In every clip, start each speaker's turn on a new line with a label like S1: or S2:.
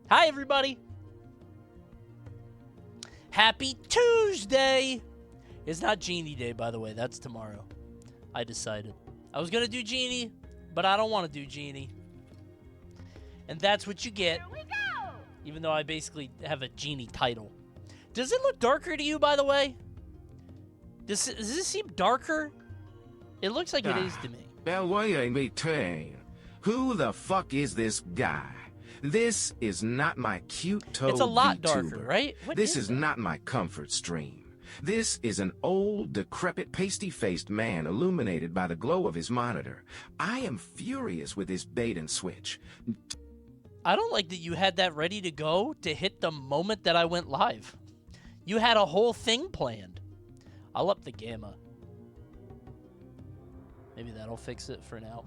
S1: Hi, everybody. Happy Tuesday. It's not Genie Day, by the way. That's tomorrow. I decided. I was going to do Genie, but I don't want to do Genie. And that's what you get.
S2: Here we go.
S1: Even though I basically have a Genie title. Does it look darker to you, by the way? Does this seem darker? It looks like it is to me.
S3: Now wait a minute. Who the fuck is this guy? This is not my cute toad
S1: It's a lot
S3: VTuber.
S1: darker, right? What
S3: This is
S1: that?
S3: not my comfort stream. This is an old, decrepit, pasty-faced man illuminated by the glow of his monitor. I am furious with this bait and switch.
S1: I don't like that you had that ready to go to hit the moment that I went live. You had a whole thing planned. I'll up the gamma. Maybe that'll fix it for now.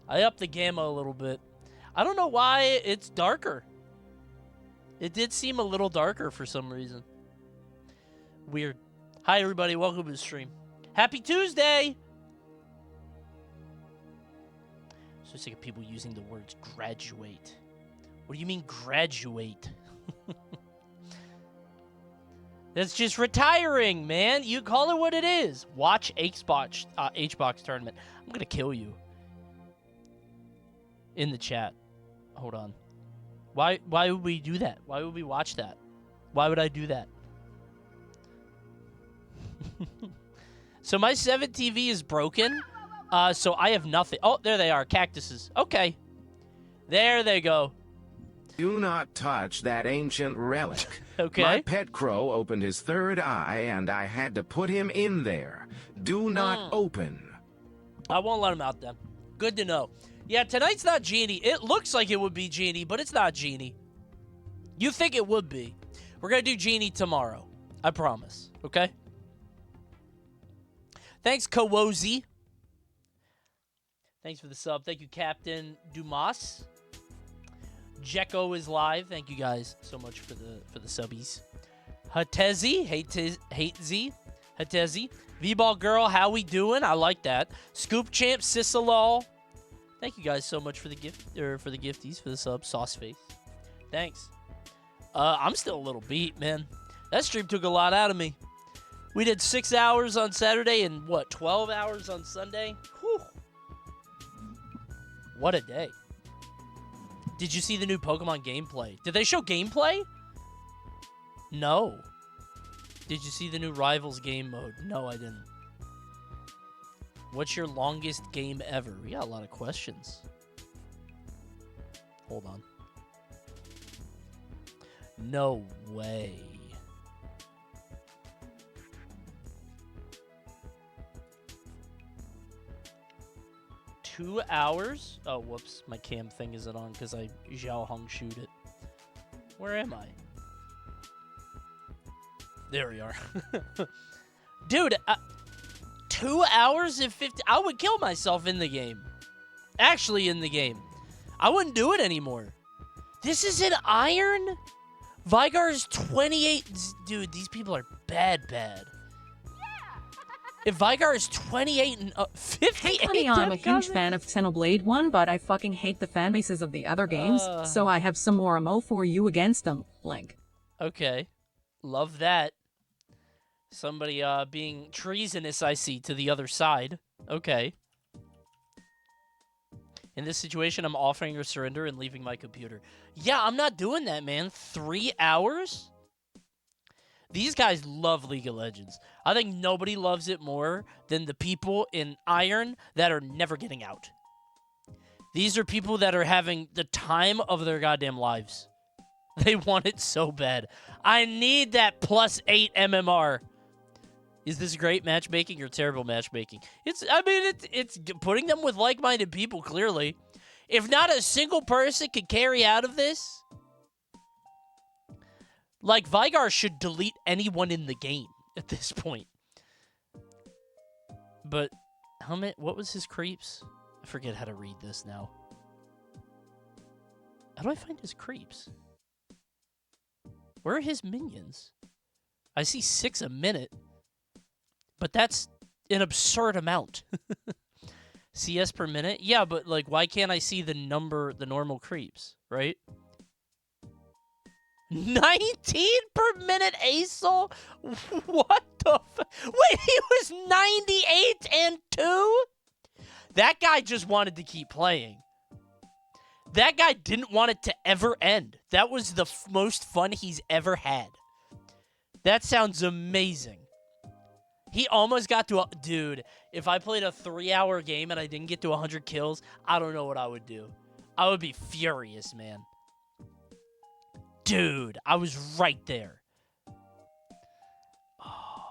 S1: I upped the gamma a little bit. I don't know why it's darker. It did seem a little darker for some reason. Weird. Hi, everybody. Welcome to the stream. Happy Tuesday! So sick of people using the words graduate. What do you mean graduate? That's just retiring, man. You call it what it is. Watch H-Box tournament. I'm going to kill you. In the chat. Hold on. Why would we do that? Why would we watch that? Why would I do that? So my 7 TV is broken. So I have nothing. Oh, there they are. Cactuses. Okay. There they go.
S3: Do not touch that ancient relic.
S1: Okay.
S3: My pet crow opened his third eye, and I had to put him in there. Do not open.
S1: I won't let him out then. Good to know. Yeah, tonight's not Genie. It looks like it would be Genie, but it's not Genie. You think it would be. We're going to do Genie tomorrow. I promise. Okay? Thanks, Kawozi. Thanks for the sub. Thank you, Captain Dumas. Jekko is live. Thank you guys so much for the subbies. Hatezi. Hatezi. Hatezi. V-Ball Girl, how we doing? I like that. Scoop Champ, Sisalol. Thank you guys so much for the gift, or for the gifties, for the sub. Sauceface. Thanks. I'm still a little beat, man. That stream took a lot out of me. We did 6 hours on Saturday and, 12 hours on Sunday? Whew. What a day. Did you see the new Pokemon gameplay? Did they show gameplay? No. Did you see the new Rivals game mode? No, I didn't. What's your longest game ever? We got a lot of questions. Hold on. No way. $2? Oh, whoops. My cam thing isn't on because I Xiao Hong shoot it. Where am I? There we are. Dude, 2 hours and 50... I would kill myself in the game. Actually in the game. I wouldn't do it anymore. This is an iron? Vigar is 28... Dude, these people are bad. If Vigar is 28 and 58...
S4: Hey, Coney, I'm a huge fan of Xenoblade 1, but I fucking hate the fanbases of the other games, so I have some more ammo for you against them. Link.
S1: Okay. Love that. Somebody being treasonous, I see, to the other side. Okay. In this situation, I'm offering a surrender and leaving my computer. Yeah, I'm not doing that, man. 3 hours? These guys love League of Legends. I think nobody loves it more than the people in Iron that are never getting out. These are people that are having the time of their goddamn lives. They want it so bad. I need that +8 MMR. Is this great matchmaking or terrible matchmaking? It's putting them with like-minded people, clearly. If not a single person can carry out of this, like, Vigar should delete anyone in the game at this point. But, what was his creeps? I forget how to read this now. How do I find his creeps? Where are his minions? I see 6 a minute. But that's an absurd amount. CS per minute? Yeah, but, like, why can't I see the normal creeps, right? 19 per minute ASOL? What the Wait, he was 98 and 2? That guy just wanted to keep playing. That guy didn't want it to ever end. That was the most fun he's ever had. That sounds amazing. He almost got to Dude, if I played a 3-hour game and I didn't get to 100 kills, I don't know what I would do. I would be furious, man. Dude, I was right there. Oh.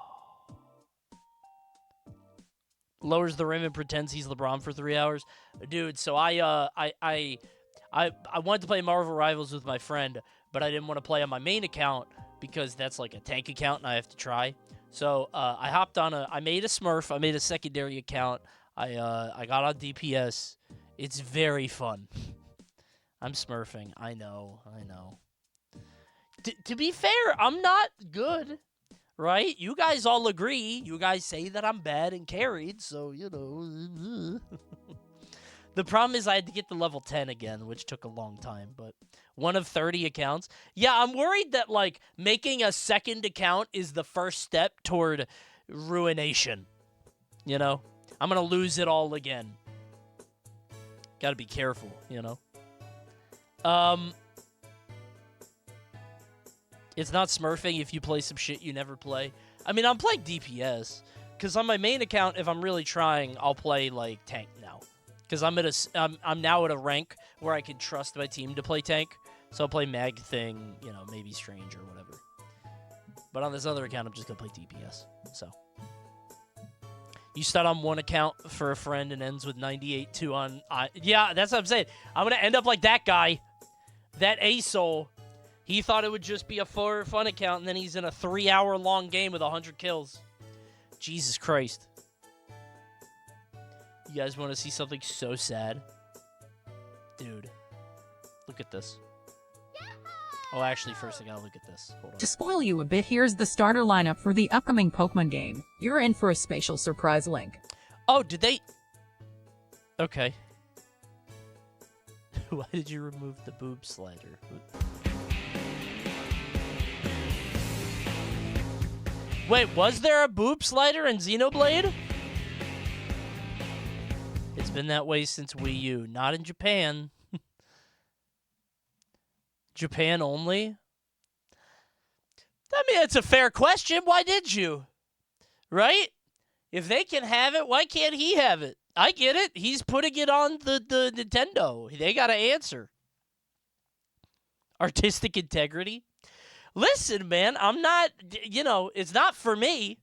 S1: Lowers the rim and pretends he's LeBron for 3 hours. Dude, so I wanted to play Marvel Rivals with my friend, but I didn't want to play on my main account because that's like a tank account and I have to try. So I hopped on I made a Smurf. I made a secondary account. I got on DPS. It's very fun. I'm smurfing. I know. To be fair, I'm not good, right? You guys all agree. You guys say that I'm bad and carried, so, you know. The problem is I had to get to level 10 again, which took a long time, but one of 30 accounts. Yeah, I'm worried that, like, making a second account is the first step toward ruination. You know? I'm going to lose it all again. Got to be careful, you know? It's not smurfing if you play some shit you never play. I mean, I'm playing DPS. Because on my main account, if I'm really trying, I'll play, like, tank now. Because I'm now at a rank where I can trust my team to play tank. So I'll play Mag Thing, you know, maybe Strange or whatever. But on this other account, I'm just going to play DPS. So. You start on one account for a friend and ends with 98-2 on... yeah, that's what I'm saying. I'm going to end up like that guy. That ASOL. He thought it would just be a fun account, and then he's in a 3-hour-long game with 100 kills. Jesus Christ. You guys want to see something so sad? Dude. Look at this. Oh, actually, first I gotta look at this. Hold on.
S4: To spoil you a bit, here's the starter lineup for the upcoming Pokemon game. You're in for a spatial surprise, Link.
S1: Oh, did they... Okay. Why did you remove the boob slider? Wait, was there a boob slider in Xenoblade? It's been that way since Wii U. Not in Japan. Japan only? I mean, it's a fair question. Why did you? Right? If they can have it, why can't he have it? I get it. He's putting it on the Nintendo. They got to answer. Artistic integrity? Listen, man, I'm not, you know, it's not for me.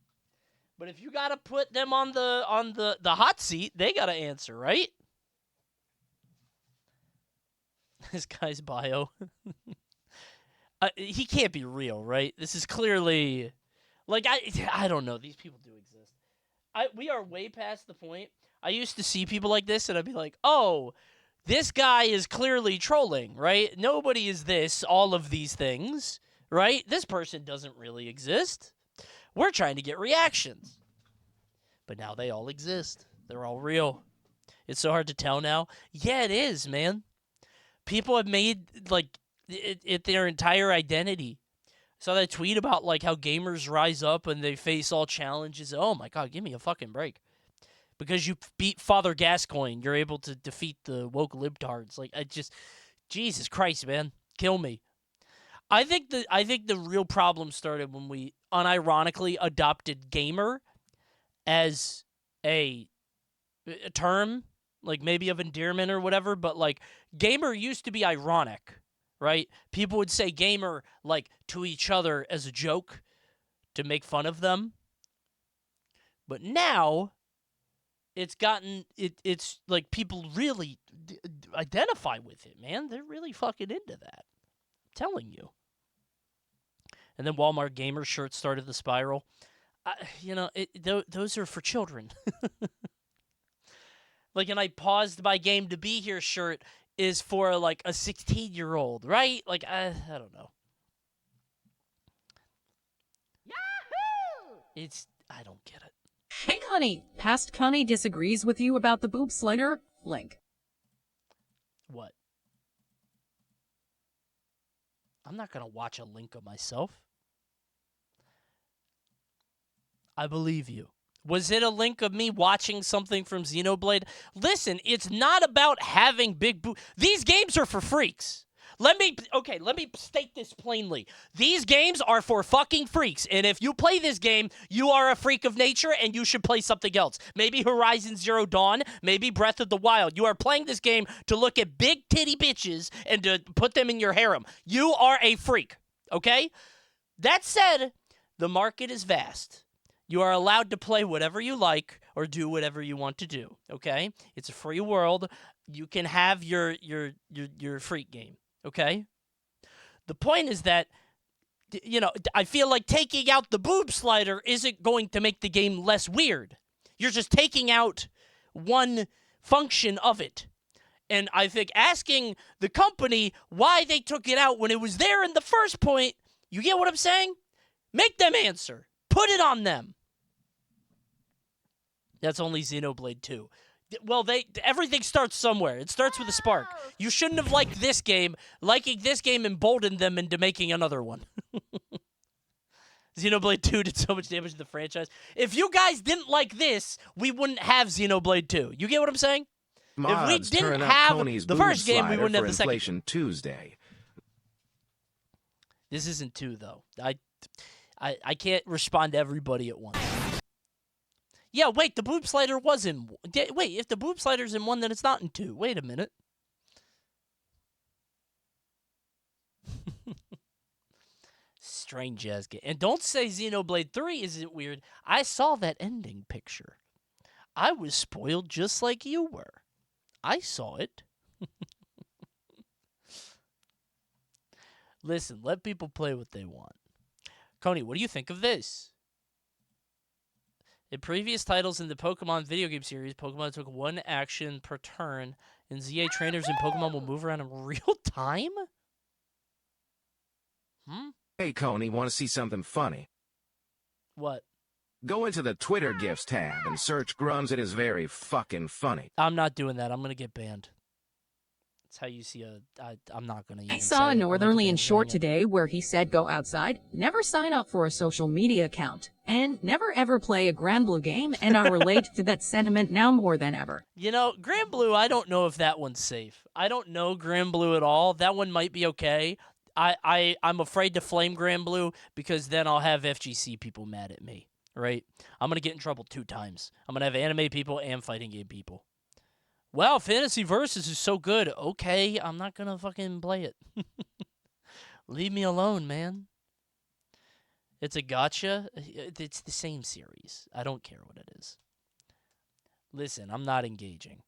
S1: But if you got to put them on the hot seat, they got to answer, right? This guy's bio. He can't be real, right? This is clearly... Like, I don't know. These people do exist. We are way past the point. I used to see people like this, and I'd be like, oh, this guy is clearly trolling, right? Nobody is this, all of these things, right? This person doesn't really exist. We're trying to get reactions. But now they all exist. They're all real. It's so hard to tell now. Yeah, it is, man. People have made, like, it their entire identity. Saw that tweet about, like, how gamers rise up and they face all challenges. Oh, my God, give me a fucking break. Because you beat Father Gascoigne, you're able to defeat the woke libtards. Like, Jesus Christ, man. Kill me. I think the real problem started when we unironically adopted gamer as a term, like maybe of endearment or whatever, but like gamer used to be ironic, right? People would say gamer like to each other as a joke to make fun of them. But now it's gotten it's like people really identify with it, man. They're really fucking into that. I'm telling you. And then Walmart gamer shirts started the spiral. You know, those are for children. Like, and I paused my game to be here shirt is for, like, a 16-year-old, right? Like, I don't know. Yahoo! I don't get it.
S4: Hey, Coney. Past Coney disagrees with you about the boob slider, Link.
S1: What? I'm not going to watch a link of myself. I believe you. Was it a link of me watching something from Xenoblade? Listen, it's not about having big boobs. These games are for freaks. Let me state this plainly. These games are for fucking freaks. And if you play this game, you are a freak of nature and you should play something else. Maybe Horizon Zero Dawn, maybe Breath of the Wild. You are playing this game to look at big titty bitches and to put them in your harem. You are a freak, okay? That said, the market is vast. You are allowed to play whatever you like or do whatever you want to do, okay? It's a free world. You can have your freak game, okay? The point is that, you know, I feel like taking out the boob slider isn't going to make the game less weird. You're just taking out one function of it. And I think asking the company why they took it out when it was there in the first point, you get what I'm saying? Make them answer. Put it on them. That's only Xenoblade 2. Well, everything starts somewhere. It starts with a spark. You shouldn't have liked this game. Liking this game emboldened them into making another one. Xenoblade 2 did so much damage to the franchise. If you guys didn't like this, we wouldn't have Xenoblade 2. You get what I'm saying?
S3: Mods
S1: if we didn't
S3: turn up
S1: have
S3: Coney's
S1: the
S3: boob
S1: first game, we
S3: slider
S1: wouldn't have
S3: for
S1: the second.
S3: Inflation Tuesday.
S1: This isn't 2, though. I can't respond to everybody at once. Yeah, wait, the boob slider was in... Wait, if the boob slider's in 1, then it's not in 2. Wait a minute. Strange ass game. And don't say Xenoblade 3 isn't weird. I saw that ending picture. I was spoiled just like you were. I saw it. Listen, let people play what they want. Coney, what do you think of this? In previous titles in the Pokemon video game series, Pokemon took one action per turn. In ZA, trainers in Pokemon will move around in real time?
S3: Hey, Coney, want to see something funny?
S1: What?
S3: Go into the Twitter GIFs tab and search Grunz. It is very fucking funny.
S1: I'm not doing that. I'm going to get banned. That's how you see I'm not going to
S4: I saw a Northernly in short today where he said go outside, never sign up for a social media account, and never ever play a Grand Blue game, and I relate to that sentiment now more than ever.
S1: You know, Grand Blue, I don't know if that one's safe. I don't know Grand Blue at all. That one might be okay. I'm afraid to flame Grand Blue because then I'll have FGC people mad at me, right? I'm going to get in trouble 2 times. I'm going to have anime people and fighting game people. Wow, Fantasy Versus is so good. Okay, I'm not going to fucking play it. Leave me alone, man. It's a gotcha. It's the same series. I don't care what it is. Listen, I'm not engaging.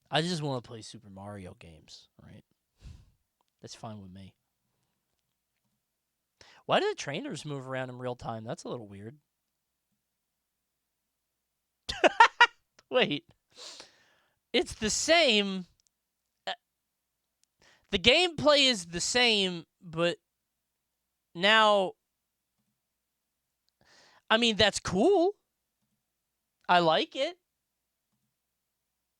S1: I just want to play Super Mario games, right? That's fine with me. Why do the trainers move around in real time? That's a little weird. Wait. It's the same. The gameplay is the same, but now... I mean, that's cool. I like it.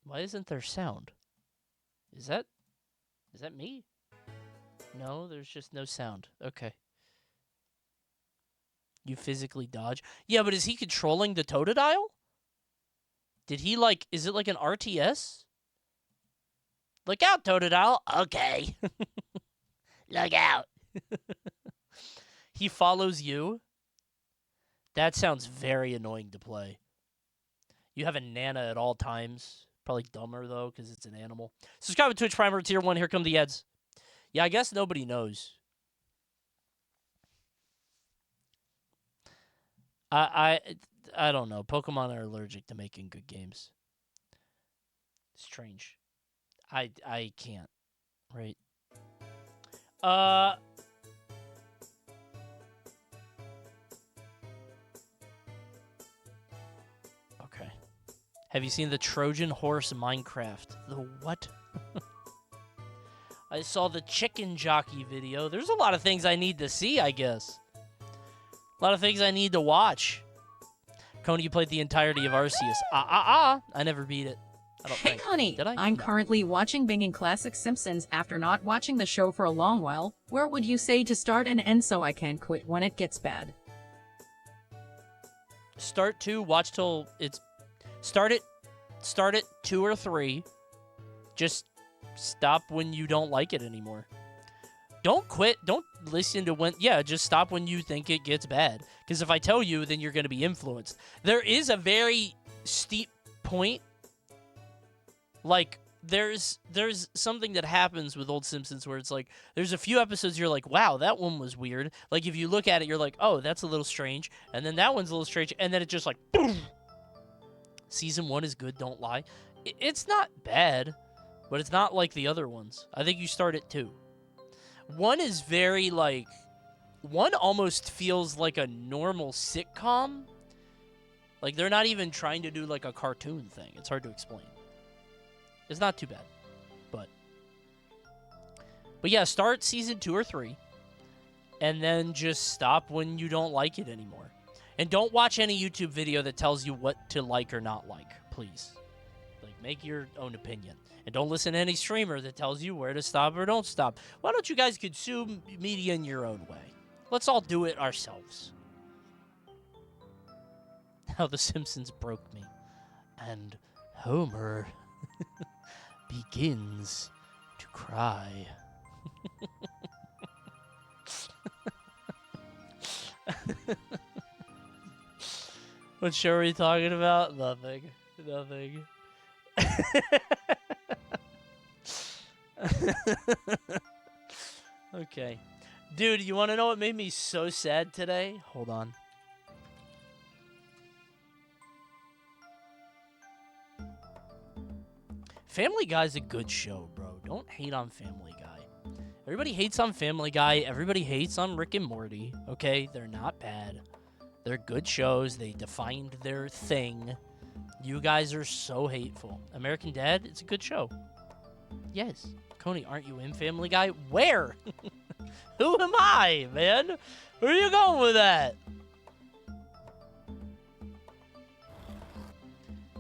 S1: Why isn't there sound? Is that me? No, there's just no sound. Okay. You physically dodge? Yeah, but is he controlling the Totodile? Did he, like, is it like an RTS? Look out, Totodile. Okay. Look out. He follows you? That sounds very annoying to play. You have a Nana at all times. Probably dumber, though, because it's an animal. Subscribe to Twitch Primer Tier 1. Here come the ads. Yeah, I guess nobody knows. I don't know. Pokemon are allergic to making good games. Strange. I can't. Right. Okay. Have you seen the Trojan Horse Minecraft? The what? I saw the chicken jockey video. There's a lot of things I need to see, I guess. A lot of things I need to watch. Coney, you played the entirety of Arceus. I never beat it. I don't
S4: Hey,
S1: think.
S4: honey,
S1: Did I?
S4: I'm
S1: No.
S4: currently watching Binging Classic Simpsons after not watching the show for a long while. Where would you say to start and end so I can quit when it gets bad?
S1: Start 2, watch till it's... Start at 2 or 3. Just stop when you don't like it anymore. Don't quit. Don't listen to when... Yeah, just stop when you think it gets bad. Because if I tell you, then you're going to be influenced. There is a very steep point. Like, there's something that happens with old Simpsons where it's like, there's a few episodes you're like, wow, that one was weird. Like, if you look at it, you're like, oh, that's a little strange. And then that one's a little strange. And then it just like, boom. Season 1 is good, don't lie. It's not bad, but it's not like the other ones. I think you start at 2. 1 is very, like... 1 almost feels like a normal sitcom. Like, they're not even trying to do, like, a cartoon thing. It's hard to explain. It's not too bad. But yeah, start season 2 or 3. And then just stop when you don't like it anymore. And don't watch any YouTube video that tells you what to like or not like, please. Like, make your own opinion. And don't listen to any streamer that tells you where to stop or don't stop. Why don't you guys consume media in your own way? Let's all do it ourselves. How The Simpsons broke me. And Homer begins to cry. What show are we talking about? Nothing. Nothing. Okay. Dude, you want to know what made me so sad today? Hold on. Family Guy's a good show, bro. Don't hate on Family Guy. Everybody hates on Family Guy. Everybody hates on Rick and Morty. Okay? They're not bad. They're good shows. They defined their thing. You guys are so hateful. American Dad, it's a good show. Yes. Coney, aren't you in Family Guy? Where? Who am I, man? Where are you going with that?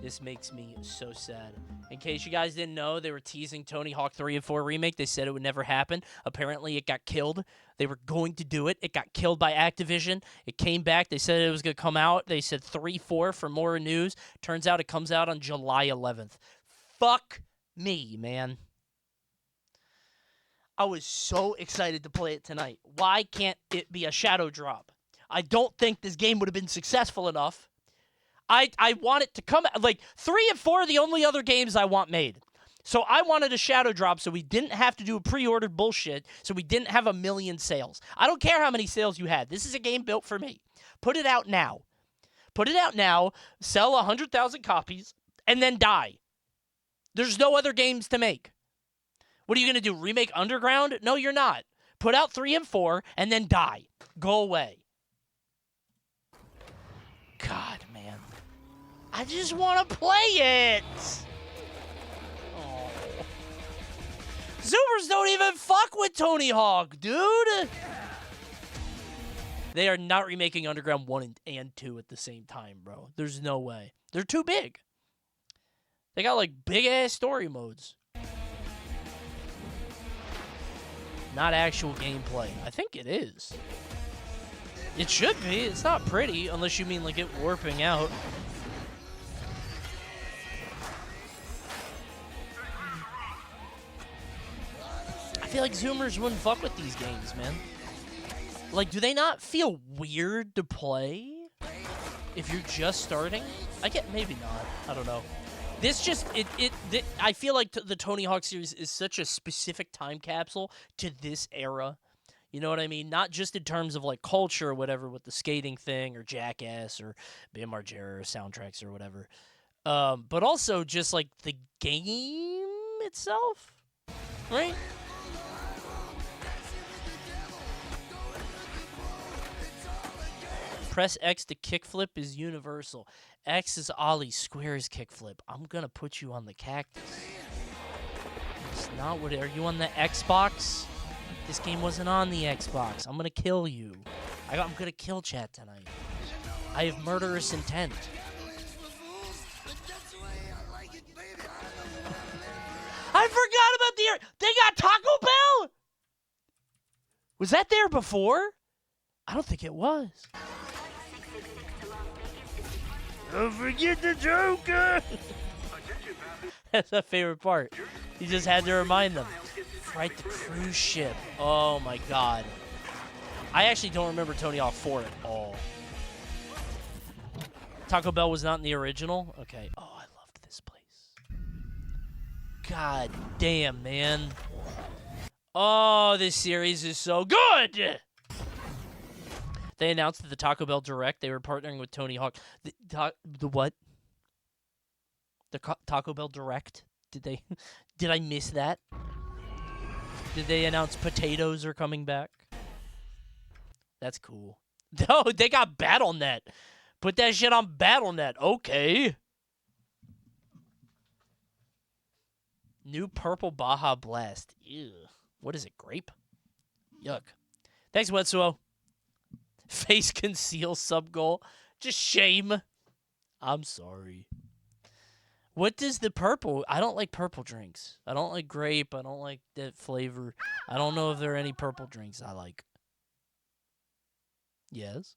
S1: This makes me so sad. In case you guys didn't know, they were teasing Tony Hawk 3 and 4 remake. They said it would never happen. Apparently, it got killed. They were going to do it. It got killed by Activision. It came back. They said it was going to come out. They said 3-4 for more news. Turns out it comes out on July 11th. Fuck me, man. I was so excited to play it tonight. Why can't it be a shadow drop? I don't think this game would have been successful enough. I want it to come... Like, 3 and 4 are the only other games I want made. So I wanted a shadow drop so we didn't have to do a pre-ordered bullshit, so we didn't have 1 million sales. I don't care how many sales you had. This is a game built for me. Put it out now. Put it out now, sell 100,000 copies, and then die. There's no other games to make. What are you going to do, remake Underground? No, you're not. Put out 3 and 4, and then die. Go away. God, man. I just want to play it. Oh. Zoomers don't even fuck with Tony Hawk, dude. They are not remaking Underground 1 and 2 at the same time, bro. There's no way. They're too big. They got, like, big-ass story modes. Not actual gameplay. I think it is. It should be. It's not pretty, unless you mean, like, it warping out. I feel like Zoomers wouldn't fuck with these games, man. Like, do they not feel weird to play if you're just starting? I get, maybe not. I don't know. This just, I feel like the Tony Hawk series is such a specific time capsule to this era. You know what I mean? Not just in terms of, like, culture or whatever with the skating thing or Jackass or Bam Margera or soundtracks or whatever. But also just, like, the game itself, right? Press X to kickflip is universal. X is ollie, square is kickflip. I'm gonna put you on the cactus. It's not what... Are you on the Xbox? This game wasn't on the Xbox. I'm gonna kill you. I'm gonna kill chat tonight. I have murderous intent. Was that there before? I don't think it was. Don't forget the Joker! That's my favorite part. He just had to remind them. Right, the cruise ship. Oh my god. I actually don't remember Tony Hawk 4 at all. Taco Bell was not in the original? Okay. Oh, I loved this place. God damn, man. Oh, this series is so good! They announced at the Taco Bell Direct they were partnering with Tony Hawk. The what? The Taco Bell Direct? Did I miss that? Did they announce potatoes are coming back? That's cool. No, they got BattleNet. Put that shit on BattleNet. Okay. New purple Baja Blast. Ew. What is it, grape? Yuck. Thanks, Wetsuo. Face conceal sub goal. Just shame. I'm sorry. What does the purple... I don't like purple drinks. I don't like grape. I don't like that flavor. I don't know if there are any purple drinks I like. Yes?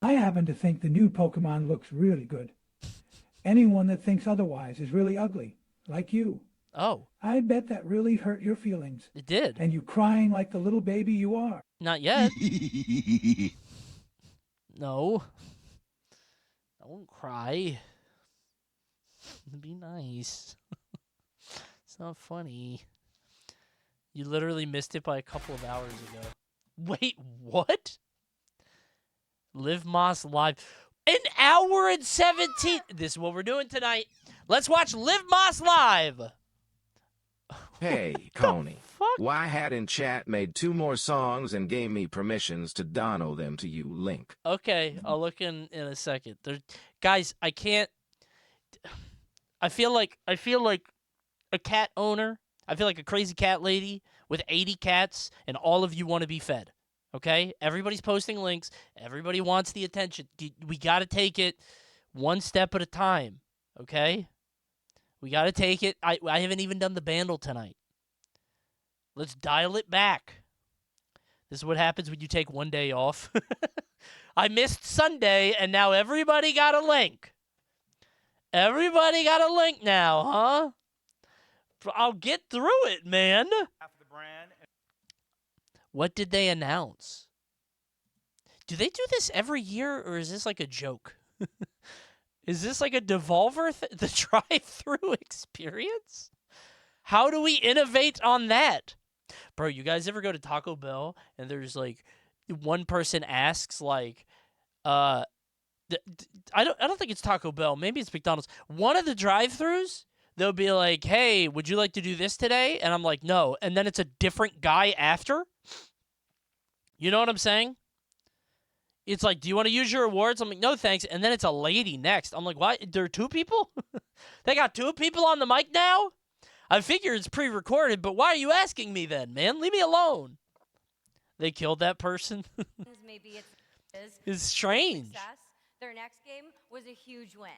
S2: I happen to think the new Pokemon looks really good. Anyone that thinks otherwise is really ugly, like you.
S1: Oh.
S2: I bet that really hurt your feelings.
S1: It did.
S2: And you crying like the little baby you are.
S1: Not yet. No. I won't cry. It'd be nice. It's not funny. You literally missed it by a couple of hours ago. Wait, what? Live Moss Live. An hour and 17. This is what we're doing tonight. Let's watch Live Moss Live.
S3: Hey, Coney. Why hadn't chat made 2 more songs and gave me permissions to dono them to you, Link?
S1: Okay, I'll look in a second. Guys, I can't. I feel like a cat owner. I feel like a crazy cat lady with 80 cats, and all of you want to be fed. Okay? Everybody's posting links. Everybody wants the attention. We got to take it one step at a time. Okay? We got to take it. I haven't even done the bandle tonight. Let's dial it back. This is what happens when you take one day off. I missed Sunday, and now everybody got a link. Everybody got a link now, huh? I'll get through it, man. What did they announce? Do they do this every year, or is this like a joke? Is this like a Devolver the drive-through experience? How do we innovate on that? Bro, you guys ever go to Taco Bell and there's like one person asks like I don't think it's Taco Bell, maybe it's McDonald's. One of the drive-throughs, they'll be like, "Hey, would you like to do this today?" And I'm like, "No." And then it's a different guy after. You know what I'm saying? It's like, "Do you want to use your rewards?" I'm like, "No, thanks." And then it's a lady next. I'm like, "What? There are 2 people? They got 2 people on the mic now?" I figure it's pre-recorded, but why are you asking me then, man? Leave me alone. They killed that person.
S5: Maybe
S1: It's strange.
S5: Success. Their next game was a huge win.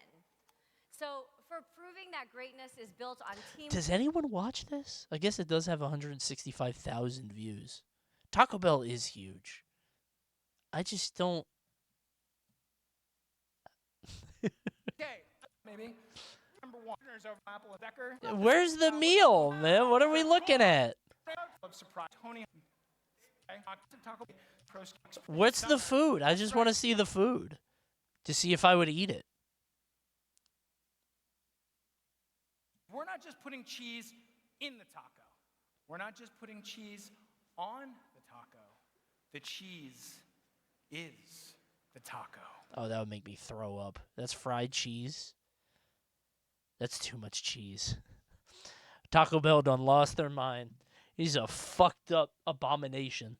S5: So for proving that greatness is built on team.
S1: Does anyone watch this? I guess it does have 165,000 views. Taco Bell is huge. I just don't.
S6: Okay, maybe. Number 1 is over Apple and Becker.
S1: Where's the meal, man? What are we looking at?
S6: Surprise, Tony.
S1: What's the food? I just want to see the food to see if I would eat it.
S6: We're not just putting cheese in the taco. We're not just putting cheese on the taco. The cheese is the taco.
S1: Oh, that would make me throw up. That's fried cheese. That's too much cheese. Taco Bell done lost their mind. He's a fucked up abomination.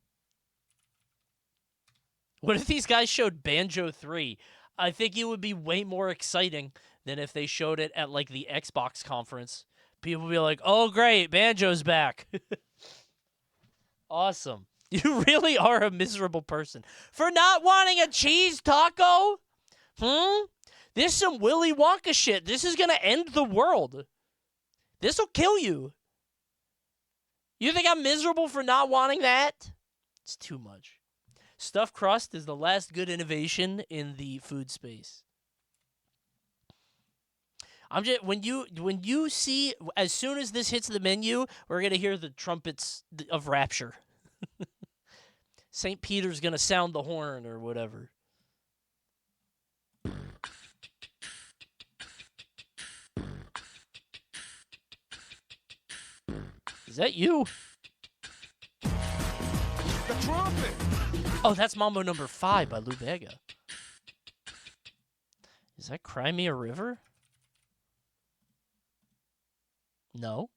S1: What if these guys showed Banjo 3? I think it would be way more exciting than if they showed it at, like, the Xbox conference. People would be like, "Oh, great, Banjo's back." Awesome. You really are a miserable person. For not wanting a cheese taco? This is some Willy Wonka shit. This is going to end the world. This will kill you. You think I'm miserable for not wanting that? It's too much. Stuffed crust is the last good innovation in the food space. I'm just when you see, as soon as this hits the menu, we're gonna hear the trumpets of rapture. St. Peter's gonna sound the horn or whatever. Is that you?
S7: The trumpet.
S1: Oh, that's Mambo number 5 by Lou Bega. Is that Cry Me a River? No.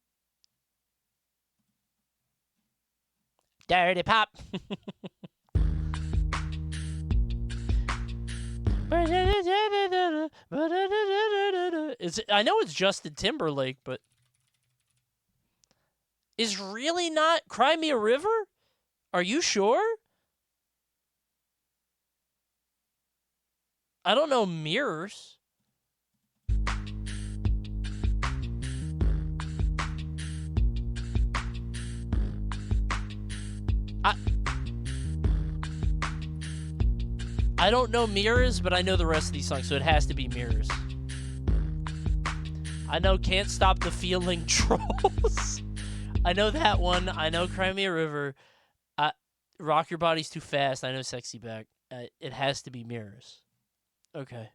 S1: Dirty Pop. I know it's Justin Timberlake, but is really not Cry Me a River? Are you sure? I don't know Mirrors. I don't know Mirrors, but I know the rest of these songs, so it has to be Mirrors. I know Can't Stop the Feeling, Trolls. I know that one. I know Cry Me a River. Rock Your Body's Too Fast. I know Sexy Back. It has to be Mirrors. Okay.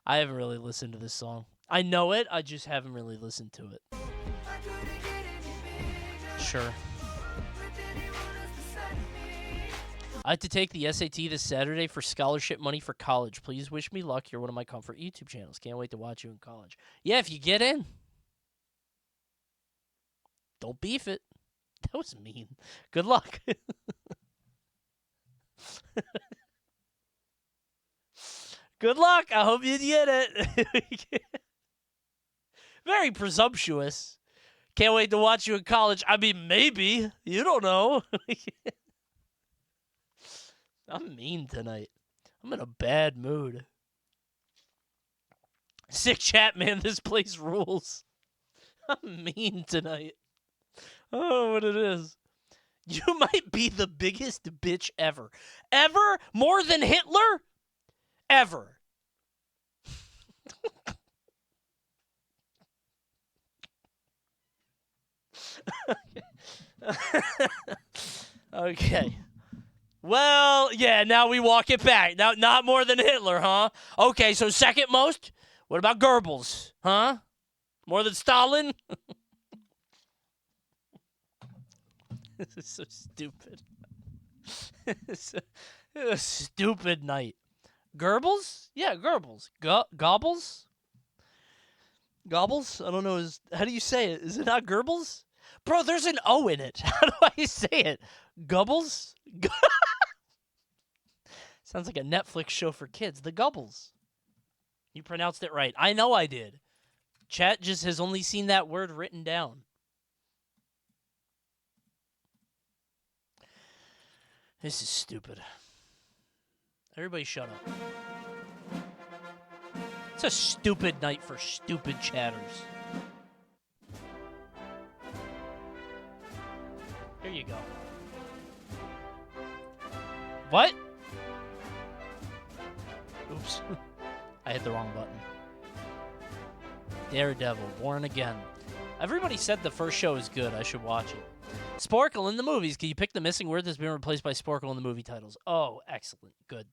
S1: I haven't really listened to this song. I know it, I just haven't really listened to it. Sure. I have to take the SAT this Saturday for scholarship money for college. Please wish me luck. You're one of my comfort YouTube channels. Can't wait to watch you in college. Yeah, if you get in. Don't beef it. That was mean. Good luck. Good luck. I hope you get it. Very presumptuous. Can't wait to watch you in college. I mean, maybe. You don't know. I'm mean tonight. I'm in a bad mood. Sick chat, man. This place rules. I'm mean tonight. Oh, what it is. You might be the biggest bitch ever. Ever? More than Hitler? Ever. Okay. Well, yeah, now we walk it back. Now, not more than Hitler, huh? Okay, so second most? What about Goebbels, huh? More than Stalin? This is so stupid. It's a stupid night. Goebbels? Yeah, Goebbels. Gobbles? Gobbles? I don't know. How do you say it? Is it not Goebbels? Bro, there's an O in it. How do I say it? Gubbles? Sounds like a Netflix show for kids. The Gubbles. You pronounced it right. I know I did. Chat just has only seen that word written down. This is stupid. Everybody shut up. It's a stupid night for stupid chatters. Here you go. What? Oops. I hit the wrong button. Daredevil, Born Again. Everybody said the first show is good. I should watch it. Sporkle in the movies. Can you pick the missing word that's been replaced by Sporkle in the movie titles? Oh, excellent. Good.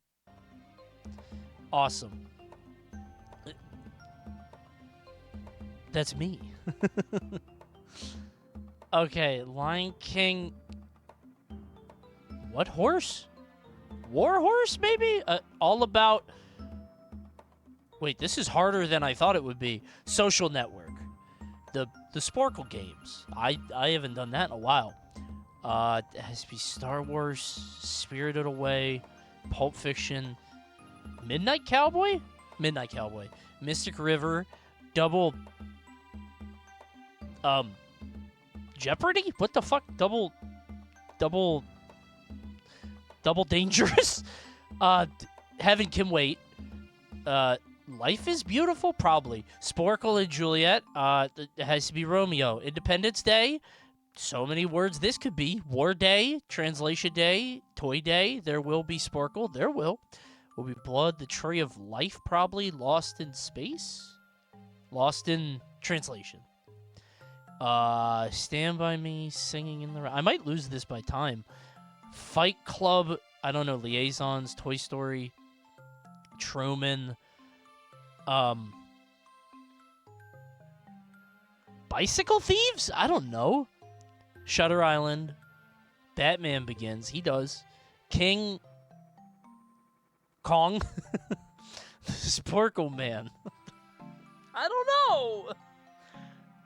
S1: Awesome. That's me. Okay, Lion King. What horse? War horse, maybe? All about... Wait, this is harder than I thought it would be. Social Network. The Sporkle games. I haven't done that in a while. It has to be Star Wars, Spirited Away, Pulp Fiction, Midnight Cowboy? Midnight Cowboy. Mystic River, Double... Jeopardy? What the fuck? Double Dangerous? Heaven Can Wait. Life is Beautiful, probably. Sporkle and Juliet, it has to be Romeo. Independence Day, so many words this could be. War Day, Translation Day, Toy Day, there will be Sporkle, there will. Will be Blood, The Tree of Life, probably. Lost in Space? Lost in Translation. Stand By Me, Singing in the Rain. I might lose this by time. Fight Club, I don't know, Liaisons, Toy Story, Truman, Bicycle Thieves? I don't know. Shutter Island, Batman Begins, he does. King Kong, Sporkle Man. I don't know.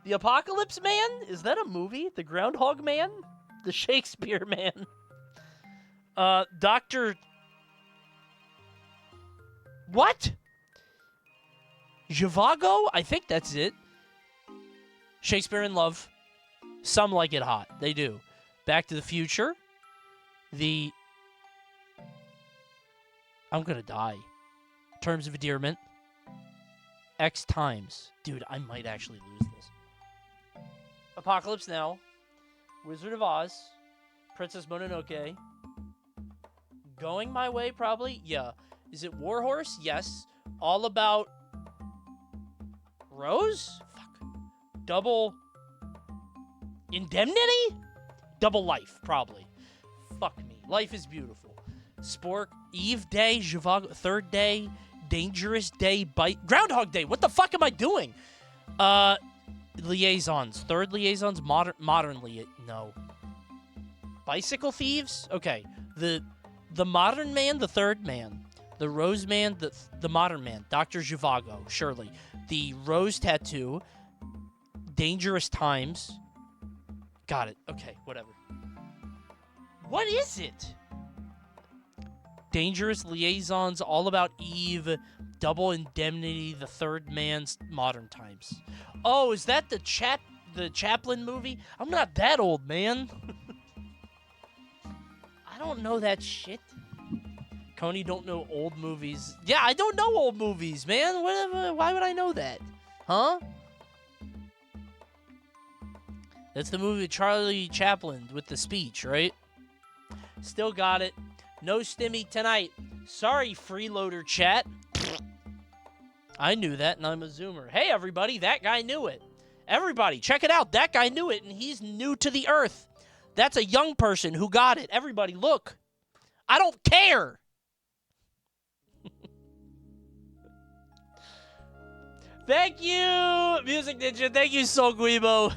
S1: The Apocalypse Man? Is that a movie? The Groundhog Man? The Shakespeare Man? Dr. What? Zhivago? I think that's it. Shakespeare in Love. Some Like It Hot. They do. Back to the Future. I'm gonna die. Terms of Endearment. X Times. Dude, I might actually lose this. Apocalypse Now. Wizard of Oz. Princess Mononoke. Going My Way, probably? Yeah. Is it Warhorse? Yes. All About Rose? Fuck. Double Indemnity? Double Life, probably. Fuck me. Life is Beautiful. Spork. Eve Day. Zhivago. Third Day. Dangerous Day. Groundhog Day. What the fuck am I doing? Liaisons. Third Liaisons. Modern no. Bicycle Thieves? Okay. The Modern Man, the Third Man. The Rose Man, the Modern Man. Dr. Zhivago, surely. The Rose Tattoo. Dangerous Times. Got it. Okay, whatever. What is it? Dangerous Liaisons, All About Eve, Double Indemnity, The Third Man's Modern Times. Oh, is that the Chaplin movie? I'm not that old, man. I don't know that shit. Coney don't know old movies. Yeah, I don't know old movies, man. Why would I know that? Huh? That's the movie with Charlie Chaplin with the speech, right? Still got it. No stimmy tonight. Sorry, freeloader chat. I knew that, and I'm a Zoomer. Hey, everybody, that guy knew it. Everybody, check it out. That guy knew it, and he's new to the earth. That's a young person who got it. Everybody, look. I don't care. Thank you, Music Ninja. Thank you, Soul Guibo.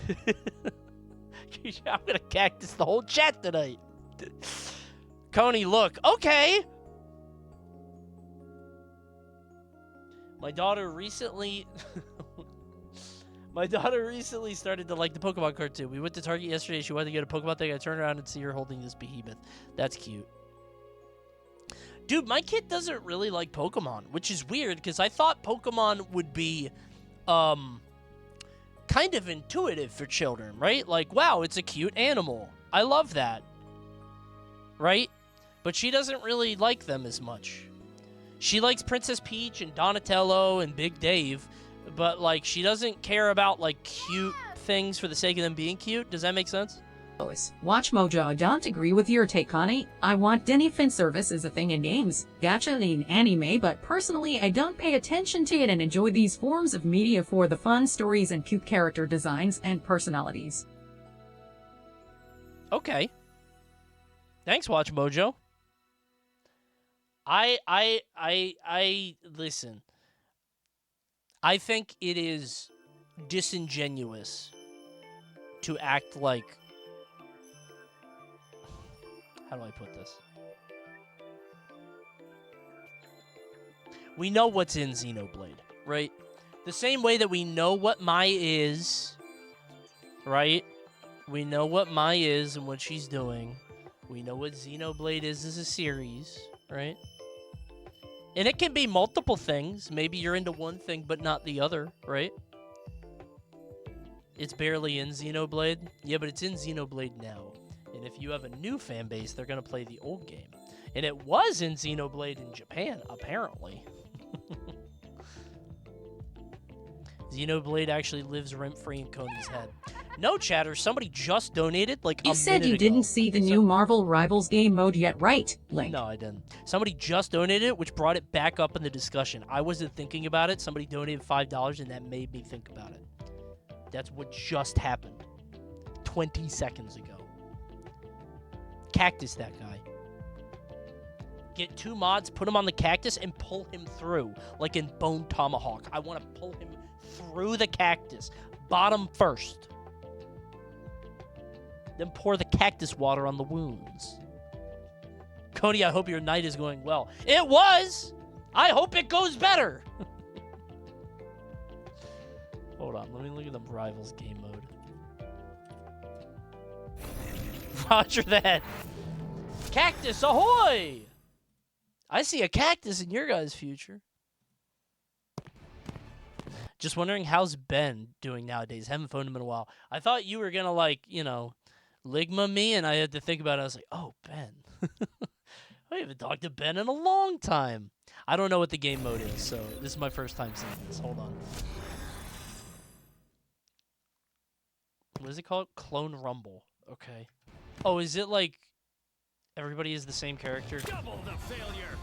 S1: I'm going to cactus the whole chat tonight. Coney, look. Okay. My daughter recently started to like the Pokemon cartoon. We went to Target yesterday. She wanted to get a Pokemon thing. I turned around and see her holding this behemoth. That's cute. Dude, my kid doesn't really like Pokemon, which is weird because I thought Pokemon would be kind of intuitive for children, right? Like, wow, it's a cute animal. I love that. Right? But she doesn't really like them as much. She likes Princess Peach and Donatello and Big Dave, but, like, she doesn't care about, like, cute things for the sake of them being cute. Does that make sense?
S4: Watch Mojo. I don't agree with your take, Connie. I want Denny fan service is a thing in games, gacha in anime, but personally I don't pay attention to it and enjoy these forms of media for the fun stories and cute character designs and personalities.
S1: Okay. Thanks, Watch Mojo. I listen. I think it is disingenuous to act like, how do I put this? We know what's in Xenoblade, right? The same way that we know what Mai is, right? We know what Mai is and what she's doing. We know what Xenoblade is as a series, right? And it can be multiple things. Maybe you're into one thing but not the other, right? It's barely in Xenoblade. Yeah, but it's in Xenoblade now. And if you have a new fan base, they're going to play the old game. And it was in Xenoblade in Japan, apparently. Xenoblade actually lives rent-free in Coney's head. No, chatter. Somebody just donated like
S4: You
S1: a
S4: said
S1: minute
S4: you
S1: ago.
S4: didn't see the new Marvel Rivals game mode yet, right? Link.
S1: No, I didn't. Somebody just donated it, which brought it back up in the discussion. I wasn't thinking about it. Somebody donated $5, and that made me think about it. That's what just happened 20 seconds ago. Cactus that guy. Get 2 mods, put him on the cactus, and pull him through, like in Bone Tomahawk. I want to pull him through the cactus, bottom first. Then pour the cactus water on the wounds. Coney, I hope your night is going well. It was! I hope it goes better! Hold on, let me look at the Rivals game mode. Roger that. Cactus ahoy! I see a cactus in your guys' future. Just wondering how's Ben doing nowadays. Haven't phoned him in a while. I thought you were gonna, like, you know, Ligma me, and I had to think about it. I was like, oh, Ben. I haven't talked to Ben in a long time. I don't know what the game mode is, so this is my first time seeing this. Hold on. What is it called? Clone Rumble. Okay. Oh, is it like everybody is the same character?
S7: Double the failure.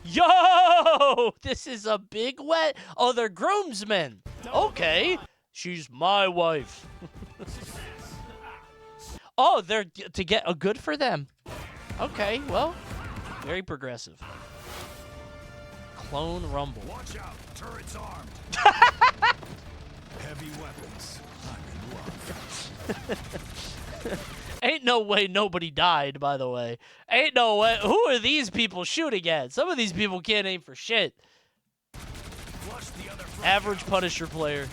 S1: Yo! This is a big wet. Oh, they're groomsmen. Okay. She's my wife. Oh, they're to get a good for them. Okay, well, very progressive. Clone Rumble.
S7: Watch out, turret's armed. Heavy weapons. I'm in love.
S1: Ain't no way nobody died, by the way. Ain't no way. Who are these people shooting at? Some of these people can't aim for shit.
S7: Flush the other front
S1: Average
S7: out.
S1: Punisher player.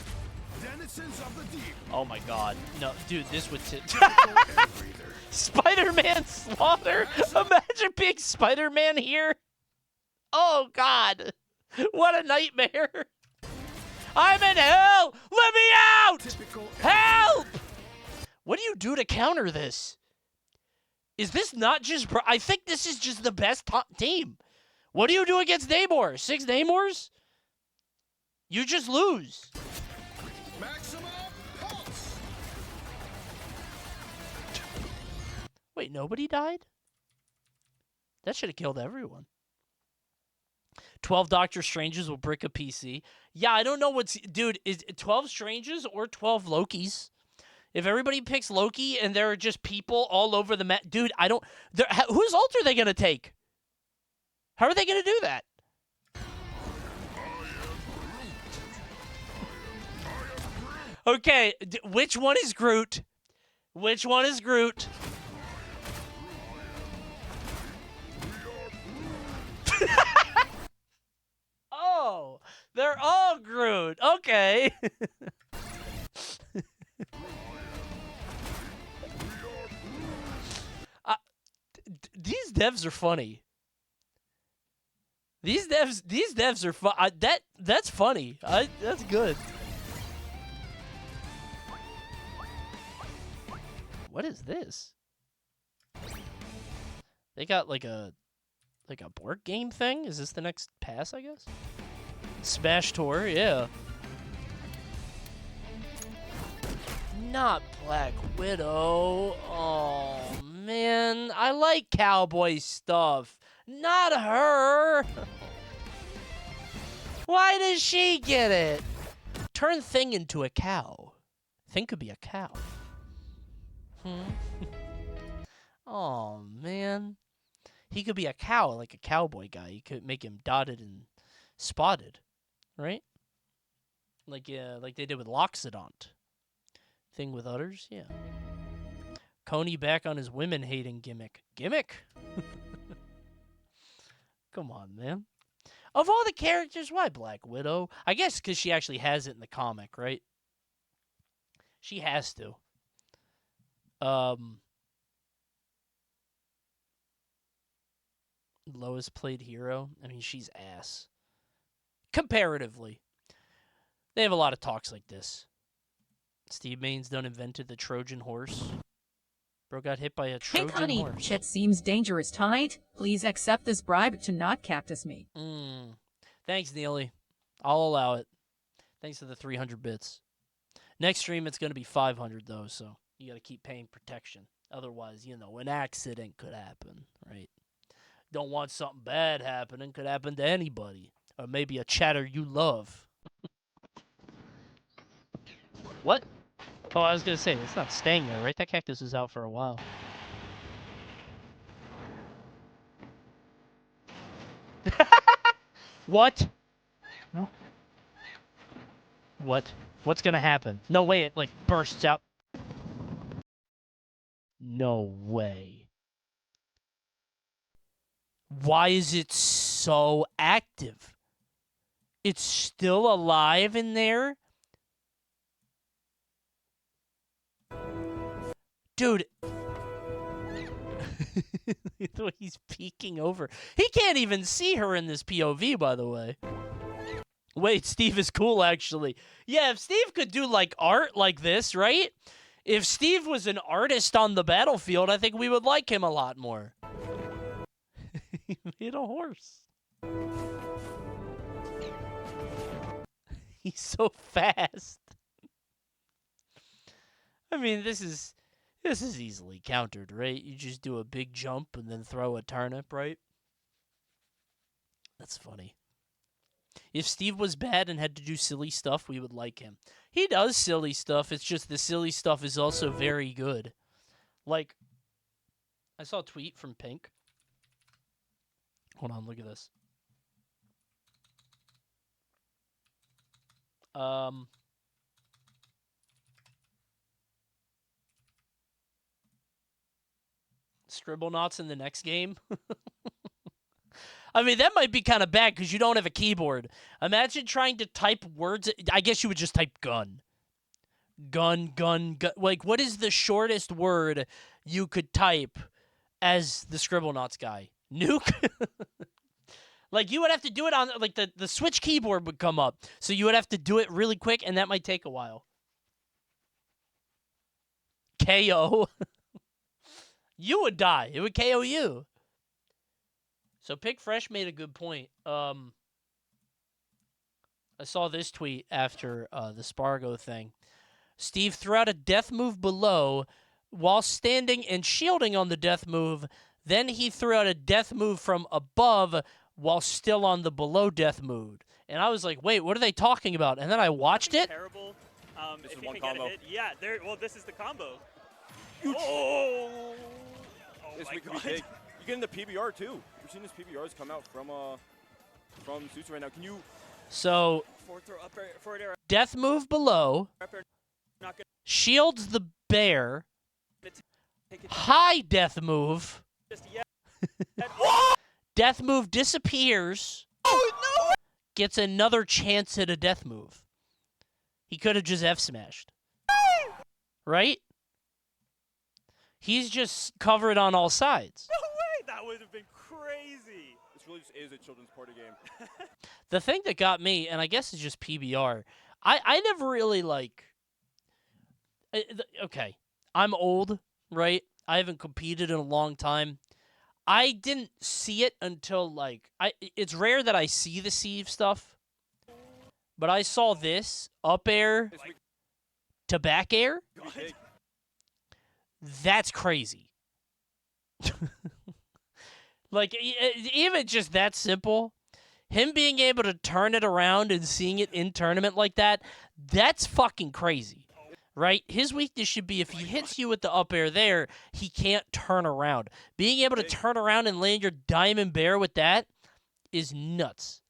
S7: Denizens of the deep.
S1: Oh my god. No, dude, this would...
S7: Typical air breather.
S1: Spider-Man slaughter? Imagine being Spider-Man here. Oh god. What a nightmare. I'm in hell. Let me out.
S7: Typical air
S1: Help! What do you do to counter this? Is this not just... I think this is just the best team. What do you do against Namor? 6 Namors? You just lose.
S7: Maximum pulse.
S1: Wait, nobody died? That should have killed everyone. 12 Doctor Stranges will brick a PC. Yeah, I don't know what's... Dude, is it 12 Stranges or 12 Lokis? If everybody picks Loki and there are just people all over the map... Dude, I don't... Whose ult are they going to take? How are they going to do that? Okay, which one is Groot? Which one is Groot? Oh, they're all Groot. Okay. These devs are funny. These devs are fun. That's funny. That's good. What is this? They got like a board game thing? Is this the next pass, I guess? Smash Tour, yeah. Not Black Widow. Oh, man. I like cowboy stuff. Not her. Why does she get it? Turn Thing into a cow. Thing could be a cow. Oh, man. He could be a cow, like a cowboy guy. You could make him dotted and spotted, right? Like they did with Loxodont. Thing with others, yeah. Coney back on his women-hating gimmick. Gimmick? Come on, man. Of all the characters, why Black Widow? I guess because she actually has it in the comic, right? She has to. Lowest played hero? I mean, she's ass. Comparatively. They have a lot of talks like this. Steve Main's done invented the Trojan horse. Bro got hit by a
S4: Hey,
S1: Trojan
S4: Coney,
S1: horse.
S4: shit seems dangerous tonight. Please accept this bribe to not cactus me.
S1: Thanks, Neely. I'll allow it. Thanks to the 300 bits. Next stream, it's going to be 500, though, so you got to keep paying protection. Otherwise, you know, an accident could happen, right? Don't want something bad happening. Could happen to anybody. Or maybe a chatter you love. What? Oh, I was going to say, it's not staying there, right? That cactus is out for a while. What? No. What? What's gonna happen? No way it, like, bursts out. No way. Why is it so active? It's still alive in there? Dude. The way he's peeking over. He can't even see her in this POV, by the way. Wait, Steve is cool, actually. Yeah, if Steve could do, like, art like this, right? If Steve was an artist on the battlefield, I think we would like him a lot more. He made a horse. He's so fast. I mean, this is easily countered, right? You just do a big jump and then throw a turnip, right? That's funny. If Steve was bad and had to do silly stuff, we would like him. He does silly stuff. It's just the silly stuff is also very good. Like, I saw a tweet from Pink. Hold on, look at this. Scribblenauts in the next game. I mean, that might be kind of bad because you don't have a keyboard. Imagine trying to type words. I guess you would just type gun. Gun, gun, gun. Like, what is the shortest word you could type as the Scribblenauts guy? Nuke? Like, you would have to do it on, like, the Switch keyboard would come up. So you would have to do it really quick, and that might take a while. KO. You would die. It would KO you. So Pig Fresh made a good point. I saw this tweet after the Spargo thing. Steve threw out a death move below while standing and shielding on the death move. Then he threw out a death move from above while still on the below death move. And I was like, wait, what are they talking about? And then I watched it.
S8: Terrible.
S9: This
S8: if
S9: is
S8: you
S9: one
S8: can
S9: combo.
S8: get a hit. Yeah, well, this is the combo.
S9: Oh!
S8: Oh
S9: This
S8: my
S9: week could
S8: God.
S9: be big. You get in the PBR too. We're seeing this PBRs come out from Suits right now. Can you?
S1: So,
S8: Forward air,
S1: death move below.
S8: up air, not gonna
S1: Shields the bear.
S8: take it
S1: High death move.
S8: just yet.
S1: Death move disappears.
S9: Oh no!
S1: Gets another chance at a death move. He could have just F smashed. Right? He's just covered on all sides.
S8: No way! That would have been crazy.
S9: This really just is a children's party game.
S1: The thing that got me, and I guess it's just PBR, I never really, like... Okay, I'm old, right? I haven't competed in a long time. I didn't see it until, like... It's rare that I see the sieve stuff, but I saw this, up air
S9: This week
S1: to back air.
S9: could be big.
S1: That's crazy. Like, even just that simple, him being able to turn it around and seeing it in tournament like that, that's fucking crazy, right? His weakness should be if he hits you with the up air there, he can't turn around. Being able to turn around and land your Diamond Bear with that is nuts.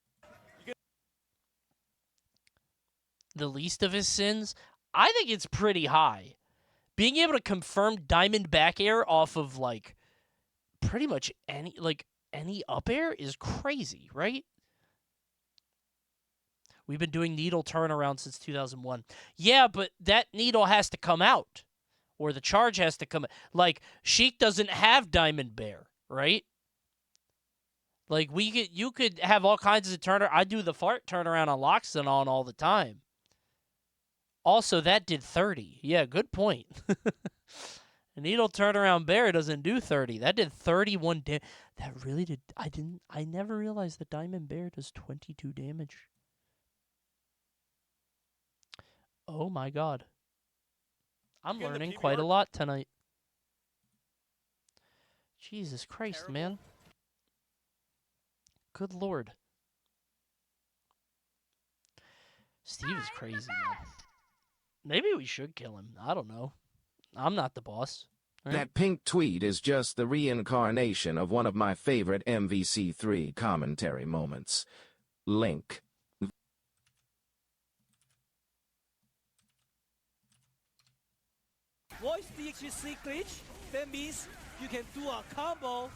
S1: The least of his sins, I think it's pretty high. Being able to confirm diamond back air off of, like, pretty much any up air is crazy, right? We've been doing needle turnaround since 2001. Yeah, but that needle has to come out. Or the charge has to come out. Like, Sheik doesn't have diamond bear, right? Like, you could have all kinds of turner. I do the fart turnaround on Loxodon all the time. Also, that did 30. Yeah, good point. A needle turnaround bear doesn't do 30. That did 31 damage. That really did. I never realized the diamond bear does 22 damage. Oh my god. I'm
S8: Again, the
S1: learning quite a
S8: PBR
S1: lot tonight. Jesus Christ,
S8: Terrible.
S1: man. Good lord. Steve is crazy, man. Maybe we should kill him. I don't know. I'm not the boss. Right?
S3: That pink tweet is just the reincarnation of one of my favorite MVC3 commentary moments. Link.
S10: Voice DHC glitch, that means you can do a combo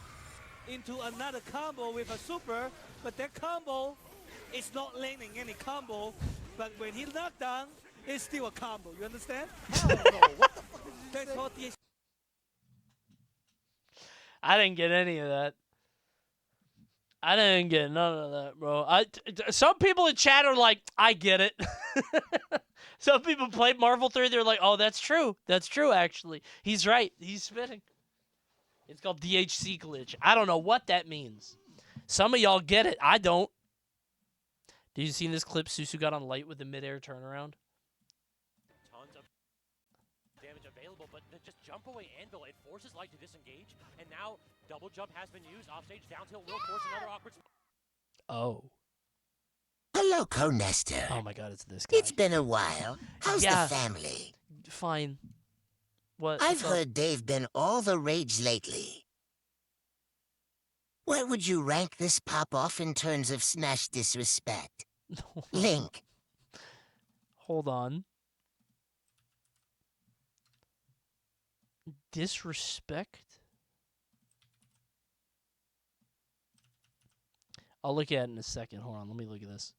S10: into another combo with a super, but that combo is not landing any combo, but when he knocked down, it's still a combo. You understand? Hell no. What the fuck? That's all DHC.
S1: I didn't get any of that. I didn't get none of that, bro. Some people in chat are like, I get it. Some people play Marvel 3, they're like, oh, that's true. That's true, actually. He's right. He's spitting. It's called DHC glitch. I don't know what that means. Some of y'all get it. I don't. Did you see this clip? Susu got on light with the midair turnaround.
S11: Tons of damage available, but just jump away anvil. It forces light to disengage, and now double jump has been used. Offstage down tilt will force another awkward spot.
S1: Oh.
S12: Hello, Co-Nester.
S1: Oh my god, it's this guy.
S12: It's been a while. How's
S1: Yeah.
S12: the family?
S1: Fine. What?
S12: I've
S1: what's up?
S12: heard they've been all the rage lately. Where would you rank this pop-off in terms of Smash disrespect? Link.
S1: Hold on. Disrespect? I'll look at it in a second. Hold on, let me look at this.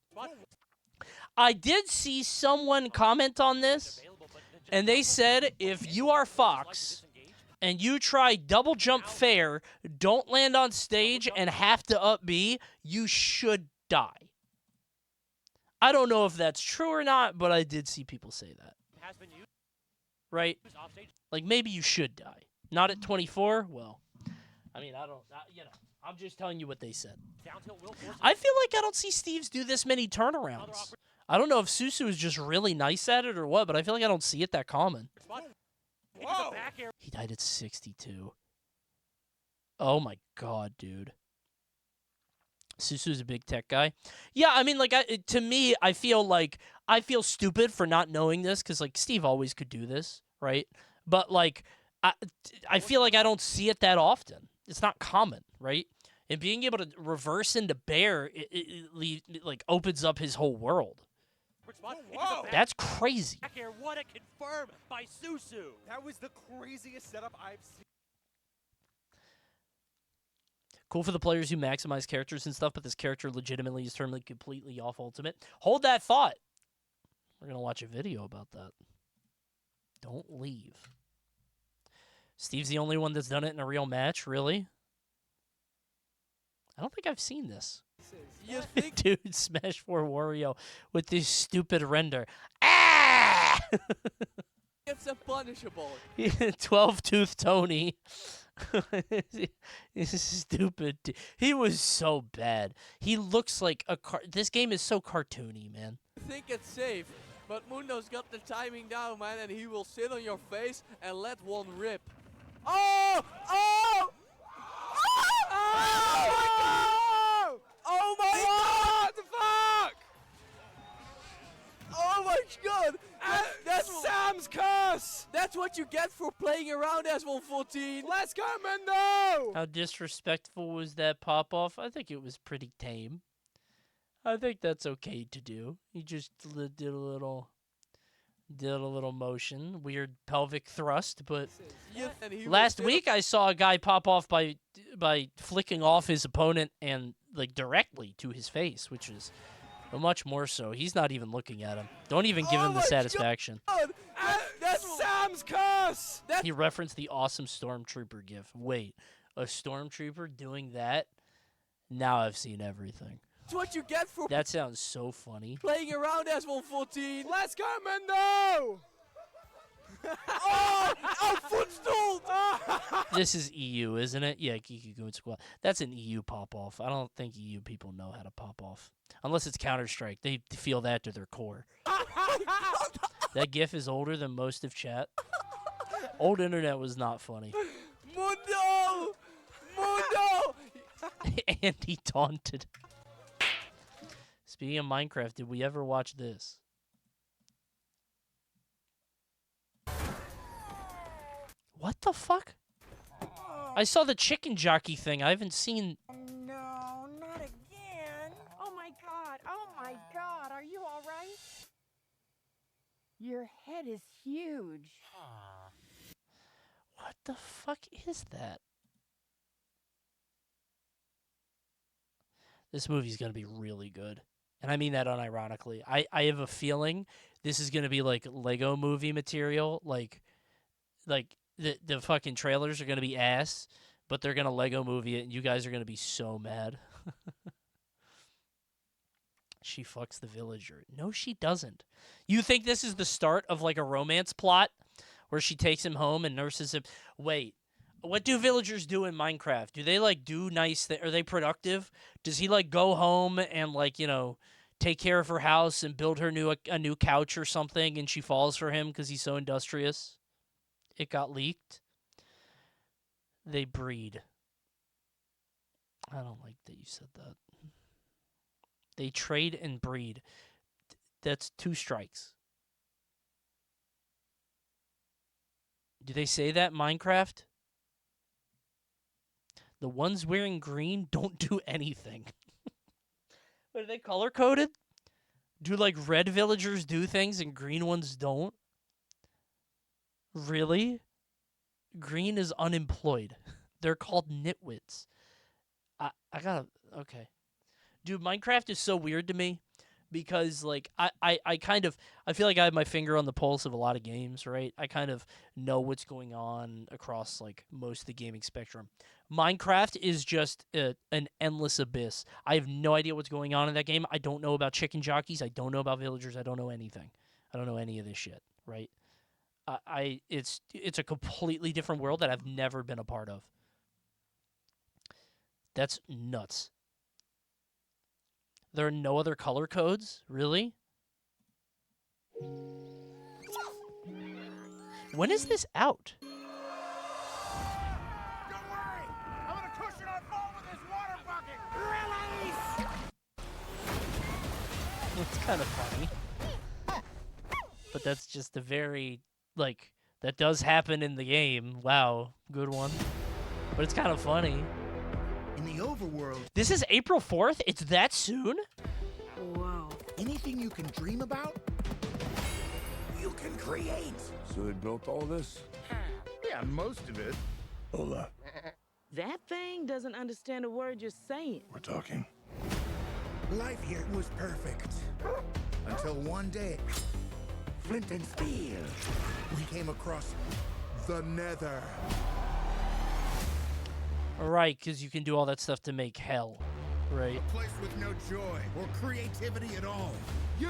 S1: I did see someone comment on this, and they said if you are Fox and you try double jump fair, don't land on stage, and have to up B, you should die. I don't know if that's true or not, but I did see people say that. Right? Like, maybe you should die. Not at 24? Well, I mean, I'm just telling you what they said. I feel like I don't see Steve's do this many turnarounds. I don't know if Susu is just really nice at it or what, but I feel like I don't see it that common.
S11: Whoa.
S1: He died at 62. Oh my god, dude. Susu's a big tech guy. Yeah, I mean, like, to me, I feel stupid for not knowing this, because, like, Steve always could do this, right? But, like, I feel like I don't see it that often. It's not common, right? And being able to reverse into bear, it like, opens up his whole world.
S11: Whoa.
S1: That's crazy.
S11: Back air, what a confirm by Susu.
S9: That was the craziest setup I've seen.
S1: Cool for the players who maximize characters and stuff, but this character legitimately is turned completely off ultimate. Hold that thought. We're going to watch a video about that. Don't leave. Steve's the only one that's done it in a real match, really? I don't think I've seen this. Dude, Smash 4 Wario with this stupid render. Ah!
S10: It's unpunishable.
S1: 12-tooth Tony. He's stupid. He was so bad. He looks like a this game is so cartoony, man.
S10: I think it's safe, but Mundo's got the timing down, man, and he will sit on your face and let one rip. Oh! Oh! Oh! Oh my god! What the fuck? Oh my god! That's Sam's curse! That's what you get for playing around as 114. Let's go, Mundo!
S1: How disrespectful was that pop-off? I think it was pretty tame. I think that's okay to do. He just did a little motion, weird pelvic thrust, but last week I saw a guy pop off by flicking off his opponent and like directly to his face, which is much more so. He's not even looking at him. Don't even give him the satisfaction.
S10: That's Sam's curse!
S1: He referenced the awesome Stormtrooper gif. Wait, a Stormtrooper doing that? Now I've seen everything.
S10: That's what you get for
S1: That sounds so funny.
S10: playing around as 114. Let's go, Mundo! oh, footstool!
S1: This is EU, isn't it? Yeah, Geeky Squad. That's an EU pop-off. I don't think EU people know how to pop off. Unless it's Counter-Strike. They feel that to their core. That GIF is older than most of chat. Old internet was not funny.
S10: Mundo! Mundo!
S1: And he taunted. Speaking of Minecraft, did we ever watch this? What the fuck? I saw the chicken jockey thing. I haven't seen...
S13: No, not again. Oh my god, are you all right? Your head is huge.
S1: What the fuck is that? This movie's going to be really good. And I mean that unironically. I have a feeling this is going to be like Lego movie material. Like the fucking trailers are going to be ass, but they're going to Lego movie it, and you guys are going to be so mad. She fucks the villager. No, she doesn't. You think this is the start of like a romance plot where she takes him home and nurses him? Wait. What do villagers do in Minecraft? Do they, like, do nice things? Are they productive? Does he, like, go home and, like, you know, take care of her house and build her a new couch or something, and she falls for him because he's so industrious? It got leaked. They breed. I don't like that you said that. They trade and breed. That's 2 strikes. Do they say that in Minecraft? The ones wearing green don't do anything. But are they color-coded? Do, like, red villagers do things and green ones don't? Really? Green is unemployed. They're called nitwits. I gotta... Okay. Dude, Minecraft is so weird to me because, like, I kind of... I feel like I have my finger on the pulse of a lot of games, right? I kind of know what's going on across, like, most of the gaming spectrum. Minecraft is just an endless abyss. I have no idea what's going on in that game. I don't know about chicken jockeys. I don't know about villagers. I don't know anything. I don't know any of this shit, right? It's a completely different world that I've never been a part of. That's nuts. There are no other color codes? Really? When is this out? It's kind of funny. But that's just a very, like, that does happen in the game. Wow, good one. But it's kind of funny.
S14: In the overworld...
S1: This is April 4th? It's that soon?
S14: Wow. Anything you can dream about, you can create.
S7: So they built all this?
S14: Yeah, most of it.
S7: Hola.
S13: That thing doesn't understand a word you're saying.
S7: We're talking.
S14: Life here was perfect. Until one day, flint and steel, we came across the Nether.
S1: Right, because you can do all that stuff to make hell, right?
S14: A place with no joy or creativity at all. You,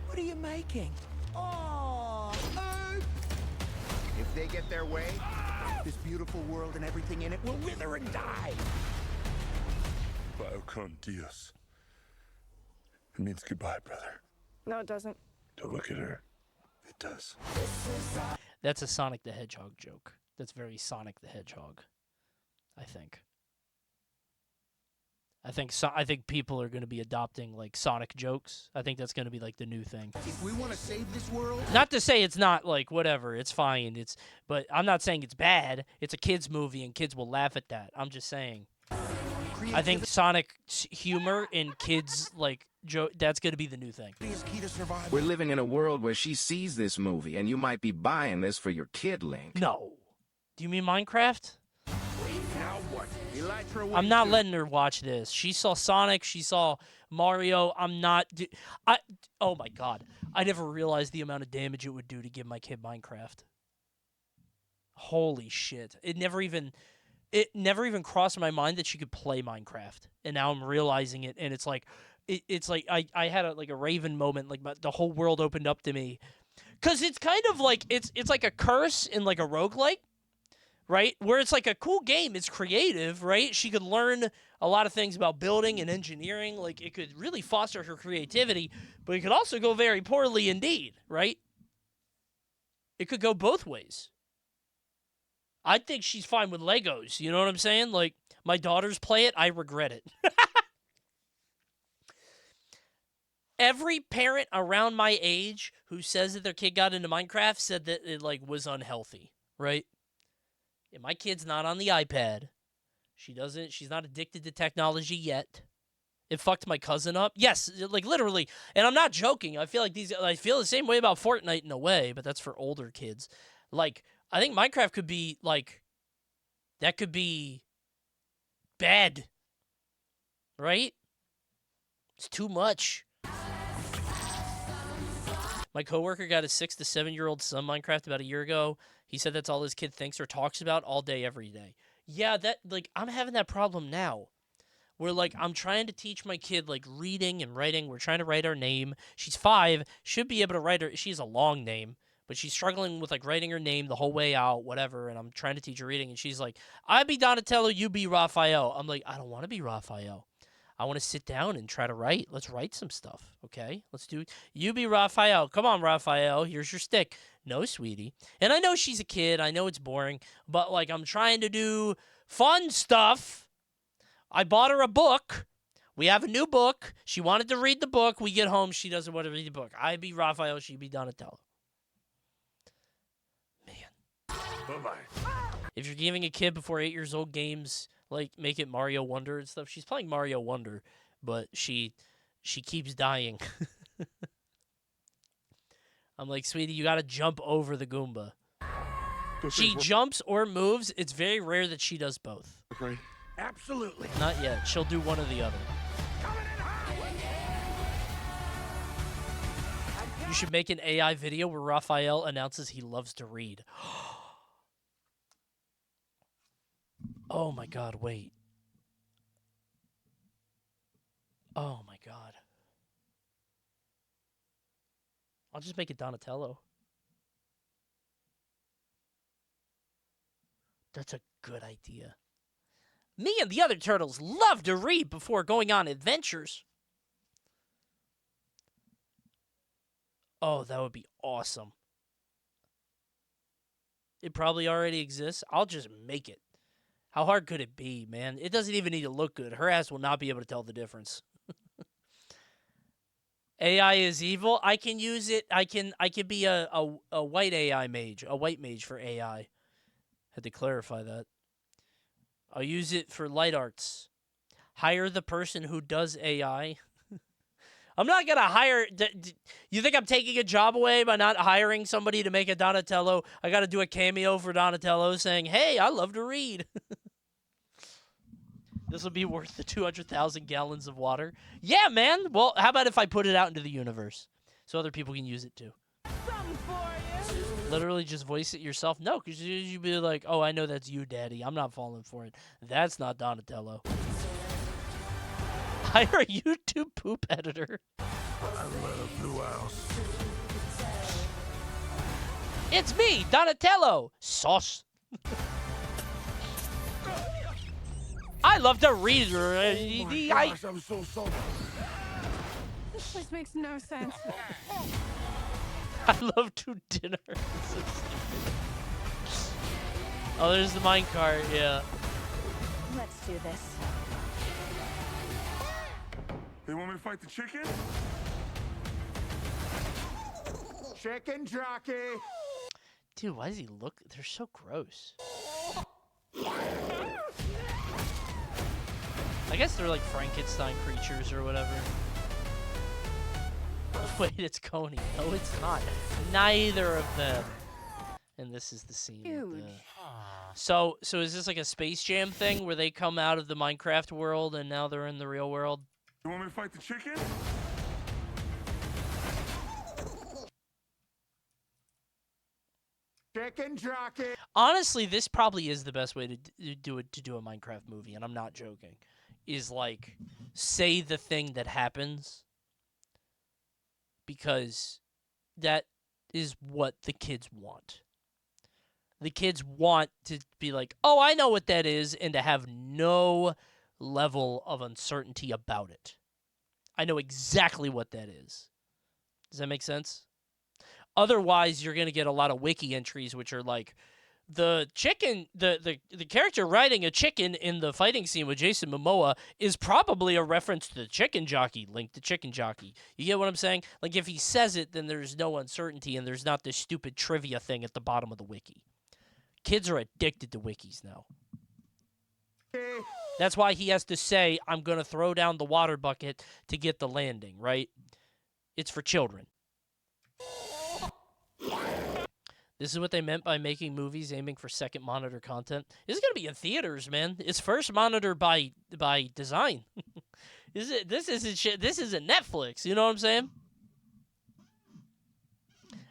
S14: what are you making? Oh, if they get their way, this beautiful world and everything in it will wither and die.
S7: Biocon Dios. It means goodbye, brother.
S13: No, it doesn't.
S7: Don't look at her. It does.
S1: That's a Sonic the Hedgehog joke. That's very Sonic the Hedgehog, I think. I think people are going to be adopting, like, Sonic jokes. I think that's going to be, like, the new thing.
S14: If we want to save this world...
S1: Not to say it's not, like, whatever. It's fine. But I'm not saying it's bad. It's a kid's movie, and kids will laugh at that. I'm just saying. I think Sonic humor in kids, like, that's going to be the new thing.
S3: We're living in a world where she sees this movie, and you might be buying this for your kid, Link.
S1: No. Do you mean Minecraft?
S14: Now what?
S1: I'm not letting her watch this. She saw Sonic. She saw Mario. I'm not... Oh, my God. I never realized the amount of damage it would do to give my kid Minecraft. Holy shit. It never even crossed my mind that she could play Minecraft. And now I'm realizing it, and it's like... It's like I had a Raven moment. Like, the whole world opened up to me. Because it's kind of like... It's like a curse in, like, a roguelike. Right? Where it's like a cool game. It's creative, right? She could learn a lot of things about building and engineering. Like, it could really foster her creativity, but it could also go very poorly indeed, right? It could go both ways. I think she's fine with Legos. You know what I'm saying? Like, my daughters play it, I regret it. Every parent around my age who says that their kid got into Minecraft said that it, like, was unhealthy, right? And my kid's not on the iPad. She's not addicted to technology yet. It fucked my cousin up. Yes, like, literally. And I'm not joking. I feel the same way about Fortnite in a way, but that's for older kids. Like, I think Minecraft could be, like, that could be bad. Right? It's too much. My coworker got a 6 to 7-year-old son Minecraft about a year ago. He said that's all his kid thinks or talks about all day, every day. Yeah, I'm having that problem now. Where, like, I'm trying to teach my kid, like, reading and writing. We're trying to write her name. She's 5, should be able to write her. She has a long name, but she's struggling with, like, writing her name the whole way out, whatever. And I'm trying to teach her reading, and she's like, I be Donatello, you be Raphael. I'm like, I don't want to be Raphael. I want to sit down and try to write. Let's write some stuff, okay? Let's do it. You be Raphael. Come on, Raphael. Here's your stick. No, sweetie. And I know she's a kid. I know it's boring. But, like, I'm trying to do fun stuff. I bought her a book. We have a new book. She wanted to read the book. We get home. She doesn't want to read the book. I be Raphael. She be Donatello. Man.
S7: Bye-bye.
S1: If you're giving a kid before 8 years old games, like, make it Mario Wonder and stuff. She's playing Mario Wonder, but she keeps dying. I'm like, sweetie, you got to jump over the Goomba. She jumps or moves. It's very rare that she does both.
S7: Okay. Absolutely.
S1: Not yet. She'll do one or the other. You should make an AI video where Raphael announces he loves to read. Oh my god, wait. Oh my god. I'll just make it Donatello. That's a good idea. Me and the other turtles love to read before going on adventures. Oh, that would be awesome. It probably already exists. I'll just make it. How hard could it be, man? It doesn't even need to look good. Her ass will not be able to tell the difference. AI is evil. I can use it. I can be a white AI mage, a white mage for AI. Had to clarify that. I'll use it for light arts. Hire the person who does AI. I'm not going to hire... You think I'm taking a job away by not hiring somebody to make a Donatello? I got to do a cameo for Donatello saying, hey, I love to read. This will be worth the 200,000 gallons of water. Yeah, man. Well, how about if I put it out into the universe so other people can use it too? Literally just voice it yourself? No, because you'd be like, oh, I know that's you, Daddy. I'm not falling for it. That's not Donatello. Hire a YouTube poop editor.
S7: I love Blue House.
S1: It's me, Donatello. Sauce. I love to read.
S7: Oh my gosh, I'm so sorry.
S13: This place makes no sense.
S1: I love to dinner. Oh, there's the minecart, yeah.
S13: Let's do this.
S7: They want me to fight the chicken?
S14: Chicken jockey.
S1: Dude, why does he look? They're so gross. I guess they're like Frankenstein creatures or whatever. Wait, it's Coney. No, it's not. Neither of them. And this is the scene.
S13: Huge.
S1: So is this like a Space Jam thing where they come out of the Minecraft world and now they're in the real world?
S7: You want me to fight the chicken?
S14: Chicken jockey.
S1: Honestly, this probably is the best way to do a Minecraft movie, and I'm not joking. Is like say the thing that happens because that is what the kids want. The kids want to be like, "Oh, I know what that is," and to have no level of uncertainty about it. I know exactly what that is. Does that make sense? Otherwise, you're going to get a lot of wiki entries, which are like, the chicken, the character riding a chicken in the fighting scene with Jason Momoa is probably a reference to the chicken jockey, Link the chicken jockey. You get what I'm saying? Like, if he says it, then there's no uncertainty, and there's not this stupid trivia thing at the bottom of the wiki. Kids are addicted to wikis now. That's why he has to say, I'm going to throw down the water bucket to get the landing, right? It's for children. This is what they meant by making movies aiming for second monitor content. This is going to be in theaters, man. It's first monitor by design. This isn't shit. This isn't Netflix. You know what I'm saying?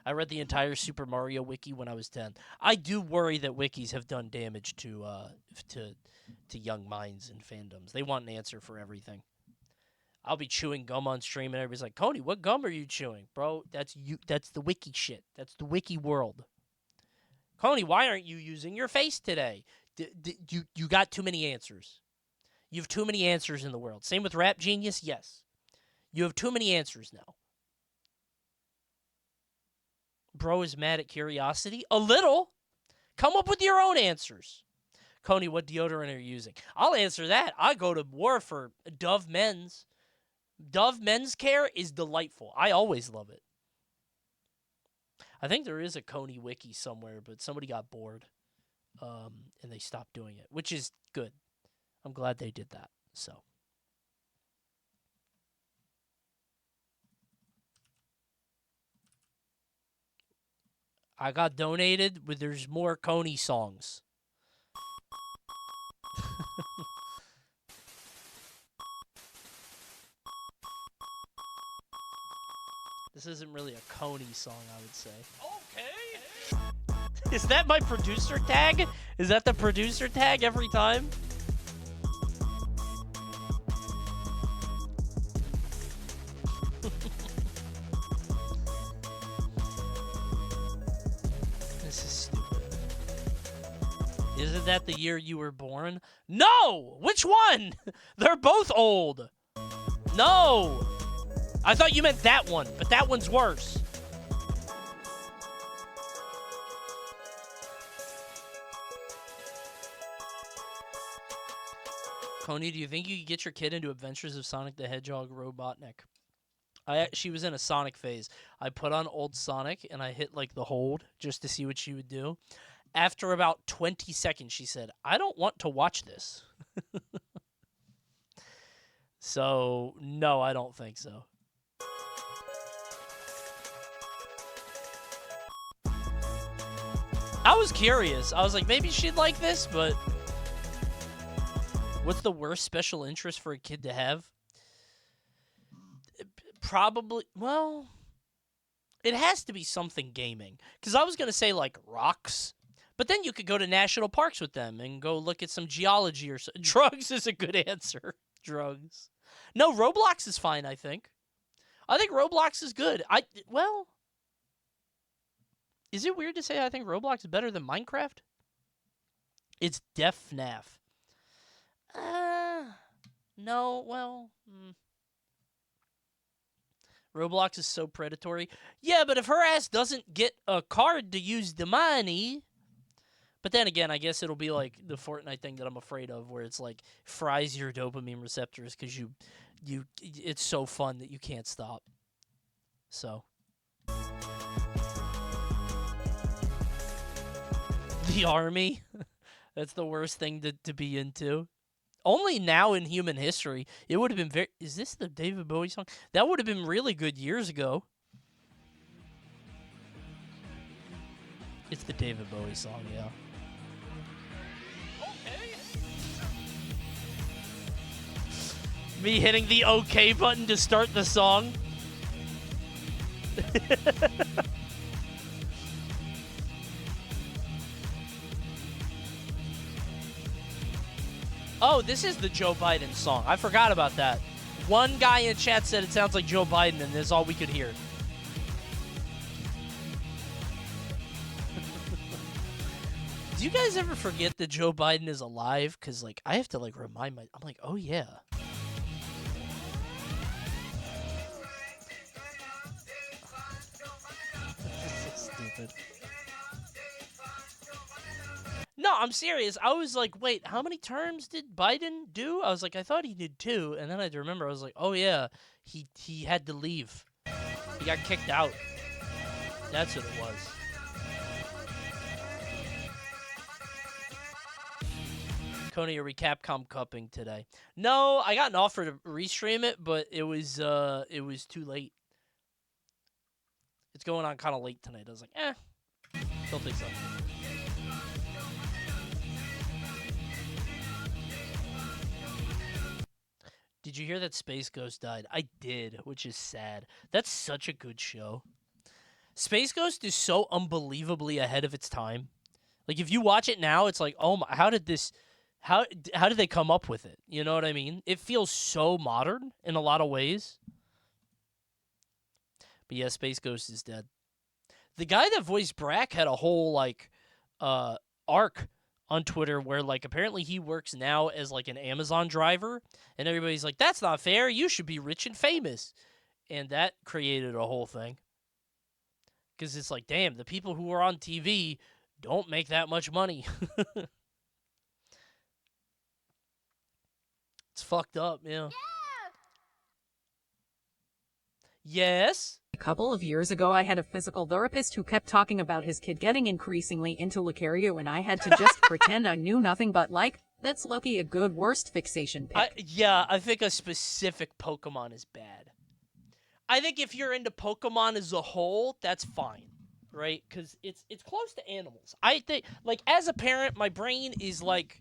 S1: I read the entire Super Mario wiki when I was 10. I do worry that wikis have done damage to young minds and fandoms. They want an answer for everything. I'll be chewing gum on stream, and everybody's like, Coney, what gum are you chewing? Bro, that's you. That's the wiki shit. That's the wiki world. Coney, why aren't you using your face today? You got too many answers. You have too many answers in the world. Same with Rap Genius, yes. You have too many answers now. Bro is mad at curiosity? A little. Come up with your own answers. Coney, what deodorant are you using? I'll answer that. I go to war for Dove Men's. Dove Men's Care is delightful. I always love it. I think there is a Coney wiki somewhere, but somebody got bored, and they stopped doing it, which is good. I'm glad they did that. So, I got donated with there's more Coney songs. This isn't really a Coney song, I would say. Okay. Is that my producer tag? Is that the producer tag every time? This is stupid. Isn't that the year you were born? No! Which one? They're both old. No! I thought you meant that one, but that one's worse. Coney, do you think you could get your kid into Adventures of Sonic the Hedgehog Robotnik? She was in a Sonic phase. I put on old Sonic, and I hit, like, the hold just to see what she would do. After about 20 seconds, she said, I don't want to watch this. So, no, I don't think so. I was curious. I was like, maybe she'd like this, but what's the worst special interest for a kid to have? Probably, well, it has to be something gaming. Because I was going to say, like, rocks. But then you could go to national parks with them and go look at some geology or something. Drugs is a good answer. Drugs. No, Roblox is fine, I think. I think Roblox is good. Well... Is it weird to say I think Roblox is better than Minecraft? It's def FNAF. No, well... Roblox is so predatory. Yeah, but if her ass doesn't get a card to use the money... But then again, I guess it'll be like the Fortnite thing that I'm afraid of, where it's like fries your dopamine receptors because it's so fun that you can't stop. So... The army? That's the worst thing to be into. Only now in human history. It would have been very... Is this the David Bowie song? That would have been really good years ago. It's the David Bowie song, yeah. Okay. Me hitting the OK button to start the song. Oh, this is the Joe Biden song. I forgot about that. One guy in chat said it sounds like Joe Biden, and that's all we could hear. Do you guys ever forget that Joe Biden is alive? Because, like, I have to, like, remind I'm like, oh, yeah. stupid. No, I'm serious. I was like, wait, how many terms did Biden do? I was like, I thought he did 2, and then I had to remember. I was like, oh yeah, he had to leave. He got kicked out. That's what it was. Coney, are we Capcom cupping today? No, I got an offer to restream it, but it was too late. It's going on kind of late tonight. I was like, don't think so. Did you hear that Space Ghost died? I did, which is sad. That's such a good show. Space Ghost is so unbelievably ahead of its time. Like, if you watch it now, it's like, oh my, how did they come up with it? You know what I mean? It feels so modern in a lot of ways. But yeah, Space Ghost is dead. The guy that voiced Brack had a whole, like, arc on Twitter where, like, apparently he works now as, like, an Amazon driver. And everybody's like, that's not fair. You should be rich and famous. And that created a whole thing. Because it's like, damn, the people who are on TV don't make that much money. It's fucked up, yeah. Yes?
S4: A couple of years ago, I had a physical therapist who kept talking about his kid getting increasingly into Lucario, and I had to just pretend I knew nothing but, like, that's Loki a good worst fixation pick.
S1: Yeah, I think a specific Pokemon is bad. I think if you're into Pokemon as a whole, that's fine, right? Because it's close to animals. I think, like, as a parent, my brain is like,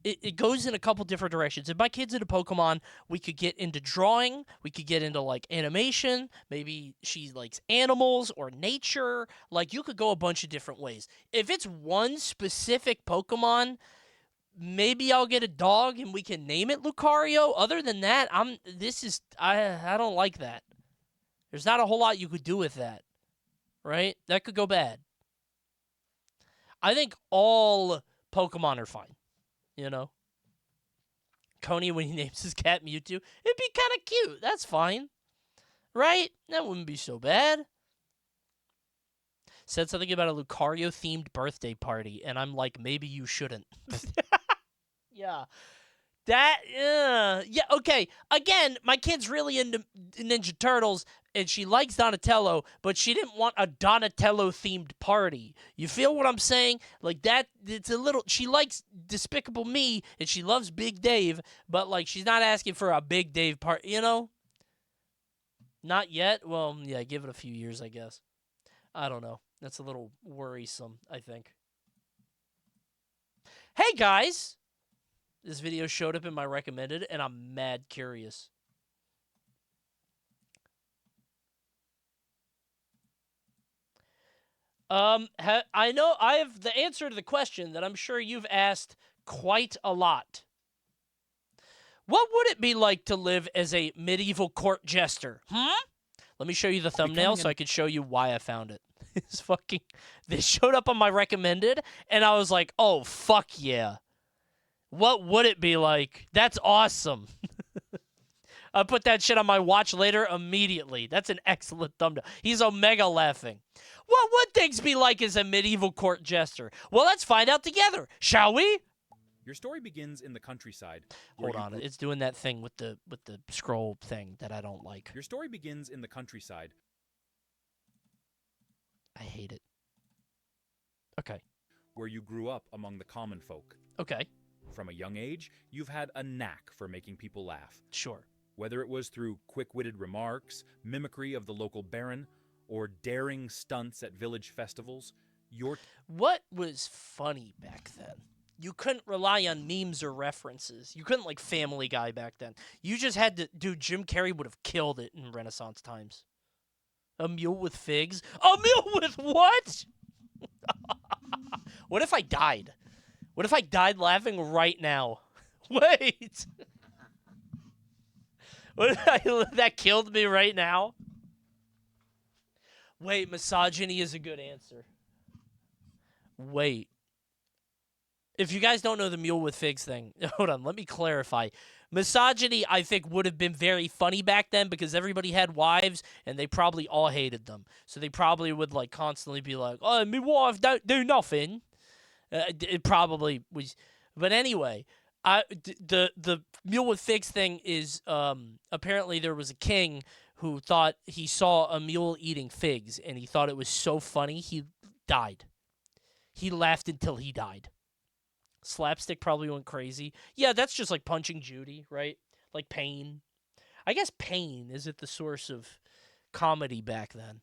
S1: it goes in a couple different directions. If my kid's into Pokemon, we could get into drawing, we could get into, like, animation, maybe she likes animals or nature. Like, you could go a bunch of different ways. If it's one specific Pokemon, maybe I'll get a dog and we can name it Lucario. Other than that, I don't like that. There's not a whole lot you could do with that, right? That could go bad. I think all Pokemon are fine, you know? Coney, when he names his cat Mewtwo, it'd be kind of cute. That's fine, right? That wouldn't be so bad. Said something about a Lucario-themed birthday party, and I'm like, maybe you shouldn't. Yeah. Yeah, okay. Again, my kid's really into Ninja Turtles, and she likes Donatello, but she didn't want a Donatello-themed party. You feel what I'm saying? Like, that, it's a little, she likes Despicable Me, and she loves Big Dave, but, like, she's not asking for a Big Dave party, you know? Not yet? Well, yeah, give it a few years, I guess. I don't know. That's a little worrisome, I think. Hey, guys! This video showed up in my recommended, and I'm mad curious. I know I have the answer to the question that I'm sure you've asked quite a lot. What would it be like to live as a medieval court jester? Let me show you the thumbnail so I can show you why I found it. It's fucking... This showed up on my recommended, and I was like, oh, fuck yeah. What would it be like? That's awesome. I'll put that shit on my watch later immediately. That's an excellent thumbnail. He's Omega laughing. What would things be like as a medieval court jester? Well, let's find out together, shall we?
S15: Your story begins in the countryside.
S1: Hold on, it's doing that thing with the scroll thing that I don't like.
S15: Your story begins in the countryside.
S1: I hate it. Okay.
S15: Where you grew up among the common folk.
S1: Okay.
S15: From a young age, you've had a knack for making people laugh.
S1: Sure.
S15: Whether it was through quick-witted remarks, mimicry of the local baron, or daring stunts at village festivals,
S1: What was funny back then? You couldn't rely on memes or references. You couldn't, like, Family Guy back then. You just had to... Dude, Jim Carrey would have killed it in Renaissance times. A mule with figs? A mule with what? What if I died? What if I died laughing right now? Wait. What if that killed me right now? Wait, misogyny is a good answer. Wait. If you guys don't know the mule with figs thing, hold on, let me clarify. Misogyny, I think, would have been very funny back then because everybody had wives and they probably all hated them. So they probably would like constantly be like, "Oh, my wife don't do nothing." It probably was, but anyway, the mule with figs thing is apparently there was a king who thought he saw a mule eating figs and he thought it was so funny he died. He laughed until he died. Slapstick probably went crazy. Yeah, that's just like Punching Judy, right? Like Pain. I guess Pain is at the source of comedy back then.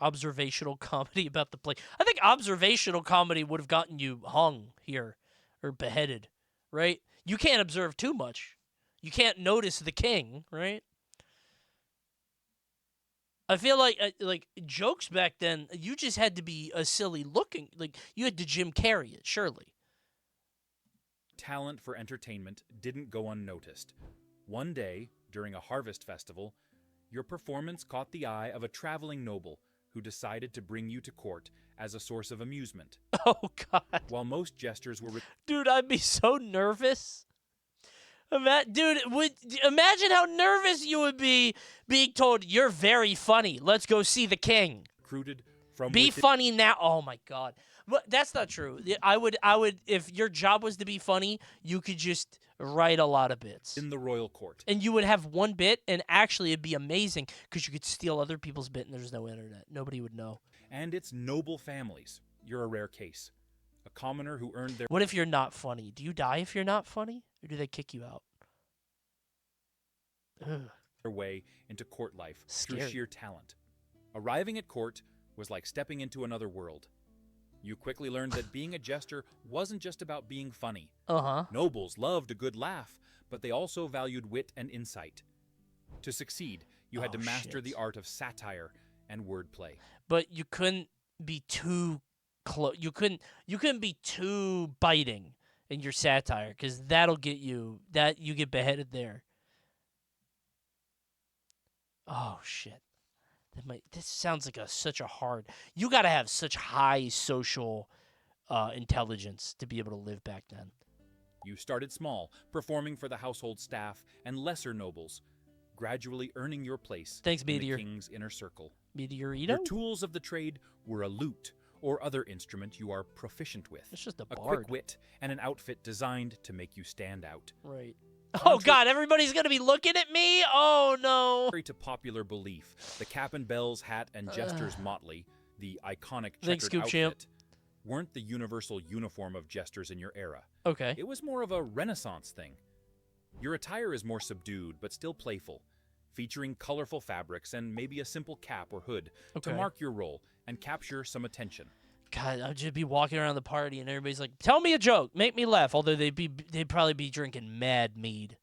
S1: Observational comedy about the play. I think observational comedy would have gotten you hung here or beheaded, right? You can't observe too much. You can't notice the king, right? I feel like jokes back then, you just had to be a silly looking. Like, you had to Jim Carrey it, surely.
S15: Talent for entertainment didn't go unnoticed. One day, during a harvest festival, your performance caught the eye of a traveling noble who decided to bring you to court as a source of amusement.
S1: Oh, God.
S15: While most jesters were...
S1: Dude, I'd be so nervous. Dude, imagine how nervous you would be being told, "You're very funny. Let's go see the king."
S15: Recruited from
S1: be funny now. Oh my God, but that's not true. I would, if your job was to be funny, you could just write a lot of bits
S15: in the royal court,
S1: and you would have one bit, and actually it'd be amazing because you could steal other people's bit, and there's no internet. Nobody would know.
S15: And it's noble families. You're a rare case. A commoner who earned their...
S1: What if you're not funny? Do you die if you're not funny? Or do they kick you out?
S15: Their way into court life
S1: Scary.
S15: through sheer talent. Arriving at court was like stepping into another world. You quickly learned that being a jester wasn't just about being funny. Nobles loved a good laugh, but they also valued wit and insight. To succeed, you had to master the art of satire and wordplay.
S1: But you couldn't be too close. You couldn't be too biting in your satire because that'll get you you get beheaded there. Oh shit! This sounds like such a hard. You got to have such high social intelligence to be able to live back then.
S15: You started small, performing for the household staff and lesser nobles, gradually earning your place
S1: in
S15: the king's inner circle.
S1: Meteorito?
S15: Your tools of the trade were a lute or other instrument you are proficient with.
S1: It's just a bard.
S15: Quick wit and an outfit designed to make you stand out.
S1: Right. Oh, God, everybody's going to be looking at me? Oh, no.
S15: Contrary to popular belief, the cap and bells, hat, and jester's motley, the iconic checkered outfit, weren't the universal uniform of jesters in your era.
S1: Okay.
S15: It was more of a Renaissance thing. Your attire is more subdued, but still playful, featuring colorful fabrics and maybe a simple cap or hood to mark your role and capture some attention.
S1: God, I'd just be walking around the party and everybody's like, "Tell me a joke, make me laugh." Although they'd probably be drinking mad mead.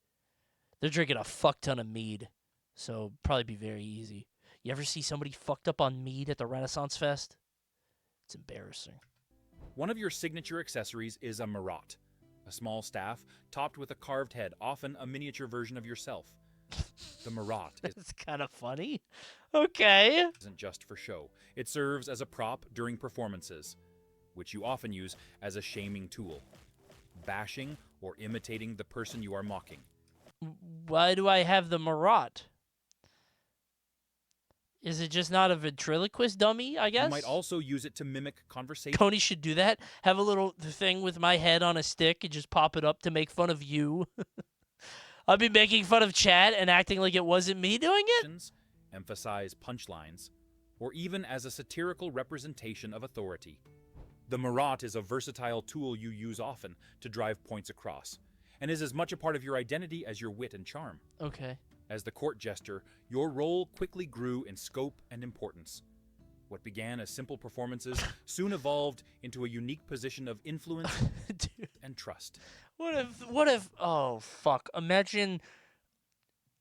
S1: They're drinking a fuck ton of mead, so probably be very easy. You ever see somebody fucked up on mead at the Renaissance Fest? It's embarrassing.
S15: One of your signature accessories is a marotte, a small staff topped with a carved head, often a miniature version of yourself. The marotte
S1: is kind of funny. Okay.
S15: Isn't just for show. It serves as a prop during performances, which you often use as a shaming tool, bashing or imitating the person you are mocking.
S1: Why do I have the marotte? Is it just not a ventriloquist dummy, I guess?
S15: You might also use it to mimic conversation.
S1: Coney should do that. Have a little thing with my head on a stick and just pop it up to make fun of you. I'll be making fun of Chad and acting like it wasn't me doing it?
S15: Emphasize punchlines, or even as a satirical representation of authority. The marotte is a versatile tool you use often to drive points across, and is as much a part of your identity as your wit and charm.
S1: Okay.
S15: As the court jester, your role quickly grew in scope and importance. What began as simple performances soon evolved into a unique position of influence and trust.
S1: What if, oh, fuck. Imagine,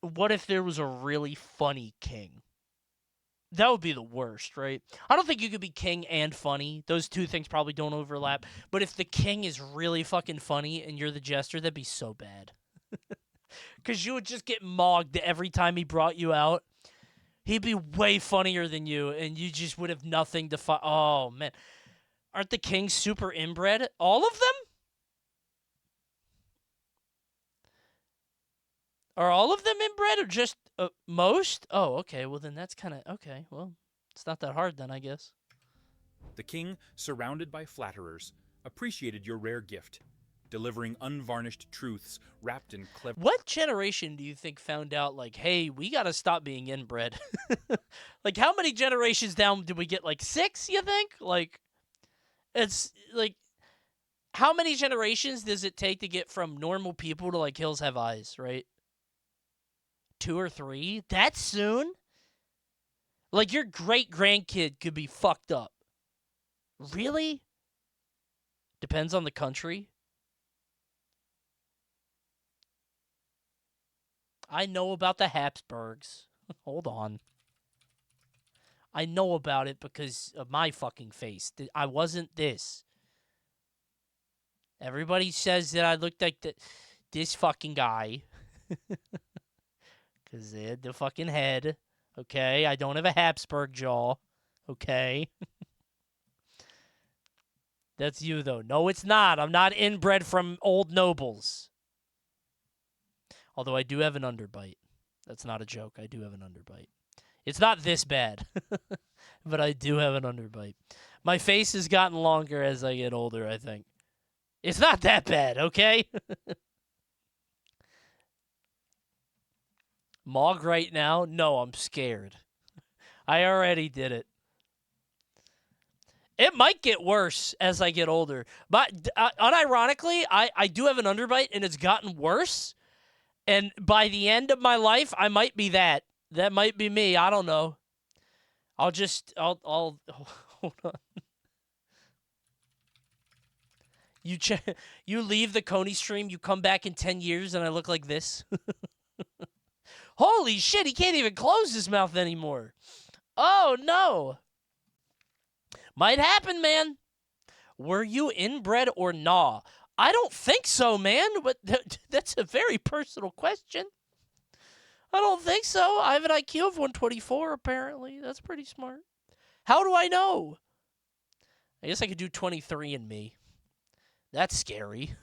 S1: what if there was a really funny king? That would be the worst, right? I don't think you could be king and funny. Those two things probably don't overlap. But if the king is really fucking funny and you're the jester, that'd be so bad. Because you would just get mogged every time he brought you out. He'd be way funnier than you, and you just would have nothing to fight. Oh, man. Aren't the kings super inbred? All of them? Are all of them inbred or just most? Oh, okay. Well, then that's kind of okay. Well, it's not that hard then, I guess.
S15: The king, surrounded by flatterers, appreciated your rare gift, delivering unvarnished truths wrapped in clever...
S1: What generation do you think found out, like, hey, we got to stop being inbred? Like, how many generations down did we get? Like, 6, you think? Like, it's, like, how many generations does it take to get from normal people to, like, Hills Have Eyes, right? 2 or 3? That soon? Like, your great-grandkid could be fucked up. Really? Depends on the country. I know about the Habsburgs. Hold on. I know about it because of my fucking face. I wasn't this. Everybody says that I looked like this fucking guy. Because they had the fucking head. Okay? I don't have a Habsburg jaw. Okay? That's you, though. No, it's not. I'm not inbred from old nobles. Although I do have an underbite. That's not a joke. I do have an underbite. It's not this bad. But I do have an underbite. My face has gotten longer as I get older, I think. It's not that bad, okay? Mog right now? No, I'm scared. I already did it. It might get worse as I get older. But unironically, I do have an underbite, and it's gotten worse. And by the end of my life, I might be that. That might be me. I don't know. I'll hold on. You leave the Coney stream, you come back in 10 years, and I look like this. Holy shit, he can't even close his mouth anymore. Oh, no. Might happen, man. Were you inbred or nah? I don't think so, man. But that's a very personal question. I don't think so. I have an IQ of 124, apparently. That's pretty smart. How do I know? I guess I could do 23andMe. That's scary.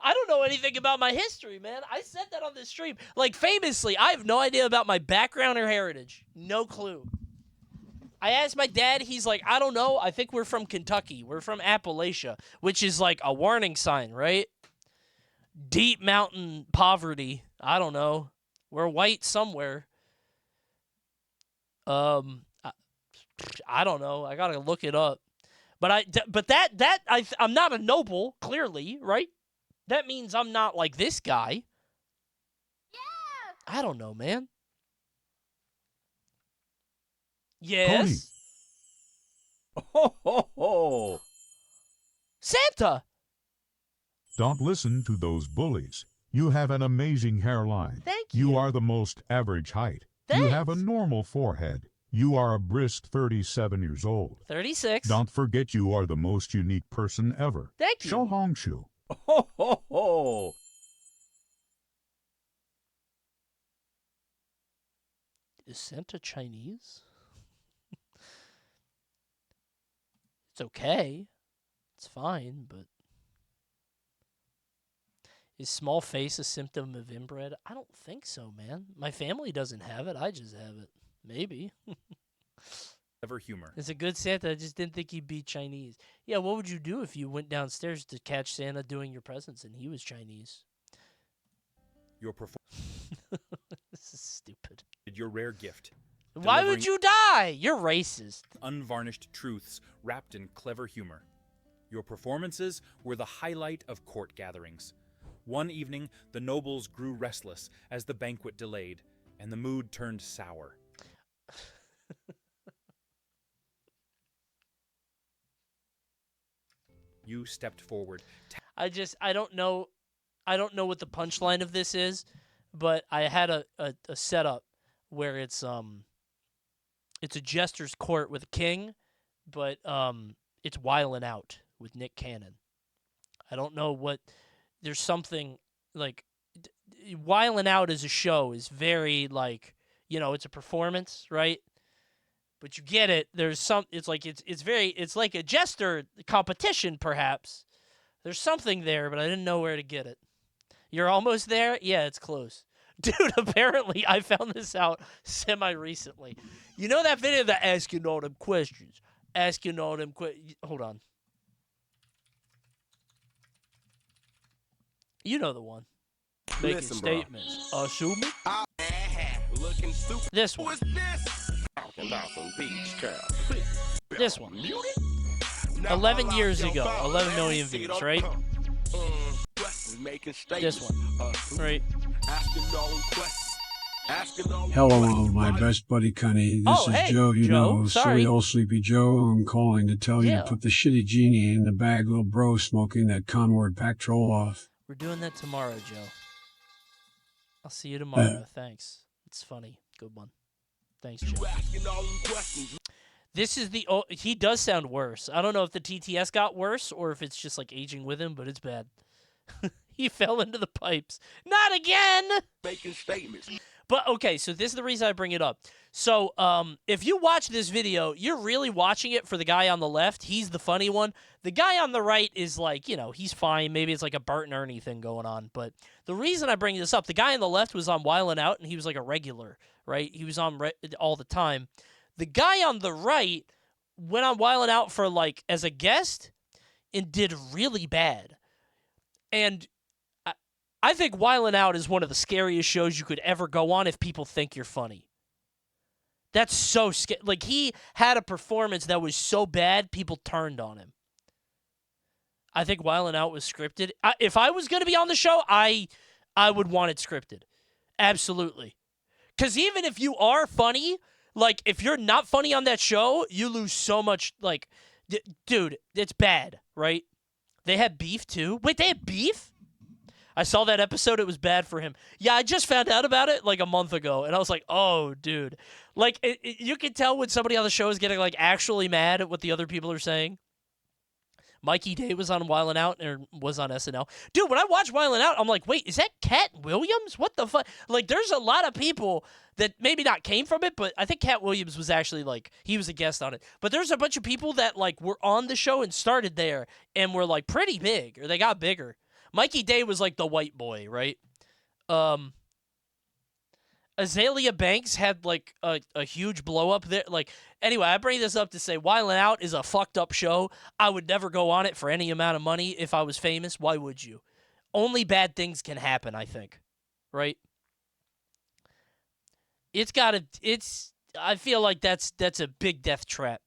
S1: I don't know anything about my history, man. I said that on this stream. Like, famously, I have no idea about my background or heritage. No clue. I asked my dad, he's like, I don't know. I think we're from Kentucky. We're from Appalachia, which is like a warning sign, right? Deep mountain poverty. I don't know. We're white somewhere. I don't know. I gotta look it up. But I'm not a noble, clearly, right? That means I'm not like this guy. Yeah. I don't know, man. Yes.
S16: Ho, ho, ho.
S1: Santa.
S16: Don't listen to those bullies. You have an amazing hairline.
S1: Thank you.
S16: You are the most average height.
S1: Thanks.
S16: You have a normal forehead. You are a brisk 37 years old.
S1: 36.
S16: Don't forget you are the most unique person ever.
S1: Thank you.
S16: Shohongshu.
S8: Ho, ho, ho.
S1: Is Santa Chinese? It's okay. It's fine, but... Is small face a symptom of inbred? I don't think so, man. My family doesn't have it. I just have it. Maybe.
S15: Clever humor.
S1: It's a good Santa. I just didn't think he'd be Chinese. Yeah, what would you do if you went downstairs to catch Santa doing your presents and he was Chinese?
S15: Your
S1: This is stupid.
S15: Your rare gift.
S1: Why would you die? You're racist.
S15: Unvarnished truths wrapped in clever humor. Your performances were the highlight of court gatherings. One evening, the nobles grew restless as the banquet delayed, and the mood turned sour. You stepped forward.
S1: I don't know what the punchline of this is, but I had a setup where it's a jester's court with a king, but it's Wildin' Out with Nick Cannon. I don't know what. There's something like Wildin' Out as a show is very like, you know, it's a performance, right? But you get it. There's some. It's like it's like a jester competition, perhaps. There's something there, but I didn't know where to get it. You're almost there? Yeah, it's close. Dude, apparently I found this out semi-recently. You know that video that asking all them questions? Asking all them questions. Hold on. You know the one. Making
S17: Listen,
S1: statements. Assuming?
S17: Looking super.
S1: This one.
S17: What's this? Talking about some beach girl.
S1: This one. 11 years ago. 11 million views, right? This one. Right?
S18: Hello, my best buddy Coney. This is Joe, silly old sleepy Joe. I'm calling to tell you to put the shitty genie in the bag, little bro smoking that conward pack troll off.
S1: We're doing that tomorrow, Joe. I'll see you tomorrow. Thanks. It's funny. Good one. Thanks, Joe. This is the... Oh, he does sound worse. I don't know if the TTS got worse or if it's just like aging with him, but it's bad. He fell into the pipes. Not again!
S17: Making statements.
S1: But, okay, so this is the reason I bring it up. So, if you watch this video, you're really watching it for the guy on the left. He's the funny one. The guy on the right is like, you know, he's fine. Maybe it's like a Bart and Ernie thing going on. But the reason I bring this up, the guy on the left was on Wildin' Out, and he was like a regular, right? He was on all the time. The guy on the right went on Wildin' Out for, like, as a guest and did really bad. And I think Wildin' Out is one of the scariest shows you could ever go on if people think you're funny. That's so scary. Like, he had a performance that was so bad, people turned on him. I think Wildin' Out was scripted. If I was going to be on the show, I would want it scripted. Absolutely. Because even if you are funny, like, if you're not funny on that show, you lose so much, like, dude, it's bad, right? They had beef, too. Wait, they had beef? I saw that episode. It was bad for him. Yeah, I just found out about it like a month ago, and I was like, oh, dude. Like, you can tell when somebody on the show is getting, like, actually mad at what the other people are saying. Mikey Day was on Wildin' Out or was on SNL. Dude, when I watch Wildin' Out, I'm like, wait, is that Cat Williams? What the fuck? Like, there's a lot of people that maybe not came from it, but I think Cat Williams was actually, like, he was a guest on it. But there's a bunch of people that, like, were on the show and started there and were, like, pretty big, or they got bigger. Mikey Day was, like, the white boy, right? Azalea Banks had, like, a huge blow-up there. Like, anyway, I bring this up to say Wildin' Out is a fucked-up show. I would never go on it for any amount of money if I was famous. Why would you? Only bad things can happen, I think. Right? I feel like that's a big death trap.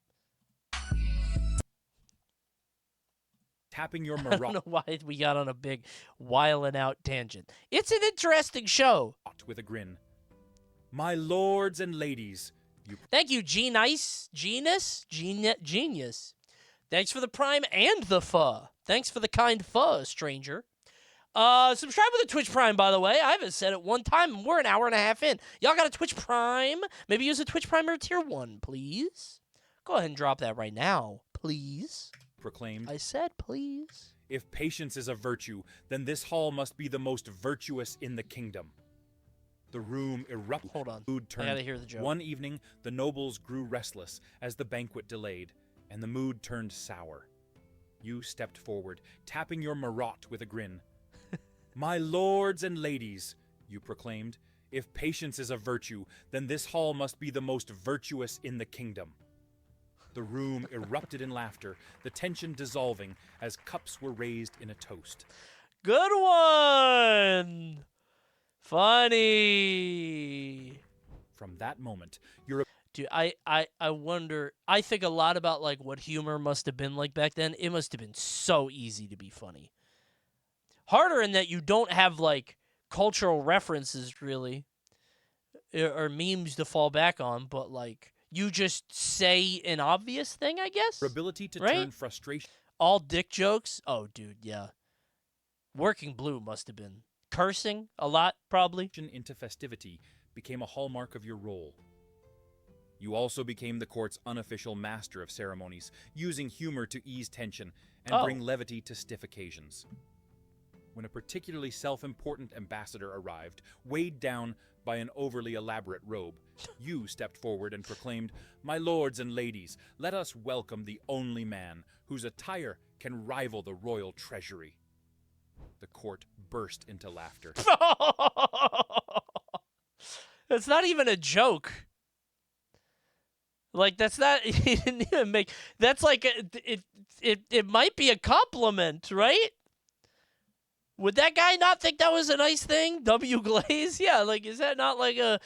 S15: Tapping your
S1: I don't know why we got on a big Wildin' Out tangent. It's an interesting show.
S15: With a grin. My lords and ladies.
S1: Thank you, Genius. Genius. Thanks for the prime and the pho. Thanks for the kind pho, stranger. Subscribe with a Twitch Prime, by the way. I haven't said it one time, and we're an hour and a half in. Y'all got a Twitch Prime? Maybe use a Twitch Prime or Tier 1, please. Go ahead and drop that right now, please.
S15: Proclaimed.
S1: I said please.
S15: If patience is a virtue, then this hall must be the most virtuous in the kingdom. The room erupted.
S1: Hold on.
S15: Mood turned.
S1: I gotta hear the joke.
S15: One evening, the nobles grew restless as the banquet delayed, and the mood turned sour. You stepped forward, tapping your marotte with a grin. My lords and ladies, you proclaimed, if patience is a virtue, then this hall must be the most virtuous in the kingdom. The room erupted in laughter, the tension dissolving as cups were raised in a toast.
S1: Good one! Funny!
S15: From that moment, you're...
S1: Dude, I wonder... I think a lot about, like, what humor must have been like back then. It must have been so easy to be funny. Harder in that you don't have, like, cultural references, really. Or memes to fall back on, but, like... You just say an obvious thing, I guess?
S15: Your ability to
S1: right?
S15: turn frustration...
S1: All dick jokes? Oh, dude, yeah. Working Blue must have been. Cursing a lot, probably.
S15: ...into festivity became a hallmark of your role. You also became the court's unofficial master of ceremonies, using humor to ease tension and bring levity to stiff occasions. When a particularly self-important ambassador arrived, weighed down by an overly elaborate robe, you stepped forward and proclaimed, My lords and ladies, let us welcome the only man whose attire can rival the royal treasury. The court burst into laughter.
S1: That's not even a joke. Like, that's not, he didn't even make, that's like, it might be a compliment, right? Would that guy not think that was a nice thing? W. Glaze? Yeah, like, is that not like a,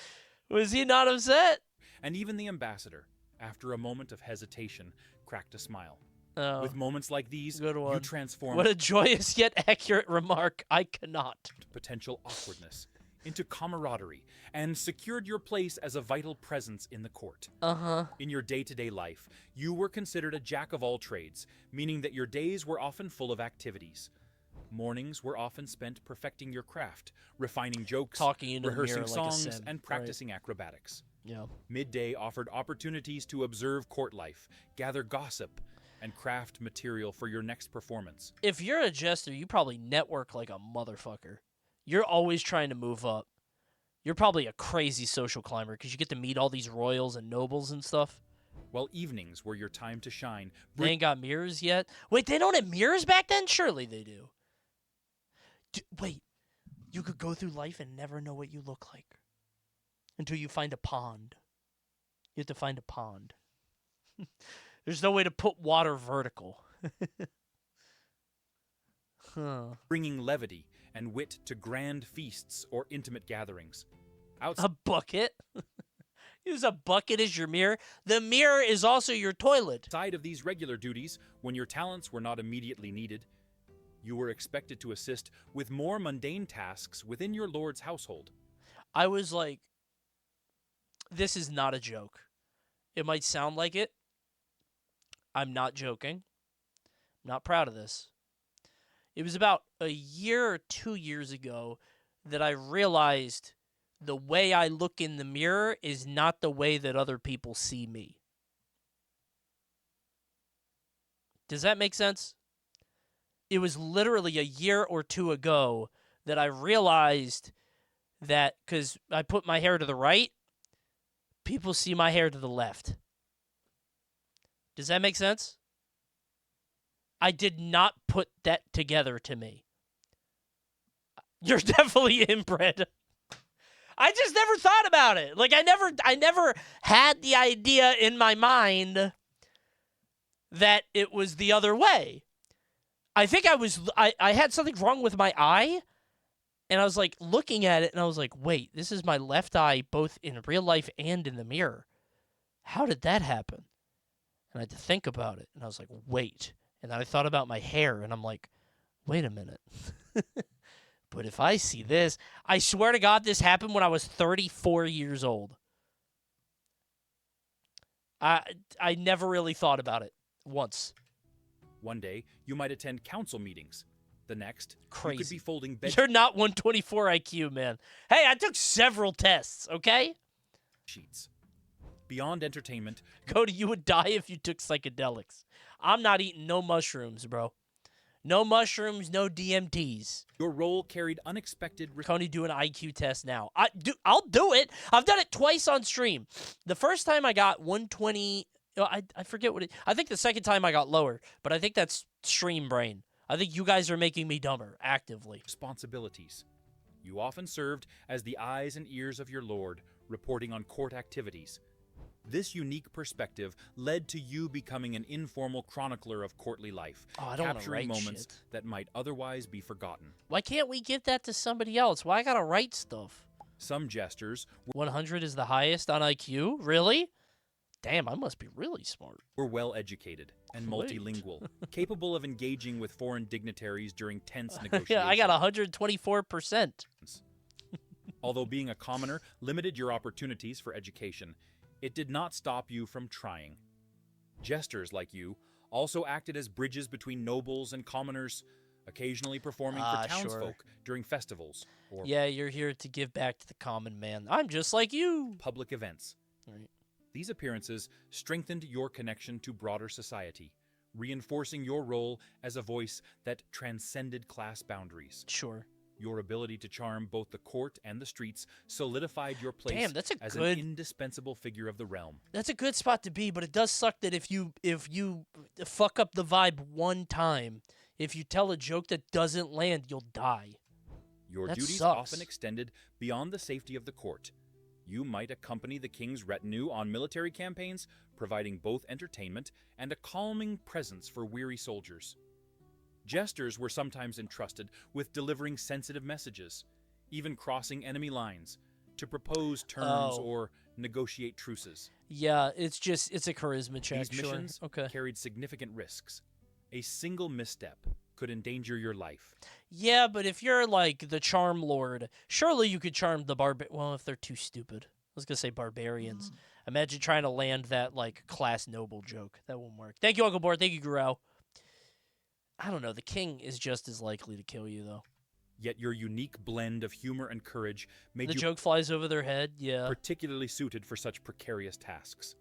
S1: was he not upset?
S15: And even the ambassador, after a moment of hesitation, cracked a smile.
S1: Oh,
S15: with moments like these,
S1: good one.
S15: you transform
S1: what a joyous yet accurate remark. I cannot.
S15: Potential awkwardness into camaraderie and secured your place as a vital presence in the court. In your day-to-day life, you were considered a jack of all trades, meaning that your days were often full of activities. Mornings were often spent perfecting your craft, refining jokes, rehearsing songs, and practicing acrobatics.
S1: Yeah.
S15: Midday offered opportunities to observe court life, gather gossip, and craft material for your next performance.
S1: If you're a jester, you probably network like a motherfucker. You're always trying to move up. You're probably a crazy social climber because you get to meet all these royals and nobles and stuff.
S15: While evenings were your time to shine.
S1: They ain't got mirrors yet? Wait, they don't have mirrors back then? Surely they do. Wait, you could go through life and never know what you look like until you find a pond. You have to find a pond. There's no way to put water vertical.
S15: Bringing levity and wit to grand feasts or intimate gatherings.
S1: A bucket? Use a bucket as your mirror? The mirror is also your toilet.
S15: Outside of these regular duties, when your talents were not immediately needed, you were expected to assist with more mundane tasks within your lord's household.
S1: I was like, this is not a joke. It might sound like it. I'm not joking. I'm not proud of this. It was about a year or 2 years ago that I realized the way I look in the mirror is not the way that other people see me. Does that make sense? It was literally a year or two ago that I realized that, because I put my hair to the right, people see my hair to the left. Does that make sense? I did not put that together to me. You're definitely inbred. I just never thought about it. Like, I never had the idea in my mind that it was the other way. I think I had something wrong with my eye, and I was like looking at it, and I was like, wait, this is my left eye both in real life and in the mirror. How did that happen? And I had to think about it, and I was like, wait. And then I thought about my hair, and I'm like, wait a minute. But if I see this, I swear to God, this happened when I was 34 years old. I never really thought about it once.
S15: One day, you might attend council meetings. The next,
S1: Crazy.
S15: you could be folding bed
S1: You're not 124 IQ, man. Hey, I took several tests, okay?
S15: sheets. Beyond entertainment,
S1: Cody, you would die if you took psychedelics. I'm not eating no mushrooms, bro. No mushrooms, no DMTs.
S15: Your role carried unexpected...
S1: Coney, do an IQ test now. I'll do it. I've done it twice on stream. The first time I got 120... I forget what it... I think the second time I got lower, but I think that's stream brain. I think you guys are making me dumber, actively.
S15: Responsibilities. You often served as the eyes and ears of your lord, reporting on court activities. This unique perspective led to you becoming an informal chronicler of courtly life, capturing moments that might otherwise be forgotten.
S1: Why can't we give that to somebody else? Why I gotta write stuff?
S15: Some jesters...
S1: 100 is the highest on IQ? Really? Damn, I must be really smart.
S15: Were well-educated and multilingual, capable of engaging with foreign dignitaries during tense negotiations.
S1: Yeah, I got 124%.
S15: Although being a commoner limited your opportunities for education, it did not stop you from trying. Jesters like you also acted as bridges between nobles and commoners, occasionally performing for townsfolk during festivals or
S1: yeah, you're here to give back to the common man. I'm just like you.
S15: Public events.
S1: Right.
S15: These appearances strengthened your connection to broader society, reinforcing your role as a voice that transcended class boundaries.
S1: Sure.
S15: Your ability to charm both the court and the streets solidified your place as an indispensable figure of the realm.
S1: That's a good spot to be, but it does suck that if you fuck up the vibe one time, if you tell a joke that doesn't land, you'll die.
S15: Your
S1: That
S15: duties
S1: sucks.
S15: often extended beyond the safety of the court. You might accompany the king's retinue on military campaigns, providing both entertainment and a calming presence for weary soldiers. Jesters were sometimes entrusted with delivering sensitive messages, even crossing enemy lines, to propose terms or negotiate truces.
S1: Yeah, it's a charisma check.
S15: These missions carried significant risks. A single misstep could endanger your life.
S1: Yeah, but if you're like the Charm Lord, surely you could charm the well, if they're too stupid. I was gonna say barbarians. Imagine trying to land that like class noble joke. That won't work. Thank you, Uncle Bort. Thank you, Gurau. I don't know. The king is just as likely to kill you, though.
S15: Yet your unique blend of humor and courage made
S1: The
S15: you
S1: joke flies over their head, yeah.
S15: particularly suited for such precarious tasks.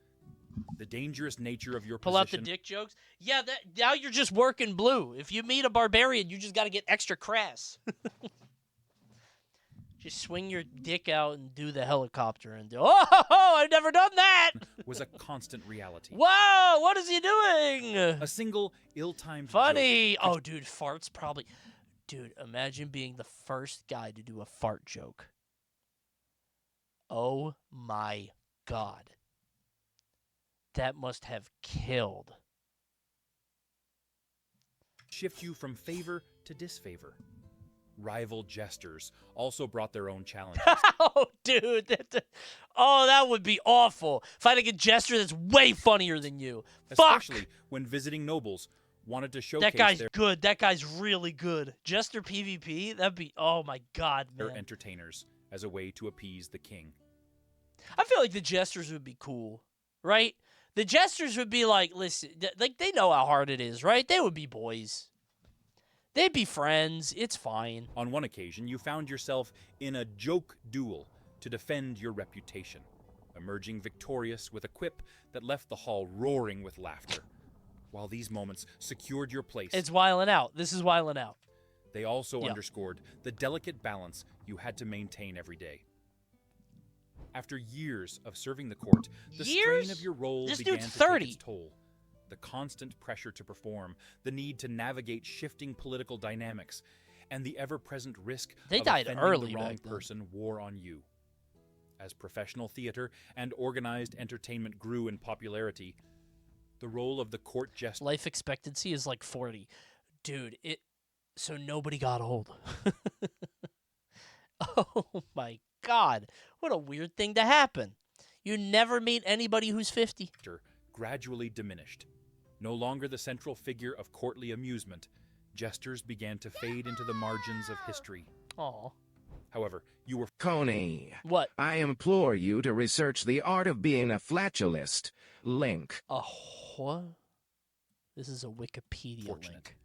S15: The dangerous nature of your
S1: Pull
S15: position...
S1: out the dick jokes? Yeah, now you're just working blue. If you meet a barbarian, you just got to get extra crass. Just swing your dick out and do the helicopter and do, I've never done that!
S15: was a constant reality.
S1: Whoa, what is he doing?
S15: A single ill-timed
S1: Funny.
S15: joke.
S1: Oh, dude, farts probably... Dude, imagine being the first guy to do a fart joke. Oh my God. That must have killed.
S15: Shift you from favor to disfavor. Rival jesters also brought their own challenges.
S1: Oh, dude. That would be awful. Fighting a jester that's way funnier than you.
S15: Especially when visiting nobles wanted to showcase
S1: that guy's good. That guy's really good. Jester PvP? That'd be... Oh, my God, man.
S15: their entertainers as a way to appease the king.
S1: I feel like the jesters would be cool, right? The jesters would be like, listen, like they know how hard it is, right? They would be boys. They'd be friends. It's fine.
S15: On one occasion, you found yourself in a joke duel to defend your reputation, emerging victorious with a quip that left the hall roaring with laughter. While these moments secured your place,
S1: It's Wiling Out. This is Wiling Out.
S15: they also underscored the delicate balance you had to maintain every day. After years of serving the court, the strain of your role
S1: This
S15: began
S1: dude's
S15: to
S1: 30.
S15: take its toll. The constant pressure to perform, the need to navigate shifting political dynamics, and the ever-present risk
S1: They
S15: of
S1: died
S15: offending
S1: early
S15: the wrong
S1: back then.
S15: person wore on you. As professional theater and organized entertainment grew in popularity, the role of the court jester...
S1: Life expectancy is like 40. Dude, so nobody got old. Oh my God. What a weird thing to happen. You never meet anybody who's 50.
S15: gradually diminished. No longer the central figure of courtly amusement, jesters began to fade into the margins of history.
S1: Aw.
S15: However, you were...
S3: Coney.
S1: What?
S3: I implore you to research the art of being a flatulist. Link.
S1: A what? This is a Wikipedia link.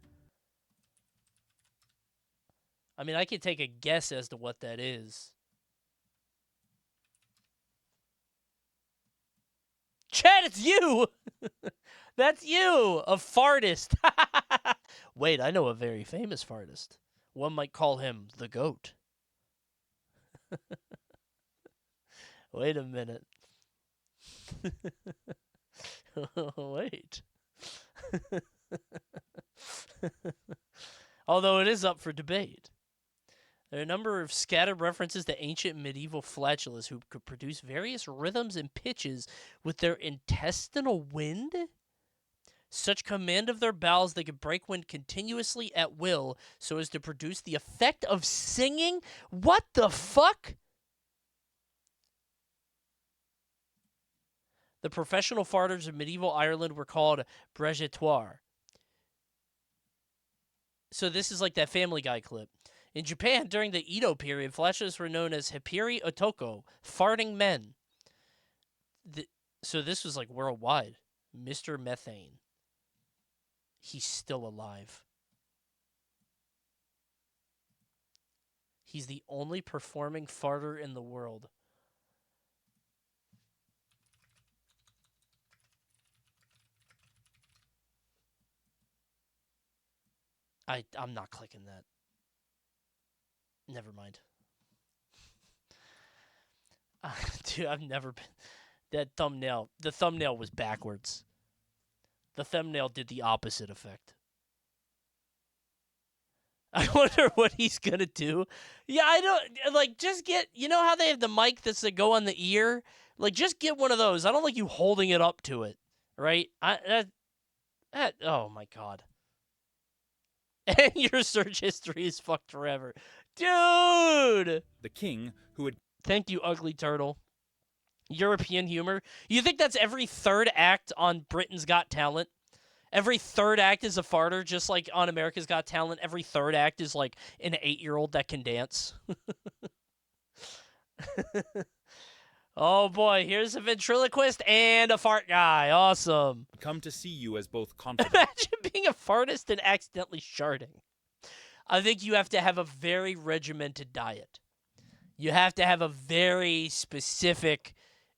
S1: I mean, I could take a guess as to what that is. Chad, it's you! That's you! A fartist. Wait, I know a very famous fartist. One might call him the GOAT. Wait a minute. Wait. Although it is up for debate. There are a number of scattered references to ancient medieval flatulists who could produce various rhythms and pitches with their intestinal wind. Such command of their bowels they could break wind continuously at will so as to produce the effect of singing. What the fuck? The professional farters of medieval Ireland were called brejetoires. So this is like that Family Guy clip. In Japan, during the Edo period, flatulists were known as hippiri otoko, farting men. So this was like worldwide. Mr. Methane. He's still alive. He's the only performing farter in the world. I'm not clicking that. Never mind. Dude, I've never been... That thumbnail... The thumbnail was backwards. The thumbnail did the opposite effect. I wonder what he's gonna do. Yeah, I don't like. Just get. You know how they have the mic that's to go on the ear. Like, just get one of those. I don't like you holding it up to it. Right? Oh my god. And your search history is fucked forever, dude.
S15: The king, who had
S1: Thank you, ugly turtle. European humor. You think that's every third act on Britain's Got Talent? Every third act is a farter, just like on America's Got Talent. Every third act is like an 8-year-old that can dance. Oh boy, here's a ventriloquist and a fart guy. Awesome.
S15: come to see you as both confident.
S1: Imagine being a fartist and accidentally sharding. I think you have to have a very regimented diet. You have to have a very specific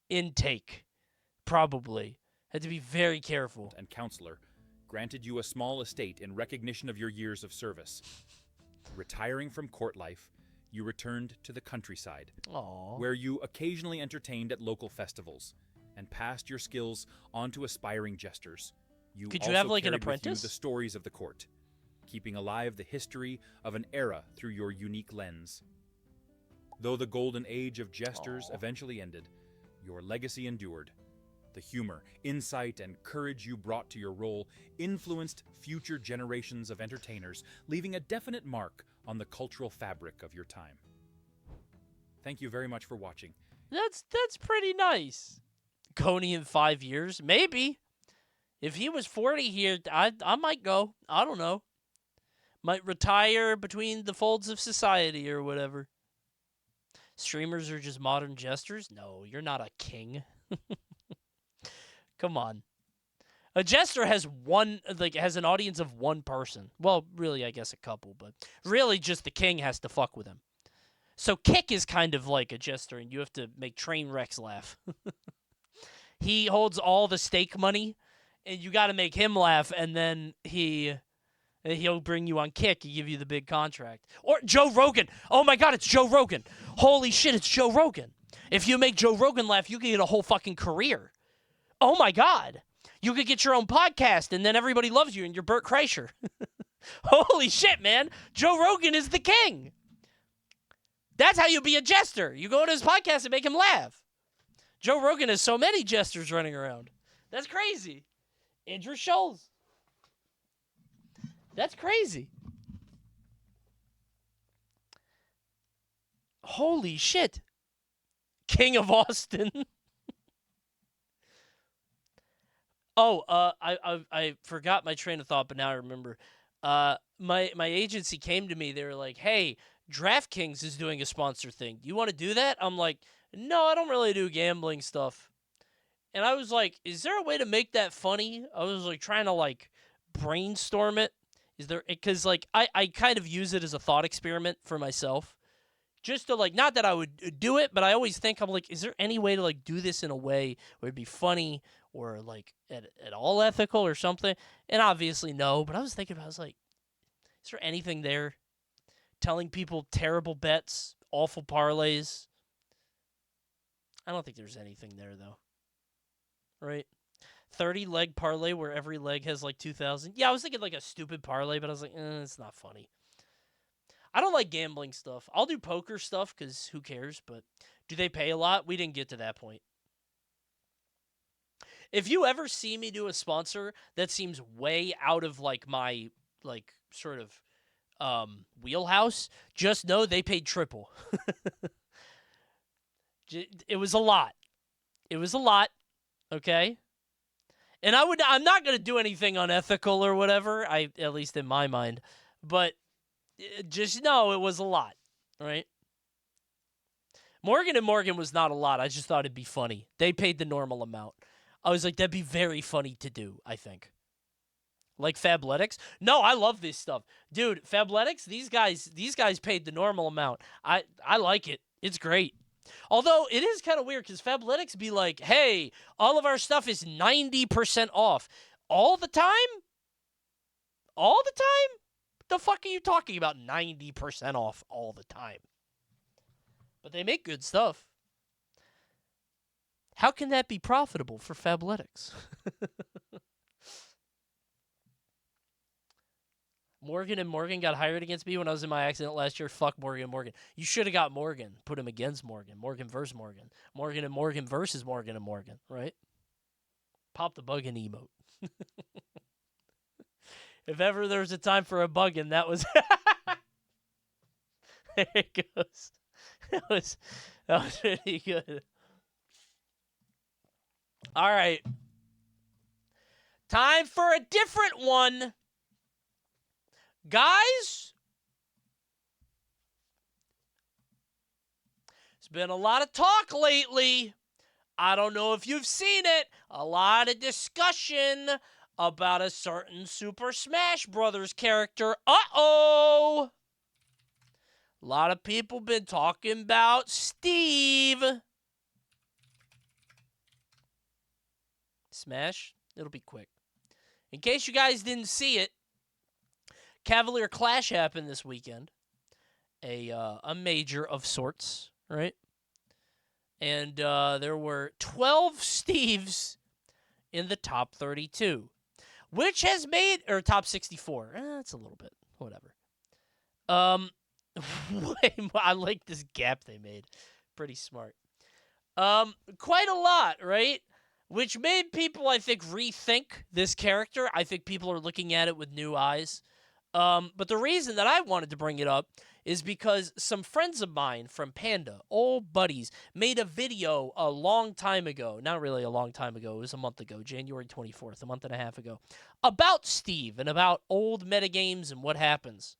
S1: intake, probably. Have to be very careful.
S15: And counselor granted you a small estate in recognition of your years of service. Retiring from court life, you returned to the countryside,
S1: Aww.
S15: where you occasionally entertained at local festivals and passed your skills on to aspiring jesters.
S1: Could you have like an
S15: carried with
S1: apprentice?
S15: you the stories of the court, keeping alive the history of an era through your unique lens. Though the golden age of jesters eventually ended, your legacy endured. The humor, insight, and courage you brought to your role influenced future generations of entertainers, leaving a definite mark on the cultural fabric of your time. Thank you very much for watching.
S1: That's pretty nice. Coney in 5 years? Maybe. If he was 40 here, I might go. I don't know. Might retire between the folds of society or whatever. Streamers are just modern jesters? No, you're not a king. Come on. A jester has has an audience of one person. Well, really, I guess a couple, but really just the king has to fuck with him. So Kick is kind of like a jester, and you have to make train wrecks laugh. He holds all the stake money, and you got to make him laugh, and then he'll bring you on Kick and give you the big contract. Or Joe Rogan. Oh my God, it's Joe Rogan. Holy shit, it's Joe Rogan. If you make Joe Rogan laugh, you can get a whole fucking career. Oh my God. You could get your own podcast, and then everybody loves you, and you're Bert Kreischer. Holy shit, man. Joe Rogan is the king. That's how you be a jester. You go to his podcast and make him laugh. Joe Rogan has so many jesters running around. That's crazy. Andrew Schultz. That's crazy. Holy shit. King of Austin. I forgot my train of thought, but now I remember. My agency came to me. They were like, "Hey, DraftKings is doing a sponsor thing. You want to do that?" I'm like, "No, I don't really do gambling stuff." And I was like, "Is there a way to make that funny?" I was like trying to like brainstorm it. Is there? Because like I kind of use it as a thought experiment for myself. Just to like, not that I would do it, but I always think, I'm like, is there any way to like do this in a way where it'd be funny or like at all ethical or something? And obviously no, but I was thinking, I was like, is there anything there? Telling people terrible bets, awful parlays. I don't think there's anything there though. Right? 30 leg parlay where every leg has like 2,000. Yeah, I was thinking like a stupid parlay, but I was like, it's not funny. I don't like gambling stuff. I'll do poker stuff because who cares? But do they pay a lot? We didn't get to that point. If you ever see me do a sponsor that seems way out of like my like sort of wheelhouse, just know they paid triple. It was a lot. It was a lot. Okay. And I'm not going to do anything unethical or whatever. At least in my mind, but just know it was a lot, right? Morgan & Morgan was not a lot. I just thought it'd be funny. They paid the normal amount. I was like, that'd be very funny to do, I think. Like Fabletics? No, I love this stuff. Dude, Fabletics, these guys paid the normal amount. I like it. It's great. Although it is kind of weird because Fabletics be like, hey, all of our stuff is 90% off. All the time? All the time? The fuck are you talking about 90% off all the time? But they make good stuff. How can that be profitable for Fabletics? Morgan and Morgan got hired against me when I was in my accident last year. Fuck Morgan and Morgan. You should have got Morgan. Put him against Morgan. Morgan versus Morgan. Morgan and Morgan versus Morgan and Morgan, right? Pop the bug and emote. If ever there's a time for a buggin', that was... There it goes. That was really good. All right. Time for a different one. Guys, there's been a lot of talk lately. I don't know if you've seen it. A lot of discussion about a certain Super Smash Brothers character. Uh-oh! A lot of people been talking about Steve. Smash, it'll be quick. In case you guys didn't see it, Cavalier Clash happened this weekend. A major of sorts, right? And there were 12 Steves in the top 32, which has made, or top 64. That's a little bit, whatever. I like this gap they made. Pretty smart. Quite a lot, right? Which made people, I think, rethink this character. I think people are looking at it with new eyes. But the reason that I wanted to bring it up is because some friends of mine from Panda, old buddies, made a video a long time ago. Not really a long time ago. It was a month ago, January 24th, a month and a half ago, about Steve and about old metagames and what happens.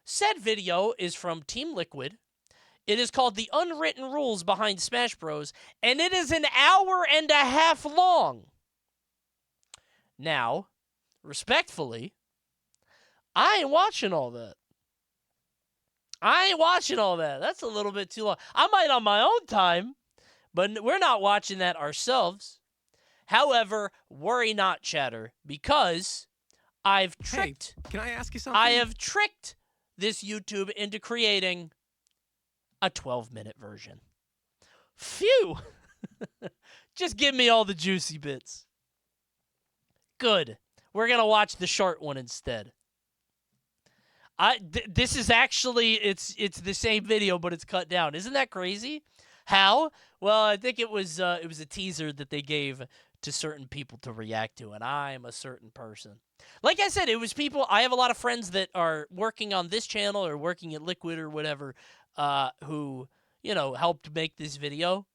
S1: Said video is from Team Liquid. It is called The Unwritten Rules Behind Smash Bros., and it is an hour and a half long. Now, respectfully, I ain't watching all that. That's a little bit too long. I might on my own time, but we're not watching that ourselves. However, worry not, chatter, because I've tricked...
S19: Hey, can I ask you something?
S1: I have tricked this YouTube into creating a 12-minute version. Phew! Just give me all the juicy bits. Good. We're going to watch the short one instead. This is actually, it's the same video, but it's cut down. Isn't that crazy? How? Well, I think it was a teaser that they gave to certain people to react to, and I'm a certain person. Like I said, it was people, I have a lot of friends that are working on this channel or working at Liquid or whatever, who, helped make this video.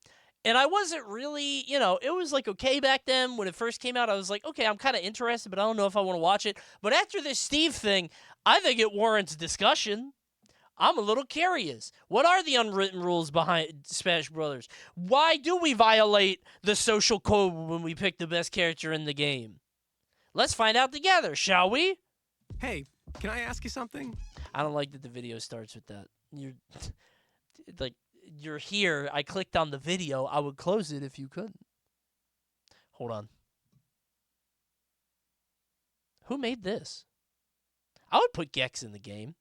S1: And I wasn't really, it was like okay back then when it first came out. I was like, okay, I'm kind of interested, but I don't know if I want to watch it. But after this Steve thing, I think it warrants discussion. I'm a little curious. What are the unwritten rules behind Smash Brothers? Why do we violate the social code when we pick the best character in the game? Let's find out together, shall we?
S19: Hey, can I ask you something?
S1: I don't like that the video starts with that. You're here. I clicked on the video. I would close it if you couldn't. Hold on. Who made this? I would put Gex in the game.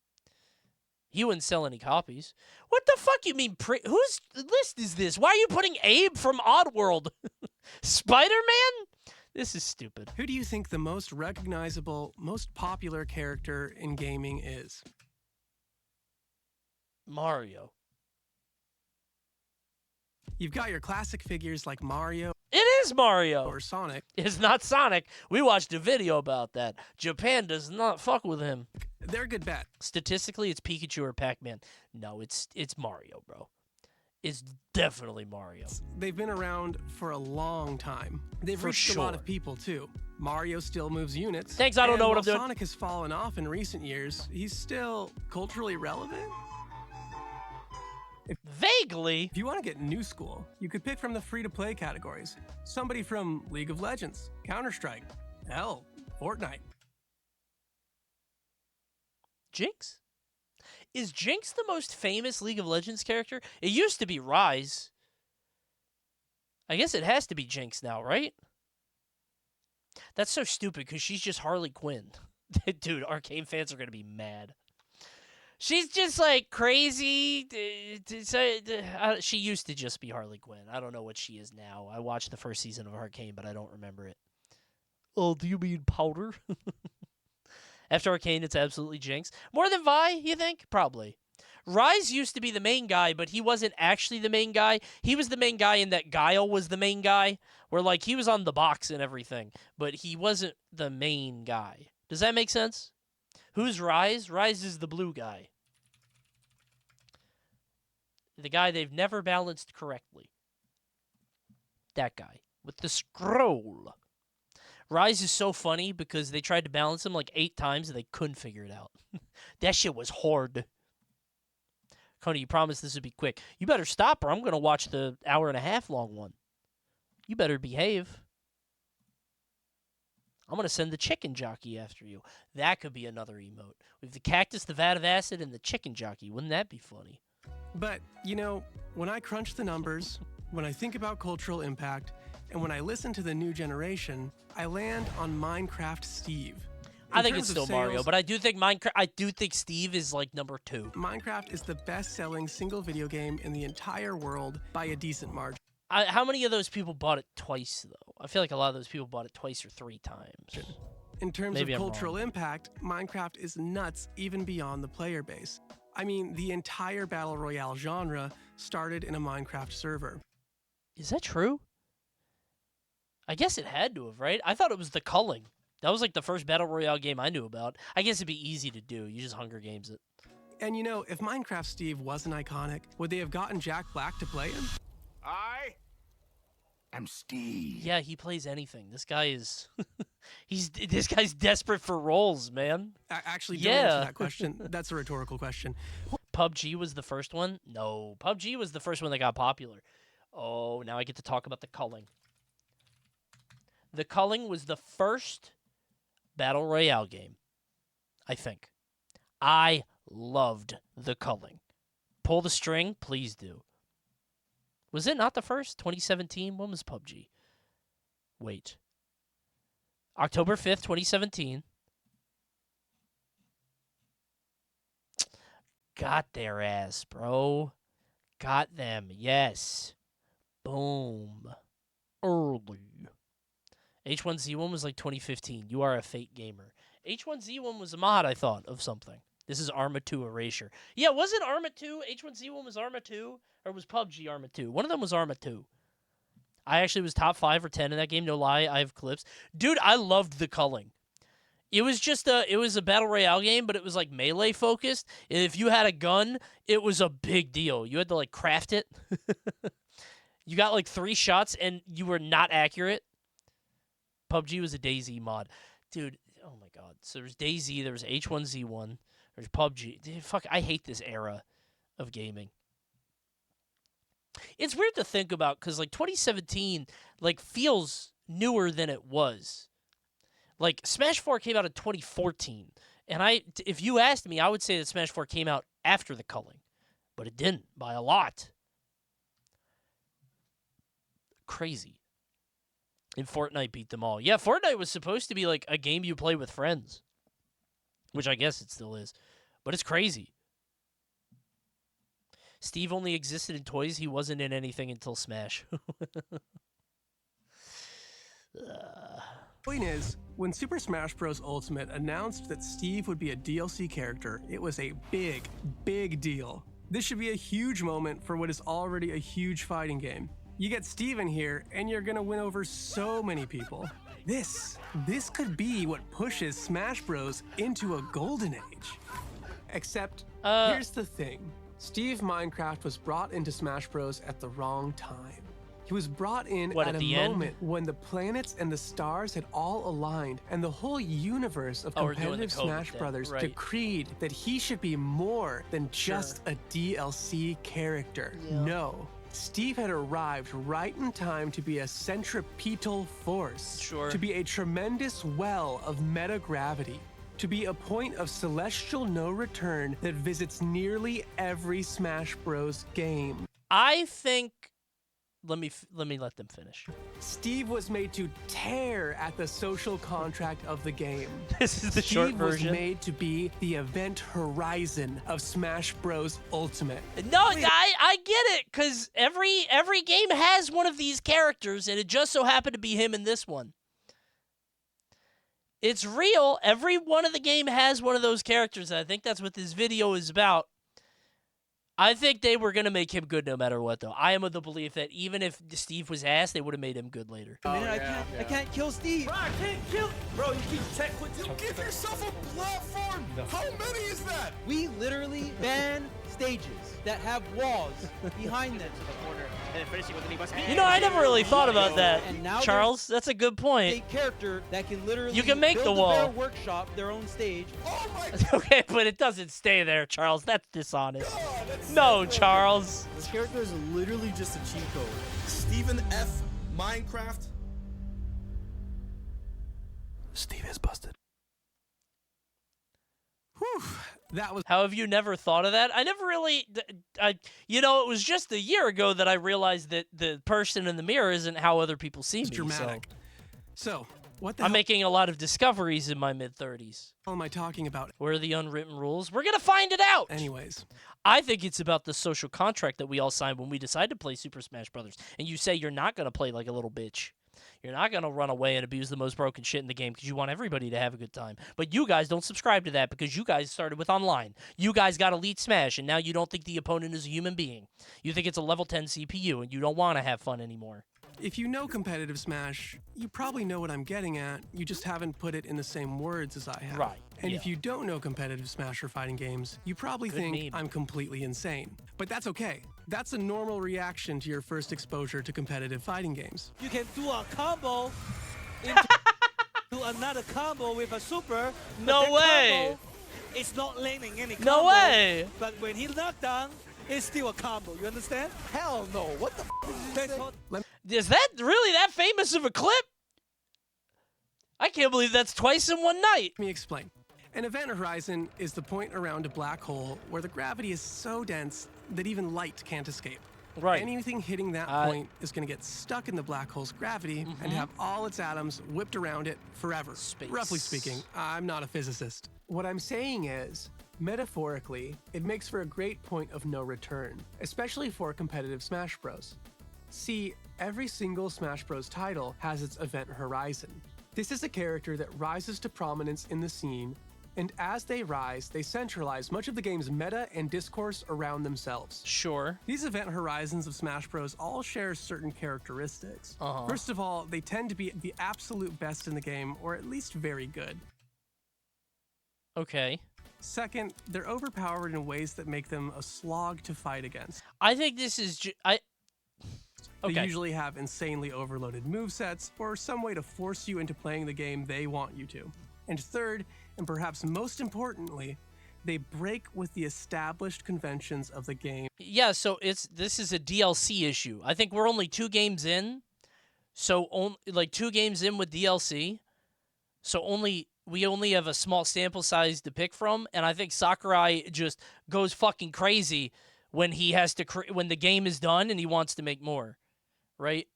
S1: He wouldn't sell any copies. What the fuck you mean? Whose list is this? Why are you putting Abe from Oddworld? Spider-Man? This is stupid.
S19: Who do you think the most recognizable, most popular character in gaming is?
S1: Mario.
S19: You've got your classic figures like Mario.
S1: It is Mario.
S19: Or Sonic.
S1: It's not Sonic. We watched a video about that. Japan does not fuck with him.
S19: They're a good bet.
S1: Statistically, it's Pikachu or Pac-Man. No, it's Mario, bro. It's definitely Mario.
S19: They've been around for a long time. They've reached a lot of people, too. Mario still moves units.
S1: Thanks, I don't know what I'm doing.
S19: Sonic has fallen off in recent years, he's still culturally relevant?
S1: Vaguely.
S19: If you want to get new school, you could pick from the free-to-play categories. Somebody from League of Legends, Counter-Strike, hell, Fortnite.
S1: Jinx? Is Jinx the most famous League of Legends character? It used to be Rise. I guess it has to be Jinx now, right? That's so stupid because she's just Harley Quinn. Dude, Arcane fans are going to be mad. She's just like crazy. She used to just be Harley Quinn. I don't know what she is now. I watched the first season of Arcane, but I don't remember it. Oh, do you mean powder? After Arcane, it's absolutely Jinx. More than Vi, you think? Probably. Rise used to be the main guy, but he wasn't actually the main guy. He was the main guy in that Guile was the main guy, where, like, he was on the box and everything, but he wasn't the main guy. Does that make sense? Who's Rise? Rise is the blue guy. The guy they've never balanced correctly. That guy with the scroll. Rise is so funny because they tried to balance him like 8 times and they couldn't figure it out. That shit was hard. Coney, you promised this would be quick. You better stop or I'm going to watch the 1.5 hour long one. You better behave. I'm going to send the chicken jockey after you. That could be another emote. We have the cactus, the vat of acid, and the chicken jockey. Wouldn't that be funny?
S19: But, you know, when I crunch the numbers, when I think about cultural impact, and when I listen to the new generation, I land on Minecraft Steve.
S1: I think it's still Mario, but I do think Steve is like number 2.
S19: Minecraft is the best-selling single video game in the entire world by a decent margin.
S1: How many of those people bought it twice, though? I feel like a lot of those people bought it twice or 3 times.
S19: In terms of cultural impact, Minecraft is nuts even beyond the player base. I mean, the entire Battle Royale genre started in a Minecraft server.
S1: Is that true? I guess it had to have, right? I thought it was the culling. That was like the first Battle Royale game I knew about. I guess it'd be easy to do. You just Hunger Games it.
S19: And you know, if Minecraft Steve wasn't iconic, would they have gotten Jack Black to play him?
S14: I'm Steve.
S1: Yeah, he plays anything. This guy is... This guy's desperate for roles, man.
S19: Actually, don't answer that question. That's a rhetorical question.
S1: PUBG was the first one? No. PUBG was the first one that got popular. Oh, now I get to talk about the culling. The culling was the first Battle Royale game, I think. I loved the culling. Pull the string, please do. Was it not the first? 2017? When was PUBG? Wait. October 5th, 2017. Got their ass, bro. Got them, yes. Boom. Early. H1Z1 was like 2015. You are a fake gamer. H1Z1 was a mod, I thought, of something. This is Arma 2 Erasure. Yeah, wasn't Arma 2? H1Z1 was Arma 2? Or was PUBG Arma 2? One of them was Arma 2. I actually was top 5 or 10 in that game. No lie, I have clips. Dude, I loved the culling. It was just it was a Battle Royale game, but it was like melee focused. And if you had a gun, it was a big deal. You had to like craft it. You got like 3 shots and you were not accurate. PUBG was a DayZ mod. Dude, oh my god. So there's DayZ, there was H1Z1, there's PUBG. Dude, fuck, I hate this era of gaming. It's weird to think about because, like, 2017, like, feels newer than it was. Like, Smash 4 came out in 2014. And if you asked me, I would say that Smash 4 came out after the culling. But it didn't, by a lot. Crazy. And Fortnite beat them all. Yeah, Fortnite was supposed to be, like, a game you play with friends. Which I guess it still is. But it's crazy. Steve only existed in toys. He wasn't in anything until Smash.
S19: Point is, when Super Smash Bros. Ultimate announced that Steve would be a DLC character, it was a big, big deal. This should be a huge moment for what is already a huge fighting game. You get Steve in here, and you're gonna win over so many people. This could be what pushes Smash Bros. Into a golden age. Except, here's the thing. Steve Minecraft was brought into Smash Bros. At the wrong time. He was brought in at a moment when the planets and the stars had all aligned and the whole universe of competitive Smash Brothers decreed that he should be more than just a DLC character. Yeah. No. Steve had arrived right in time to be a centripetal force, to be a tremendous well of meta-gravity, to be a point of celestial no return that visits nearly every Smash Bros. Game.
S1: I think... Let me let them finish.
S19: Steve was made to tear at the social contract of the game.
S1: This is the short version.
S19: Steve was made to be the event horizon of Smash Bros. Ultimate.
S1: No, I get it, because every game has one of these characters, and it just so happened to be him in this one. It's real. Every one of the game has one of those characters. And I think that's what this video is about. I think they were going to make him good no matter what, though. I am of the belief that even if Steve was ass, they would have made him good later.
S10: I can't kill Steve.
S17: Bro, I can't kill. Bro, you keep tech with you. Give yourself a platform. How many is that?
S10: We literally ban stages that have walls behind them.
S1: You know, I never really thought about that,
S10: And now
S1: Charles. That's a good point.
S10: a character that can literally
S1: You can make
S10: build
S1: the wall.
S10: their workshop, their own stage.
S1: Okay, but it doesn't stay there, Charles. That's dishonest. No, Charles.
S20: This character is literally just a cheat code. Stephen F. Minecraft.
S19: Steve is busted. Whew. That was.
S1: How have you never thought of that? I never really. You know, it was just a year ago that I realized that the person in the mirror isn't how other people see me.
S19: Dramatic. So, what the
S1: I'm
S19: hell
S1: making a lot of discoveries in my mid-30s.
S19: am I talking about?
S1: Where are the unwritten rules? We're going to find it out.
S19: Anyways.
S1: I think it's about the social contract that we all signed when we decided to play Super Smash Brothers. And you say you're not going to play like a little bitch. You're not going to run away and abuse the most broken shit in the game because you want everybody to have a good time. But you guys don't subscribe to that because you guys started with online. You guys got Elite Smash, and now you don't think the opponent is a human being. You think it's a level 10 CPU, and you don't want to have fun anymore.
S19: If you know competitive Smash, you probably know what I'm getting at. You just haven't put it in the same words as I have.
S1: Right.
S19: And if you don't know competitive Smash or fighting games, you probably think I'm completely insane. But that's okay. That's a normal reaction to your first exposure to competitive fighting games.
S10: You can do a combo into another combo with a super.
S1: No way.
S10: It's not landing any combo.
S1: No way.
S10: But when he knocked down, it's still a combo. You understand? Hell no. What the f did you say?
S1: Is that really that famous of a clip? I can't believe that's twice in one night.
S19: Let me explain. An event horizon is the point around a black hole where the gravity is so dense that even light can't escape.
S1: Right.
S19: Anything hitting that point is going to get stuck in the black hole's gravity and have all its atoms whipped around it forever. Roughly speaking, I'm not a physicist. What I'm saying is, metaphorically, it makes for a great point of no return, especially for competitive Smash Bros. See, every single Smash Bros title has its event horizon. This is a character that rises to prominence in the scene, and as they rise, they centralize much of the game's meta and discourse around themselves.
S1: Sure.
S19: These event horizons of Smash Bros. All share certain characteristics. First of all, they tend to be the absolute best in the game, or at least very good.
S1: Okay.
S19: Second, they're overpowered in ways that make them a slog to fight against.
S1: I think this is
S19: They usually have insanely overloaded movesets, or some way to force you into playing the game they want you to. And third, and perhaps most importantly, they break with the established conventions of the game.
S1: Yeah, so this is a DLC issue. I think we're only 2 games in, so like 2 games in with DLC, so we only have a small sample size to pick from, and I think Sakurai just goes fucking crazy when he has to when the game is done and he wants to make more, right?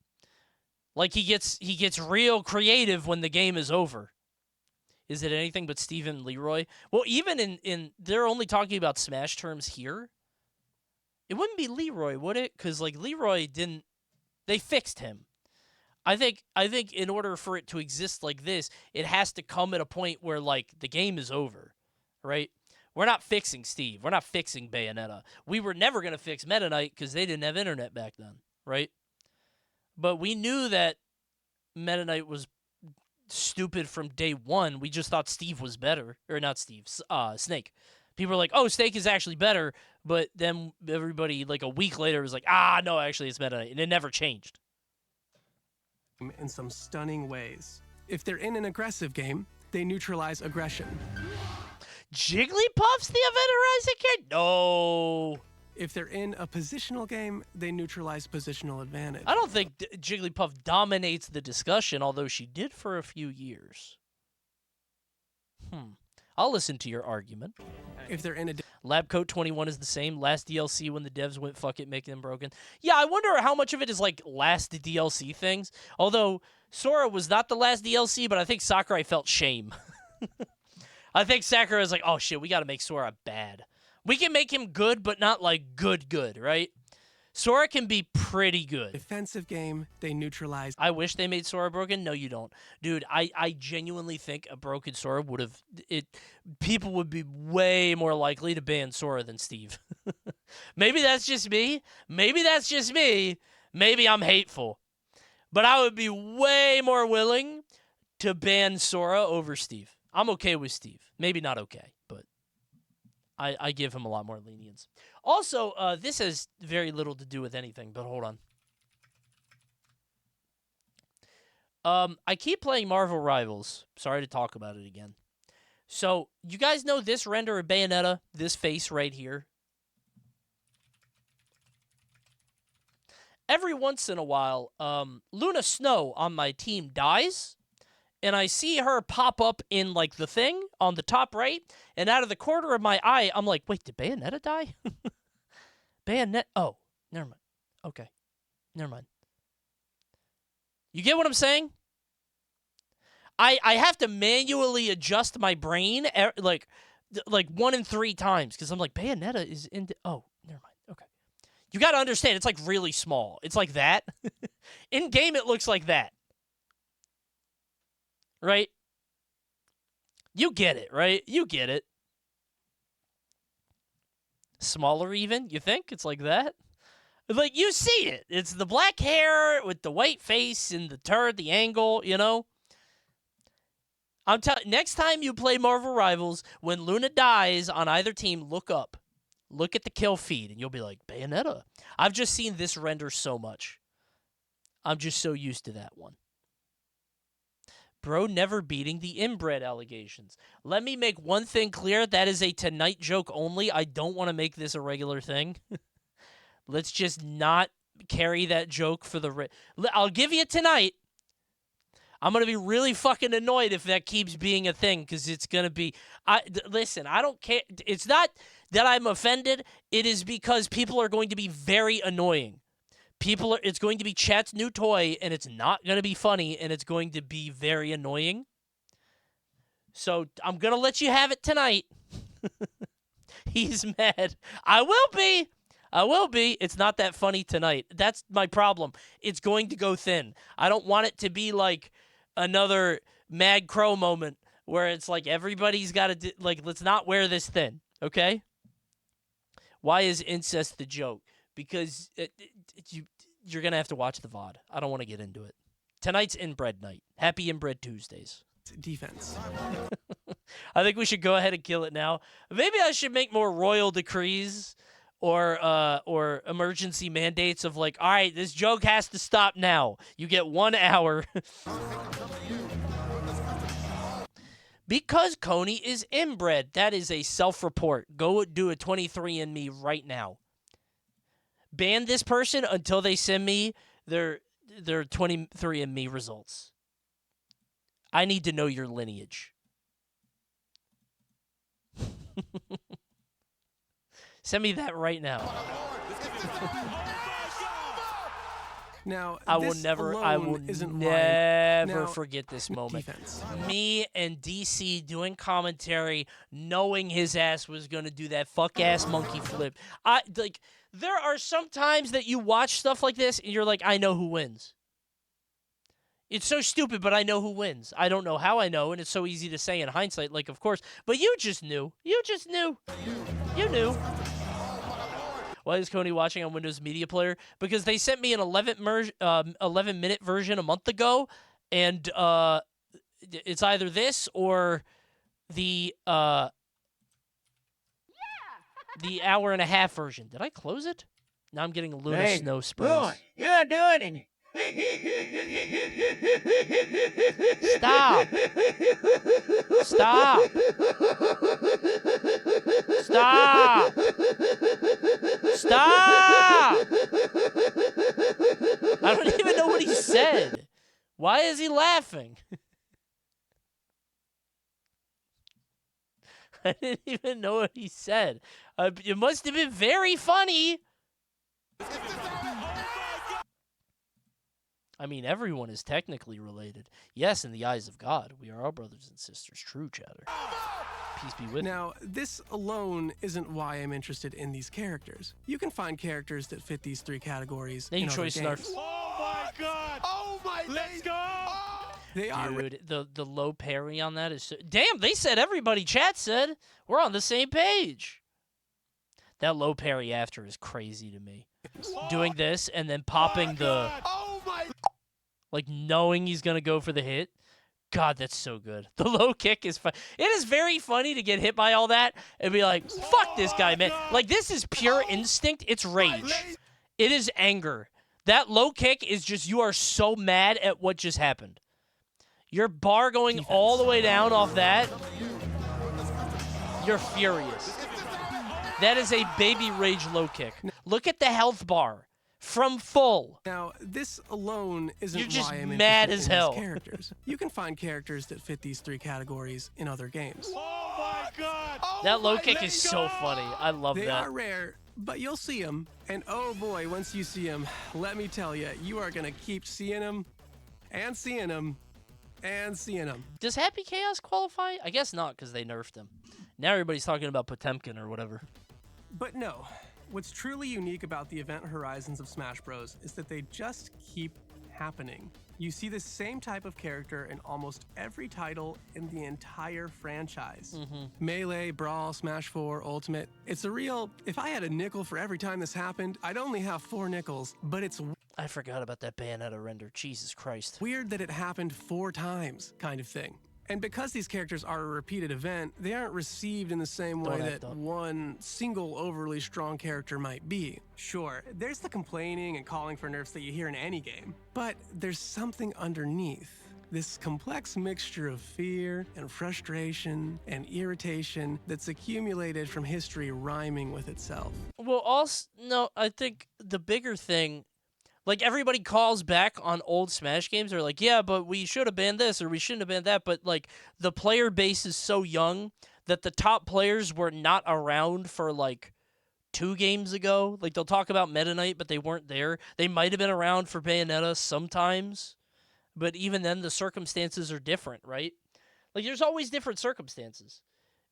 S1: Like he gets real creative when the game is over. Is it anything but Steven Leroy? Well, even in they're only talking about Smash terms here. It wouldn't be Leroy, would it? Because like Leroy didn't. They fixed him. I think in order for it to exist like this, it has to come at a point where like the game is over, right? We're not fixing Steve. We're not fixing Bayonetta. We were never gonna fix Meta Knight because they didn't have internet back then, right? But we knew that Meta Knight was stupid from day one. We just thought Steve was better. Or not Steve, Snake. People were like, oh, Snake is actually better. But then everybody, like a week later, was like, no, actually it's Meta Knight. And it never changed.
S19: In some stunning ways. If they're in an aggressive game, they neutralize aggression.
S1: Jigglypuff's the event horizon kid? No.
S19: If they're in a positional game, they neutralize positional advantage.
S1: I don't think Jigglypuff dominates the discussion, although she did for a few years. I'll listen to your argument.
S19: If they're in a
S1: Lab Coat 21 is the same. Last DLC when the devs went fuck it, make them broken. Yeah, I wonder how much of it is like last DLC things. Although Sora was not the last DLC, but I think Sakurai felt shame. I think Sakurai was like, oh shit, we got to make Sora bad. We can make him good, but not like good, right? Sora can be pretty good.
S19: Defensive game, they neutralized.
S1: I wish they made Sora broken. No, you don't. Dude, I genuinely think a broken Sora would have... People would be way more likely to ban Sora than Steve. Maybe that's just me. Maybe that's just me. Maybe I'm hateful. But I would be way more willing to ban Sora over Steve. I'm okay with Steve. Maybe not okay, but I give him a lot more lenience. Also, this has very little to do with anything, but hold on. I keep playing Marvel Rivals. Sorry to talk about it again. So, you guys know this render of Bayonetta? This face right here? Every once in a while, Luna Snow on my team dies, and I see her pop up in, like, the thing on the top right, and out of the corner of my eye, I'm like, wait, did Bayonetta die? Bayonetta? Oh, never mind. Okay. Never mind. You get what I'm saying? I have to manually adjust my brain, like 1 in 3 times, because I'm like, Bayonetta is in... Oh, never mind. Okay. You got to understand, it's, like, really small. It's like that. In-game, it looks like that. Right? You get it, right? You get it. Smaller even, you think? It's like that? Like, you see it. It's the black hair with the white face and the turd, the angle, you know? I'm telling next time you play Marvel Rivals, when Luna dies on either team, look up. Look at the kill feed, and you'll be like, Bayonetta. I've just seen this render so much. I'm just so used to that one. Bro never beating the inbred allegations. Let me make one thing clear. That is a tonight joke only. I don't want to make this a regular thing. Let's just not carry that joke for the... I'll give you tonight. I'm going to be really fucking annoyed if that keeps being a thing, because it's going to be... Listen, I don't care. It's not that I'm offended. It is because people are going to be very annoying. It's going to be chat's new toy, and it's not going to be funny, and it's going to be very annoying. So I'm going to let you have it tonight. He's mad. I will be. It's not that funny tonight. That's my problem. It's going to go thin. I don't want it to be like another Mad Crow moment where it's like everybody's got to, let's not wear this thin, okay? Why is incest the joke? Because you're going to have to watch the VOD. I don't want to get into it. Tonight's Inbred night. Happy Inbred Tuesdays.
S19: Defense.
S1: I think we should go ahead and kill it now. Maybe I should make more royal decrees or emergency mandates of like, all right, this joke has to stop now. You get 1 hour. Because Coney is inbred. That is a self-report. Go do a 23andMe right now. Ban this person until they send me their 23andMe results. I need to know your lineage. Send me that right now.
S19: Now,
S1: I will never forget this moment.
S19: Defense.
S1: Me and DC doing commentary, knowing his ass was going to do that fuck-ass monkey flip. There are some times that you watch stuff like this, and you're like, I know who wins. It's so stupid, but I know who wins. I don't know how I know, and it's so easy to say in hindsight, like, of course. But you just knew. You just knew. You knew. Why is Coney watching on Windows Media Player? Because they sent me an 11-minute version a month ago, and it's either this or the hour-and-a-half version. Did I close it? Now I'm getting Luna Snow sprays.
S14: Boy, you're doing it.
S1: Stop. Stop. Stop. Stop. I don't even know what he said. Why is he laughing? I didn't even know what he said. It must have been very funny. I mean, everyone is technically related. Yes, in the eyes of God, we are all brothers and sisters. True, chatter. Peace be with you.
S19: Now, this alone isn't why I'm interested in these characters. You can find characters that fit these 3 categories in other
S1: choice
S19: games.
S1: Snarfs.
S17: Oh my God! Oh my! Let's go!
S19: They are.
S1: Dude, the low parry on that is... Damn, they said everybody. Chat said we're on the same page. That low parry after is crazy to me. Doing this and then popping the...
S17: Oh my!
S1: Like, knowing he's going to go for the hit. God, that's so good. The low kick is fun. It is very funny to get hit by all that and be like, fuck this guy, man. Like, this is pure instinct. It's rage. It is anger. That low kick is just, you are so mad at what just happened. Your bar going all the way down off that, you're furious. That is a baby rage low kick. Look at the health bar from full.
S19: Now, this alone isn't
S1: You're just
S19: why I'm
S1: mad
S19: interested
S1: as
S19: in
S1: hell.
S19: these characters. You can find characters that fit these 3 categories in other games.
S17: Oh my God! Oh
S1: That low kick is so funny. I love
S19: They
S1: that.
S19: are rare, but you'll see them. And oh boy, once you see them, let me tell you, you are going to keep seeing them and seeing them and seeing them.
S1: Does Happy Chaos qualify? I guess not, because they nerfed him. Now everybody's talking about Potemkin or whatever.
S19: But no, what's truly unique about the event horizons of Smash Bros. Is that they just keep happening. You see the same type of character in almost every title in the entire franchise. Melee, Brawl, Smash 4, Ultimate. It's a real, if I had a nickel for every time this happened, I'd only have 4 nickels, but it's
S1: I forgot about that Bayonetta render. Jesus Christ.
S19: weird that it happened 4 times, kind of thing. And because these characters are a repeated event, they aren't received in the same way
S1: Don't act
S19: that
S1: up.
S19: one single overly strong character might be. Sure, there's the complaining and calling for nerfs that you hear in any game, but there's something underneath. This complex mixture of fear and frustration and irritation that's accumulated from history rhyming with itself.
S1: Well, also, no, I think the bigger thing, like everybody calls back on old Smash games. They're like, yeah, but we should have banned this or we shouldn't have banned that. But like the player base is so young that the top players were not around for like 2 games ago. Like they'll talk about Meta Knight, but they weren't there. They might have been around for Bayonetta sometimes, but even then the circumstances are different, right? Like there's always different circumstances.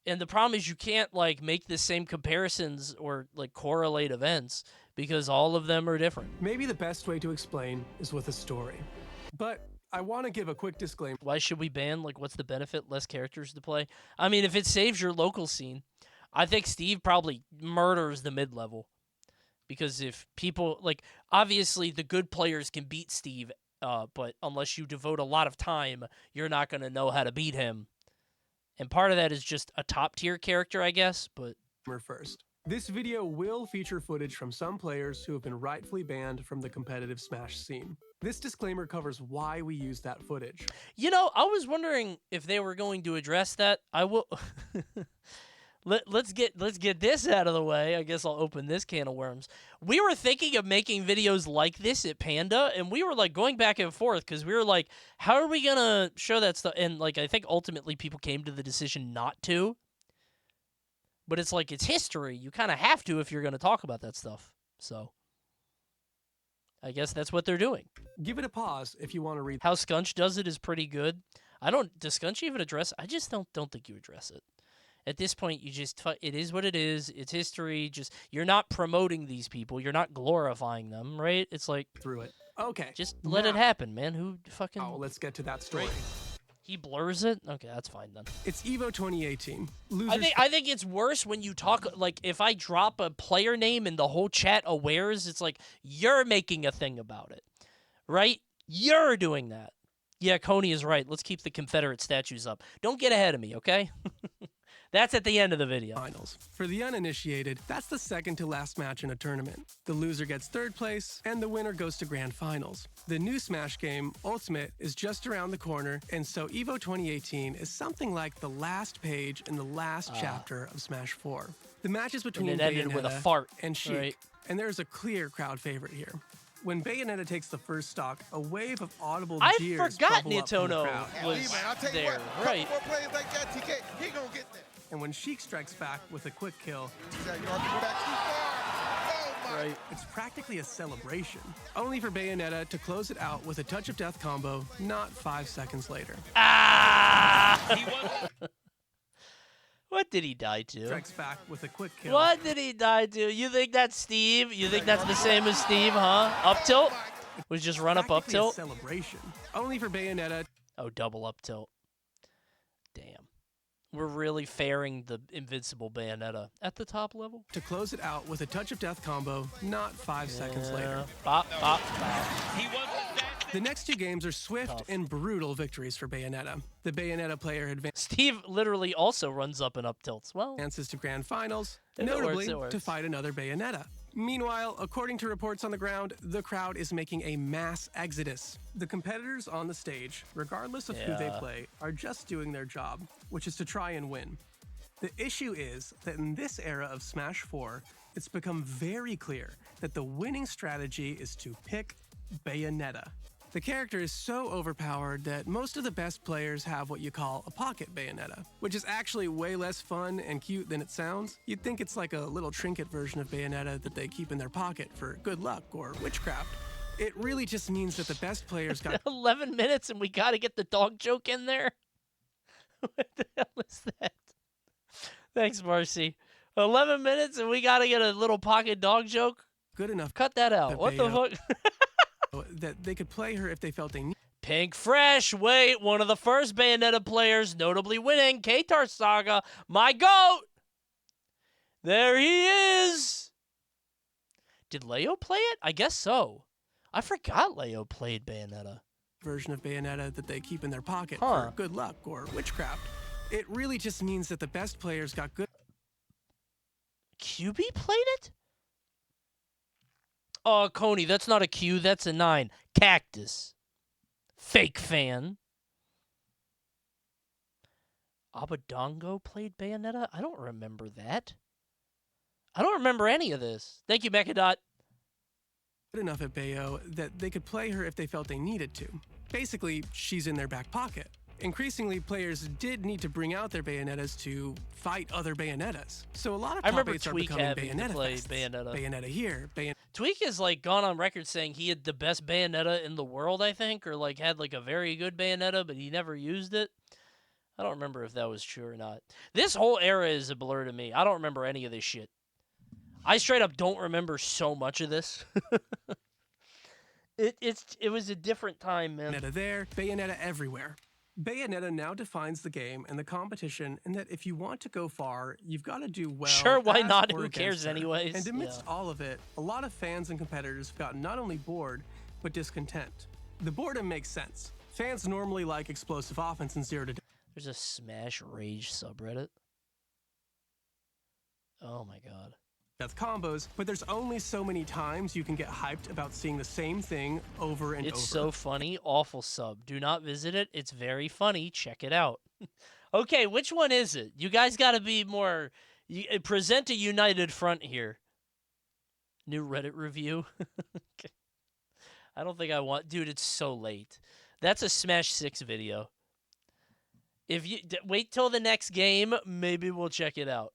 S1: And the problem is you can't like make the same comparisons or like correlate events because all of them are different.
S19: Maybe the best way to explain is with a story. But I want to give a quick disclaimer.
S1: Why should we ban? Like, what's the benefit? Less characters to play? I mean, if it saves your local scene, I think Steve probably murders the mid-level. Because if people, like, obviously the good players can beat Steve, but unless you devote a lot of time, you're not going to know how to beat him. And part of that is just a top-tier character, I guess, but...
S19: First. This video will feature footage from some players who have been rightfully banned from the competitive Smash scene. This disclaimer covers why we use that footage.
S1: You know, I was wondering if they were going to address that. I will... Let's get this out of the way. I guess I'll open this can of worms. We were thinking of making videos like this at Panda, and we were like going back and forth because we were like, how are we gonna show that stuff? And like, I think ultimately people came to the decision not to. But it's like, it's history. You kind of have to if you're going to talk about that stuff. So, I guess that's what they're doing.
S19: Give it a pause if you want to read.
S1: How Scunch does it is pretty good. Does Scunch even address? I just don't think you address it. At this point, you just, it is what it is. It's history. Just, you're not promoting these people. You're not glorifying them, right? It's like.
S19: Through it. Okay.
S1: Just let it happen, man. Who fucking.
S19: Oh, let's get to that story.
S1: Right. He blurs it? Okay, that's fine then.
S19: It's EVO 2018. Losers
S1: I think it's worse when you talk, like, if I drop a player name and the whole chat awares, it's like, you're making a thing about it, right? You're doing that. Yeah, Coney is right. Let's keep the Confederate statues up. Don't get ahead of me, okay? That's at the end of the video.
S19: Finals. For the uninitiated, that's the second to last match in a tournament. The loser gets 3rd place, and the winner goes to Grand Finals. The new Smash game, Ultimate, is just around the corner, and so EVO 2018 is something like the last page in the last chapter of Smash 4. The match is between
S1: And it ended
S19: Bayonetta
S1: with a fart,
S19: and Sheik,
S1: right?
S19: and there's a clear crowd favorite here. When Bayonetta takes the first stock, a wave of audible
S1: I
S19: jeers
S1: forgot
S19: bubble up from the
S1: Nitono
S19: crowd.
S1: was there, right?
S17: More players like that, TK, he gonna get there.
S19: And when Sheik strikes back with a quick kill,
S1: right.
S19: It's practically a celebration, only for Bayonetta to close it out with a touch of death combo not 5 seconds later.
S1: What did he die to?
S19: Strikes back with a quick kill.
S1: What did he die to? You think that's Steve? You think that's the same as Steve, huh? Up tilt? Was just run up tilt?
S19: Celebration, only for Bayonetta.
S1: Oh, double up tilt. Damn. We're really fairing the invincible Bayonetta at the top level.
S19: To close it out with a touch of death combo not 5 seconds later.
S1: Bop, bop, bop.
S19: The next 2 games are swift and brutal victories for Bayonetta. The Bayonetta player advances.
S1: Steve literally also runs up and up tilts. Well,
S19: advances to grand finals,
S1: it
S19: notably
S1: works.
S19: to fight another Bayonetta. Meanwhile, according to reports on the ground, the crowd is making a mass exodus. The competitors on the stage, regardless of who they play, are just doing their job, which is to try and win. The issue is that in this era of Smash 4, it's become very clear that the winning strategy is to pick Bayonetta. The character is so overpowered that most of the best players have what you call a pocket Bayonetta, which is actually way less fun and cute than it sounds. You'd think it's like a little trinket version of Bayonetta that they keep in their pocket for good luck or witchcraft. It really just means that the best players got
S1: 11 minutes and we got to get the dog joke in there? What the hell is that? Thanks, Marcy. 11 minutes and we got to get a little pocket dog joke?
S19: Good enough.
S1: Cut that out. What the fuck?
S19: That they could play her if they felt they need.
S1: Pink Fresh, wait, one of the first Bayonetta players notably winning, K-Tar Saga, my GOAT! There he is! Did Leo play it? I guess so. I forgot Leo played Bayonetta.
S19: Version of Bayonetta that they keep in their pocket for good luck or witchcraft. It really just means that the best players got good.
S1: QB played it? Oh, Coney, that's not a Q, that's a 9. Cactus. Fake fan. Abadongo played Bayonetta? I don't remember that. I don't remember any of this. Thank you, Mechadot.
S19: Good enough at Bayo that they could play her if they felt they needed to. Basically, she's in their back pocket. Increasingly, players did need to bring out their Bayonettas to fight other Bayonettas. So a lot of top 8s are becoming Bayonetta fests. Bayonetta here,
S1: Tweak has like gone on record saying he had the best Bayonetta in the world, I think, or like had like a very good Bayonetta, but he never used it. I don't remember if that was true or not. This whole era is a blur to me. I don't remember any of this shit. I straight up don't remember so much of this. It was a different time, man.
S19: Bayonetta there, Bayonetta everywhere. Bayonetta now defines the game and the competition, and that if you want to go far, you've got to do well.
S1: Sure, why
S19: as
S1: not?
S19: or
S1: Who
S19: against
S1: cares
S19: her.
S1: anyways?
S19: And amidst all of it, a lot of fans and competitors have gotten not only bored, but discontent. The boredom makes sense. Fans normally like explosive offense and 0 to.
S1: There's a Smash Rage subreddit. Oh my god.
S19: Death combos, but there's only so many times you can get hyped about seeing the same thing over and over.
S1: It's so funny. Awful sub. Do not visit it. It's very funny. Check it out. Okay, which one is it? You guys got to be more... present a united front here. New Reddit review. Okay. I don't think I want... Dude, it's so late. That's a Smash 6 video. If you... wait till the next game, maybe we'll check it out.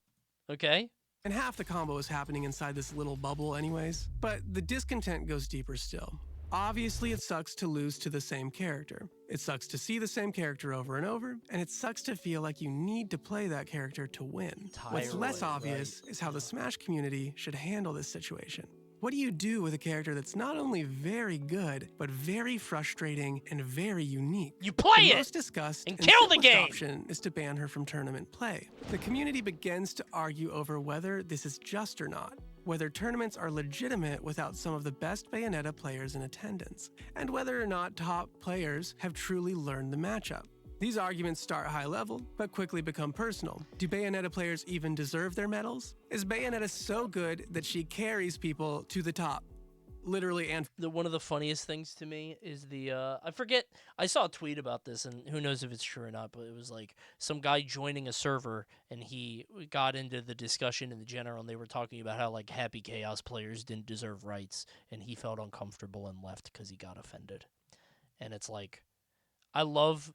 S1: Okay?
S19: And half the combo is happening inside this little bubble anyways. But the discontent goes deeper still. Obviously, it sucks to lose to the same character. It sucks to see the same character over and over, and it sucks to feel like you need to play that character to win. What's less obvious is how the Smash community should handle this situation. What do you do with a character that's not only very good, but very frustrating and very unique?
S1: You play
S19: the
S1: it!
S19: Most discussed
S1: and kill the game!
S19: Option is to ban her from tournament play. The community begins to argue over whether this is just or not, whether tournaments are legitimate without some of the best Bayonetta players in attendance, and whether or not top players have truly learned the matchup. These arguments start high level, but quickly become personal. Do Bayonetta players even deserve their medals? Is Bayonetta so good that she carries people to the top? Literally and...
S1: One of the funniest things to me is the, I forget, I saw a tweet about this, and who knows if it's true or not, but it was like some guy joining a server, and he got into the discussion in the general, and they were talking about how, like, Happy Chaos players didn't deserve rights, and he felt uncomfortable and left because he got offended. And it's like, I love...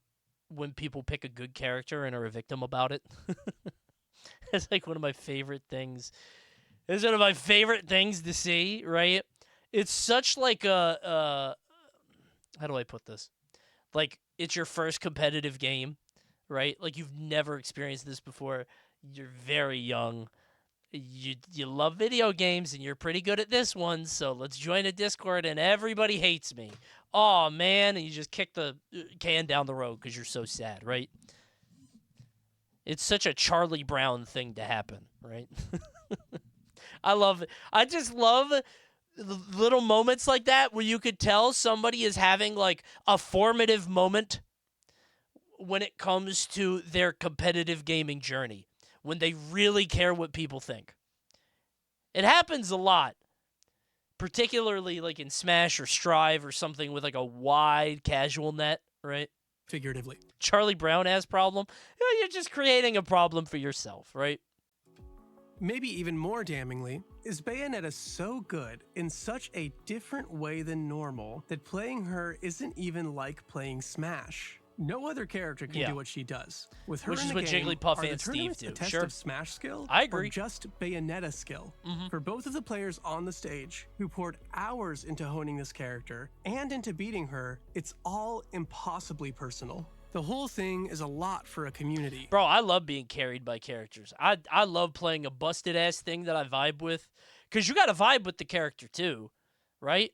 S1: when people pick a good character and are a victim about it. It's like one of my favorite things It's one of my favorite things to see, right? It's such like a how do I put this? Like, it's your first competitive game, right? Like, you've never experienced this before. You're very young. You love video games, and you're pretty good at this one, so let's join a Discord, and everybody hates me. Oh, man, and you just kick the can down the road because you're so sad, right? It's such a Charlie Brown thing to happen, right? I love it. I just love little moments like that where you could tell somebody is having, like, a formative moment when it comes to their competitive gaming journey, when they really care what people think. It happens a lot, particularly like in Smash or Strive or something with like a wide casual net, right?
S19: Figuratively.
S1: Charlie Brown has problem. You're just creating a problem for yourself, right?
S19: Maybe even more damningly, is Bayonetta so good in such a different way than normal that playing her isn't even like playing Smash? No other character can do what she does. With her
S1: Which
S19: in
S1: is
S19: the
S1: what
S19: game,
S1: Jigglypuff
S19: are
S1: and
S19: the
S1: Steve
S19: tournaments
S1: do.
S19: a test
S1: Sure.
S19: of Smash skill?
S1: I agree.
S19: Or just Bayonetta skill? For both of the players on the stage who poured hours into honing this character and into beating her, it's all impossibly personal. The whole thing is a lot for a community.
S1: Bro, I love being carried by characters. I love playing a busted-ass thing that I vibe with. Because you got to vibe with the character too, right?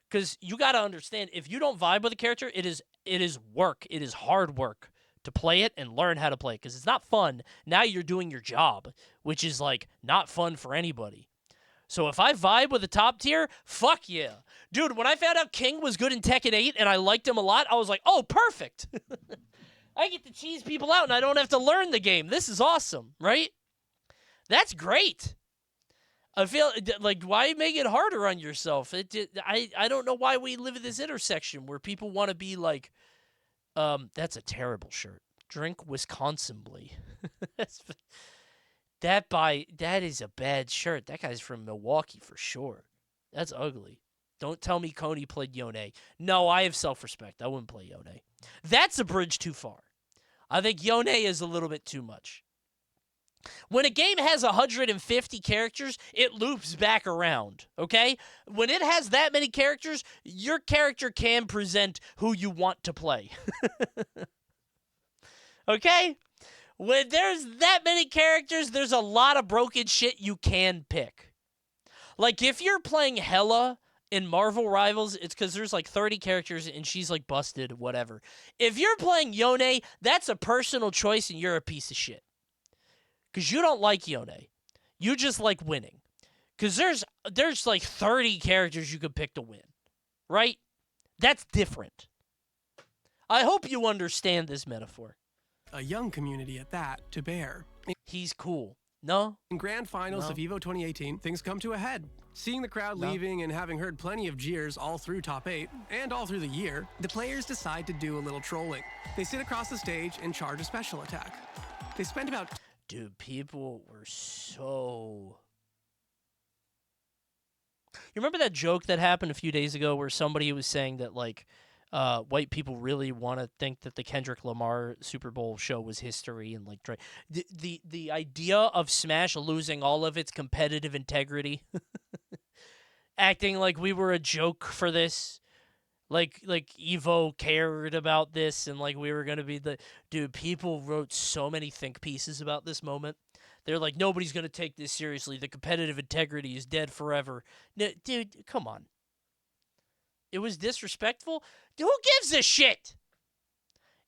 S1: Because you got to understand, if you don't vibe with a character, it is work. It is hard work to play it and learn how to play it. Because it's not fun. Now you're doing your job, which is, like, not fun for anybody. So if I vibe with a top tier, fuck yeah. Dude, when I found out King was good in Tekken 8 and I liked him a lot, I was like, oh, perfect. I get to cheese people out and I don't have to learn the game. This is awesome, right? That's great. I feel like, why make it harder on yourself? I don't know why we live at this intersection where people want to be like, that's a terrible shirt. Drink Wisconsinly. That is a bad shirt. That guy's from Milwaukee for sure. That's ugly. Don't tell me Coney played Yone. No, I have self-respect. I wouldn't play Yone. That's a bridge too far. I think Yone is a little bit too much. When a game has 150 characters, it loops back around, okay? When it has that many characters, your character can present who you want to play. Okay? When there's that many characters, there's a lot of broken shit you can pick. Like, if you're playing Hela in Marvel Rivals, it's because there's like 30 characters and she's like busted, whatever. If you're playing Yone, that's a personal choice and you're a piece of shit. Because you don't like Yone. You just like winning. Because there's like 30 characters you could pick to win. Right? That's different. I hope you understand this metaphor.
S19: A young community at that to bear.
S1: He's cool. No?
S19: In grand finals of EVO 2018, things come to a head. Seeing the crowd leaving and having heard plenty of jeers all through top 8, and all through the year, the players decide to do a little trolling. They sit across the stage and charge a special attack. They spend about...
S1: Dude, people were so... You remember that joke that happened a few days ago where somebody was saying that, like, white people really want to think that the Kendrick Lamar Super Bowl show was history, and, like, the idea of Smash losing all of its competitive integrity, acting like we were a joke for this, like Evo cared about this, and like we were gonna be the dude. People wrote so many think pieces about this moment. They're like, nobody's gonna take this seriously. The competitive integrity is dead forever. No, dude, come on. It was disrespectful. Who gives a shit?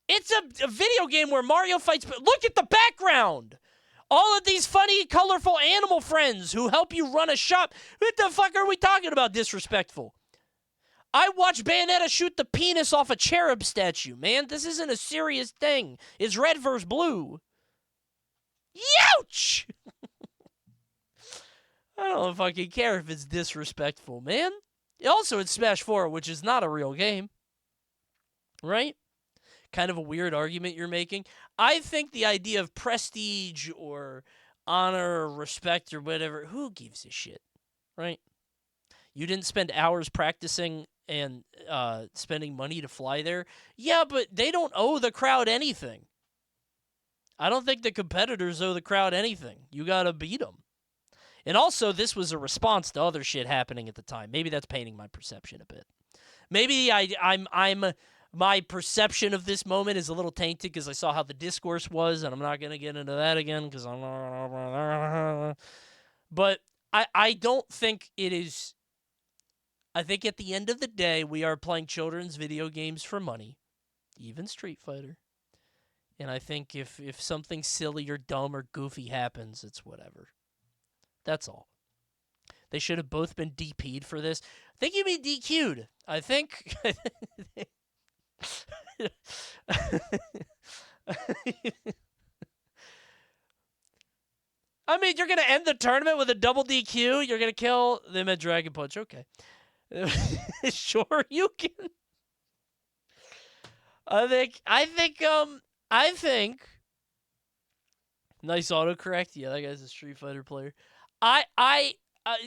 S1: It's a video game where Mario fights. Look at the background. All of these funny, colorful animal friends who help you run a shop. What the fuck are we talking about disrespectful? I watched Bayonetta shoot the penis off a cherub statue, man. This isn't a serious thing. It's red versus blue. Youch! I don't fucking care if it's disrespectful, man. Also, it's Smash 4, which is not a real game. Right? Kind of a weird argument you're making. I think the idea of prestige or honor or respect or whatever, who gives a shit? Right? You didn't spend hours practicing and spending money to fly there. Yeah, but they don't owe the crowd anything. I don't think the competitors owe the crowd anything. You got to beat them. And also, this was a response to other shit happening at the time. Maybe that's painting my perception a bit. Maybe my perception of this moment is a little tainted because I saw how the discourse was, and I'm not going to get into that again because I'm... But I don't think it is... I think at the end of the day, we are playing children's video games for money, even Street Fighter. And I think if something silly or dumb or goofy happens, it's whatever. That's all. They should have both been DP'd for this. I think you mean DQ'd. I think... I mean, you're going to end the tournament with a double DQ? You're going to kill them at Dragon Punch. Okay. Sure, you can. I think nice autocorrect. Yeah, that guy's a Street Fighter player.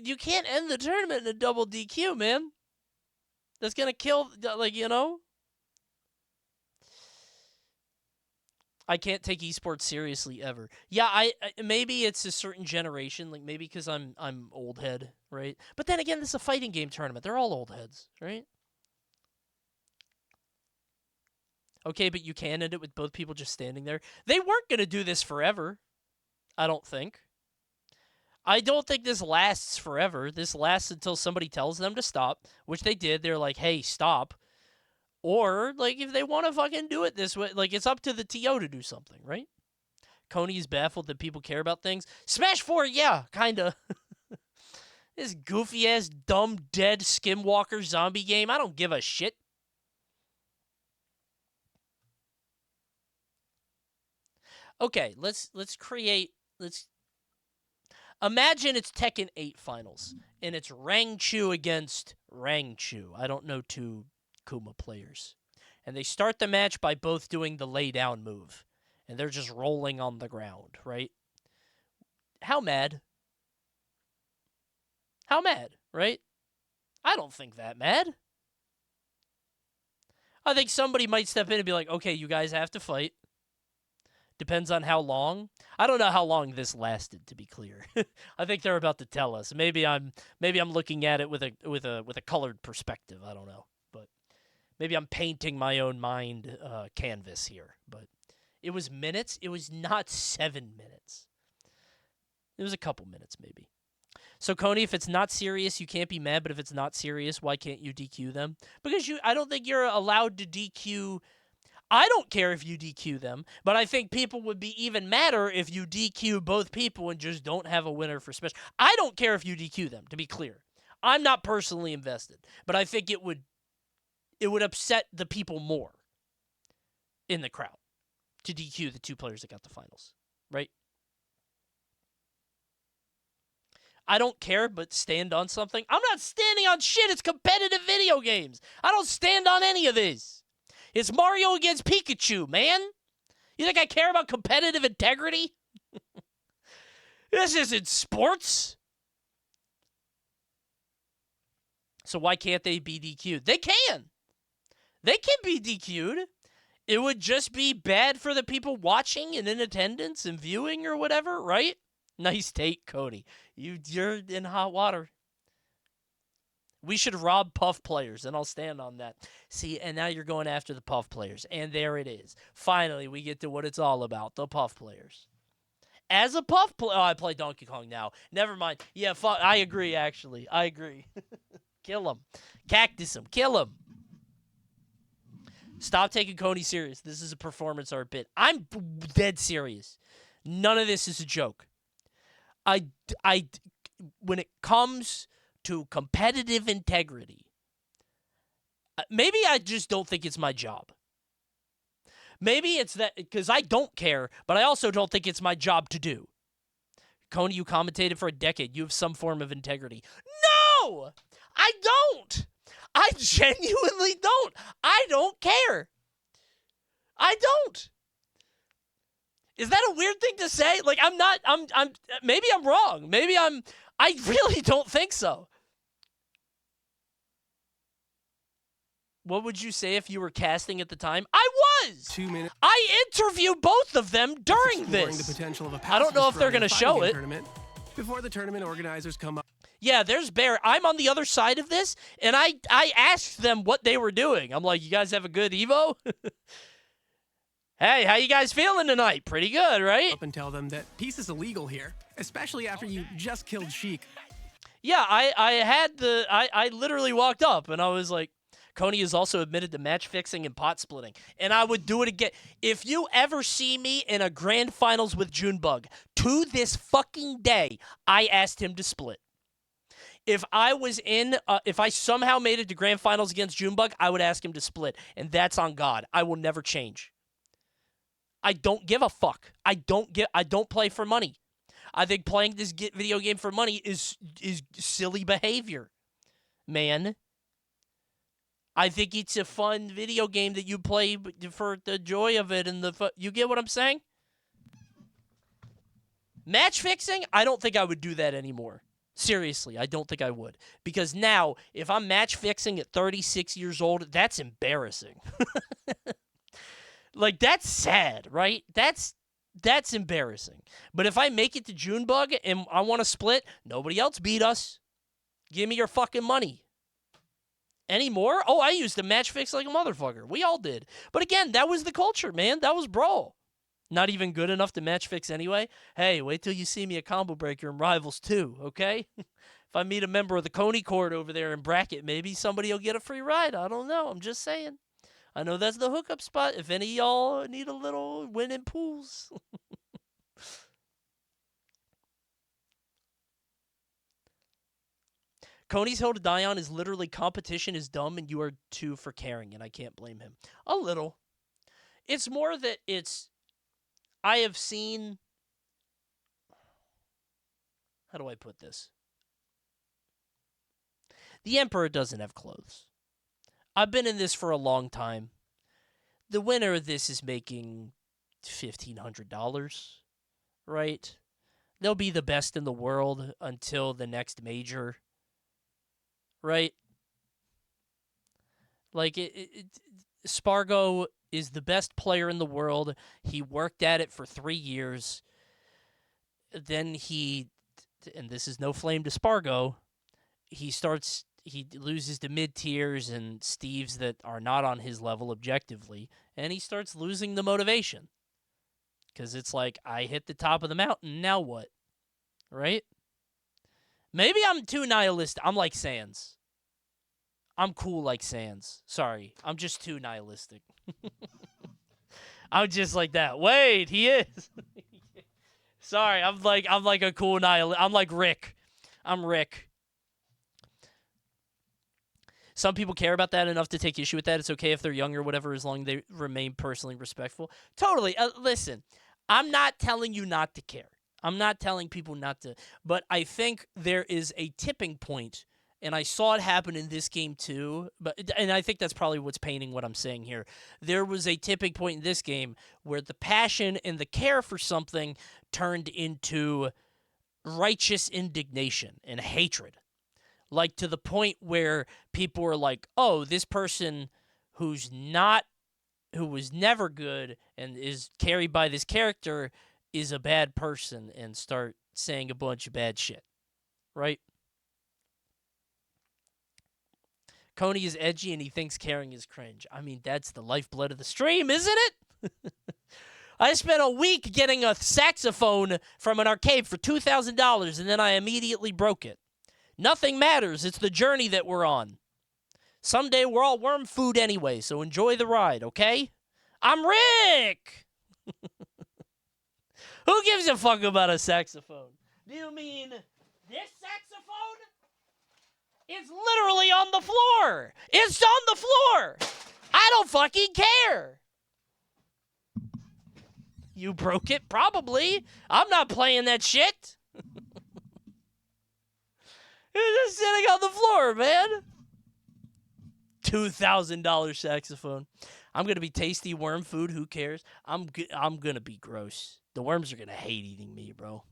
S1: You can't end the tournament in a double DQ, man. That's going to kill, I can't take esports seriously ever. Yeah, I maybe it's a certain generation, like maybe because I'm old head, right? But then again, this is a fighting game tournament. They're all old heads, right? Okay, but you can end it with both people just standing there. They weren't going to do this forever, I don't think. I don't think this lasts forever. This lasts until somebody tells them to stop, which they did. They're like, hey, stop. Or, like, if they want to fucking do it this way, like, it's up to the TO to do something, right? Coney's baffled that people care about things. Smash 4, yeah, kind of. This goofy-ass, dumb, dead Skinwalker zombie game, I don't give a shit. Okay, let's imagine it's Tekken 8 finals, and it's Rangchu against Rangchu. I don't know two Kuma players. And they start the match by both doing the lay down move. And they're just rolling on the ground, right? How mad? How mad, right? I don't think that mad. I think somebody might step in and be like, okay, you guys have to fight. Depends on how long. I don't know how long this lasted, to be clear. I think they're about to tell us. Maybe I'm looking at it with a colored perspective. I don't know. Maybe I'm painting my own mind canvas here, but it was minutes. It was not 7 minutes. It was a couple minutes, maybe. So, Coney, if it's not serious, you can't be mad, but if it's not serious, why can't you DQ them? Because I don't think you're allowed to DQ... I don't care if you DQ them, but I think people would be even madder if you DQ both people and just don't have a winner for special. I don't care if you DQ them, to be clear. I'm not personally invested, but I think it would upset the people more in the crowd to DQ the two players that got the finals, right? I don't care, but stand on something. I'm not standing on shit. It's competitive video games. I don't stand on any of this. It's Mario against Pikachu, man. You think I care about competitive integrity? This isn't sports. So why can't they be DQ'd? They can. They can be DQ'd. It would just be bad for the people watching and in attendance and viewing or whatever, right? Nice take, Cody. You're in hot water. We should rob Puff players, and I'll stand on that. See, and now you're going after the Puff players, and there it is. Finally, we get to what it's all about, the Puff players. As a Puff player... Oh, I play Donkey Kong now. Never mind. Yeah, I agree, actually. I agree. Kill him. Cactus him. Kill him. Stop taking Coney serious. This is a performance art bit. I'm dead serious. None of this is a joke. When it comes to competitive integrity, maybe I just don't think it's my job. Maybe it's that because I don't care, but I also don't think it's my job to do. Coney, you commentated for a decade. You have some form of integrity. No! I don't! I genuinely don't. I don't care. I don't. Is that a weird thing to say? Like, maybe I'm wrong. I really don't think so. What would you say if you were casting at the time? I was!
S19: 2 minutes.
S1: I interviewed both of them during this.
S19: The potential of a
S1: I don't know if they're going to show it.
S19: before the tournament organizers come up.
S1: Yeah, there's Bear. I'm on the other side of this, and I asked them what they were doing. I'm like, you guys have a good Evo? Hey, how you guys feeling tonight? Pretty good, right?
S19: Up and tell them that peace is illegal here, especially after you just killed Sheik.
S1: Yeah, I literally walked up, and I was like, Coney has also admitted to match fixing and pot splitting, and I would do it again. If you ever see me in a grand finals with Junebug, to this fucking day, I asked him to split. If I was if I somehow made it to grand finals against Junebug, I would ask him to split, and that's on God. I will never change. I don't give a fuck. I don't play for money. I think playing this video game for money is silly behavior, man. I think it's a fun video game that you play for the joy of it and you get what I'm saying? Match fixing, I don't think I would do that anymore. Seriously, I don't think I would. Because now, if I'm match fixing at 36 years old, that's embarrassing. Like, that's sad, right? That's embarrassing. But if I make it to Junebug and I want to split, nobody else beat us. Give me your fucking money. Any more? Oh, I used to match fix like a motherfucker. We all did. But again, that was the culture, man. That was brawl. Not even good enough to match fix anyway. Hey, wait till you see me at Combo Breaker and Rivals 2, okay? If I meet a member of the Coney Court over there in bracket, maybe somebody will get a free ride. I don't know. I'm just saying. I know that's the hookup spot if any of y'all need a little win in pools. Coney's hill to die on is literally competition is dumb and you are too for caring, and I can't blame him. A little. It's more that I have seen... How do I put this? The Emperor doesn't have clothes. I've been in this for a long time. The winner of this is making $1,500, right? They'll be the best in the world until the next major, right? Like, Spargo is the best player in the world. He worked at it for 3 years. Then and this is no flame to Spargo, he loses to mid-tiers and Steves that are not on his level objectively, and he starts losing the motivation. Because it's like, I hit the top of the mountain, now what? Right? Maybe I'm too nihilistic. I'm like Sans. I'm cool like Sans. Sorry, I'm just too nihilistic. I'm just like that. Wait, he is. Sorry, I'm like a cool nihilist. I'm like Rick. I'm Rick. Some people care about that enough to take issue with that. It's okay if they're young or whatever, as long as they remain personally respectful. Totally. Listen, I'm not telling you not to care. I'm not telling people not to. But I think there is a tipping point, and I saw it happen in this game too. And I think that's probably what's painting what I'm saying here. There was a tipping point in this game where the passion and the care for something turned into righteous indignation and hatred. Like, to the point where people were like, oh, this person who was never good and is carried by this character is a bad person, and start saying a bunch of bad shit. Right? Coney is edgy and he thinks caring is cringe. I mean, that's the lifeblood of the stream, isn't it? I spent a week getting a saxophone from an arcade for $2,000, and then I immediately broke it. Nothing matters. It's the journey that we're on. Someday we're all worm food anyway, so enjoy the ride, okay? I'm Rick! Who gives a fuck about a saxophone? Do you mean this saxophone? It's literally on the floor. It's on the floor. I don't fucking care. You broke it? Probably. I'm not playing that shit. It's just sitting on the floor, man. $2,000 saxophone. I'm going to be tasty worm food. Who cares? I'm going to be gross. The worms are going to hate eating me, bro.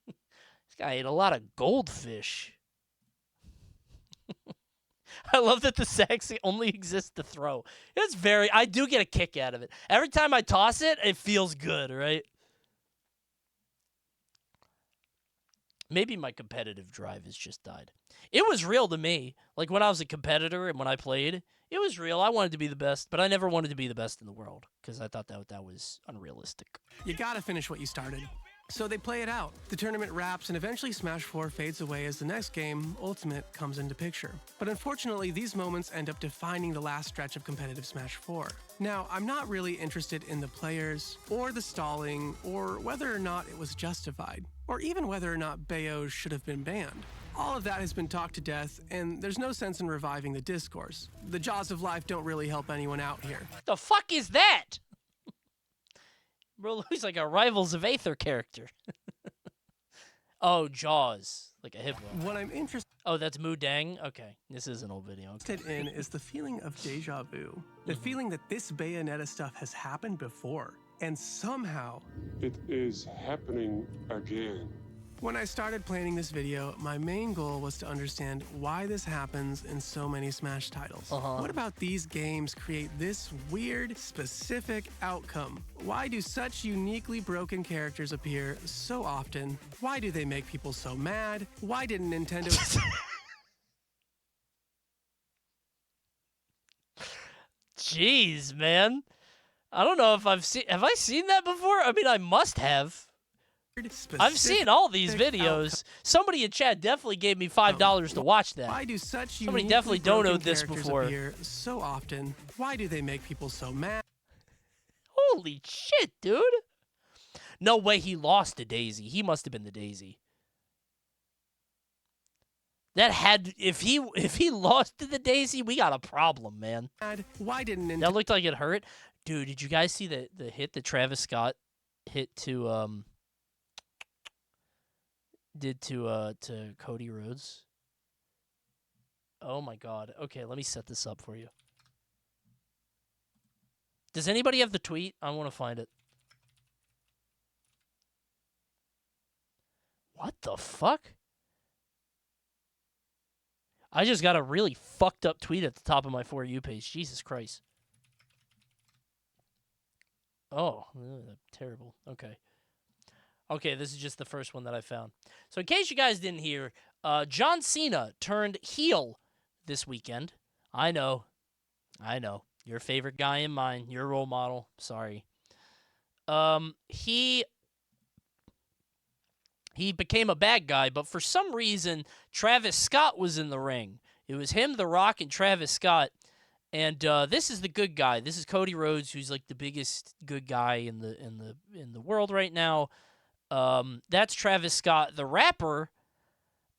S1: This guy ate a lot of goldfish. I love that the sax only exists to throw. I do get a kick out of it. Every time I toss it, it feels good, right? Maybe my competitive drive has just died. It was real to me. Like, when I was a competitor and when I played, it was real. I wanted to be the best, but I never wanted to be the best in the world because I thought that was unrealistic.
S19: You gotta finish what you started. So they play it out. The tournament wraps, and eventually Smash 4 fades away as the next game, Ultimate, comes into picture. But unfortunately, these moments end up defining the last stretch of competitive Smash 4. Now, I'm not really interested in the players, or the stalling, or whether or not it was justified, or even whether or not Bayo should have been banned. All of that has been talked to death, and there's no sense in reviving the discourse. The jaws of life don't really help anyone out here.
S1: The fuck is that? Bro, looks like a Rivals of Aether character. Oh, Jaws. Like a hippo.
S19: What I'm interested
S1: Oh, that's Mu Dang? Okay, this is an old video. Okay.
S19: in is the feeling of deja vu. The feeling that this Bayonetta stuff has happened before, and somehow
S21: it is happening again.
S19: When I started planning this video, my main goal was to understand why this happens in so many Smash titles. What about these games create this weird, specific outcome? Why do such uniquely broken characters appear so often? Why do they make people so mad? Why didn't Nintendo...
S1: Jeez, man. I don't know if have I seen that before? I mean, I must have. I've seen all these videos. Somebody in chat definitely gave me $5 to watch that.
S19: Why do such
S1: Somebody definitely donoted this
S19: characters
S1: before.
S19: appear so often? Why do they make people so mad?
S1: Holy shit, dude. No way he lost to Daisy. He must have been the Daisy. That had if he lost to the Daisy, we got a problem, man.
S19: Why didn't
S1: that looked like it hurt? Dude, did you guys see the hit that Travis Scott hit to to Cody Rhodes? Oh my god. Okay, let me set this up for you. Does anybody have the tweet? I want to find it. What the fuck? I just got a really fucked up tweet at the top of my For You page. Jesus Christ. Oh, terrible. Okay. Okay, this is just the first one that I found. So in case you guys didn't hear, John Cena turned heel this weekend. I know. Your favorite guy and mine. Your role model. Sorry. He became a bad guy, but for some reason, Travis Scott was in the ring. It was him, The Rock, and Travis Scott. And this is the good guy. This is Cody Rhodes, who's like the biggest good guy in the world right now. That's Travis Scott, the rapper.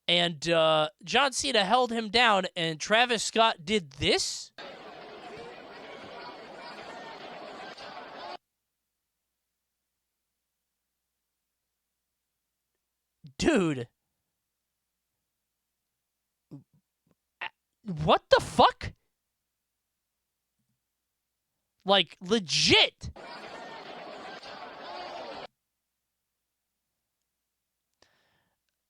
S1: And John Cena held him down, and Travis Scott did this. Dude. What the fuck? Like, legit.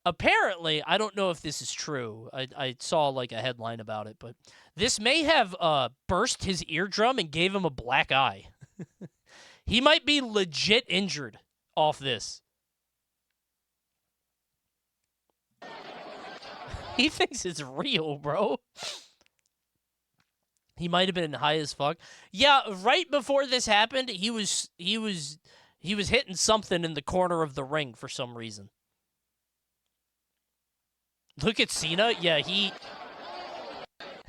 S1: Apparently, I don't know if this is true. I saw like a headline about it, but this may have burst his eardrum and gave him a black eye. He might be legit injured off this. He thinks it's real, bro. He might have been high as fuck. Yeah, right before this happened, he was hitting something in the corner of the ring for some reason. Look at Cena. Yeah,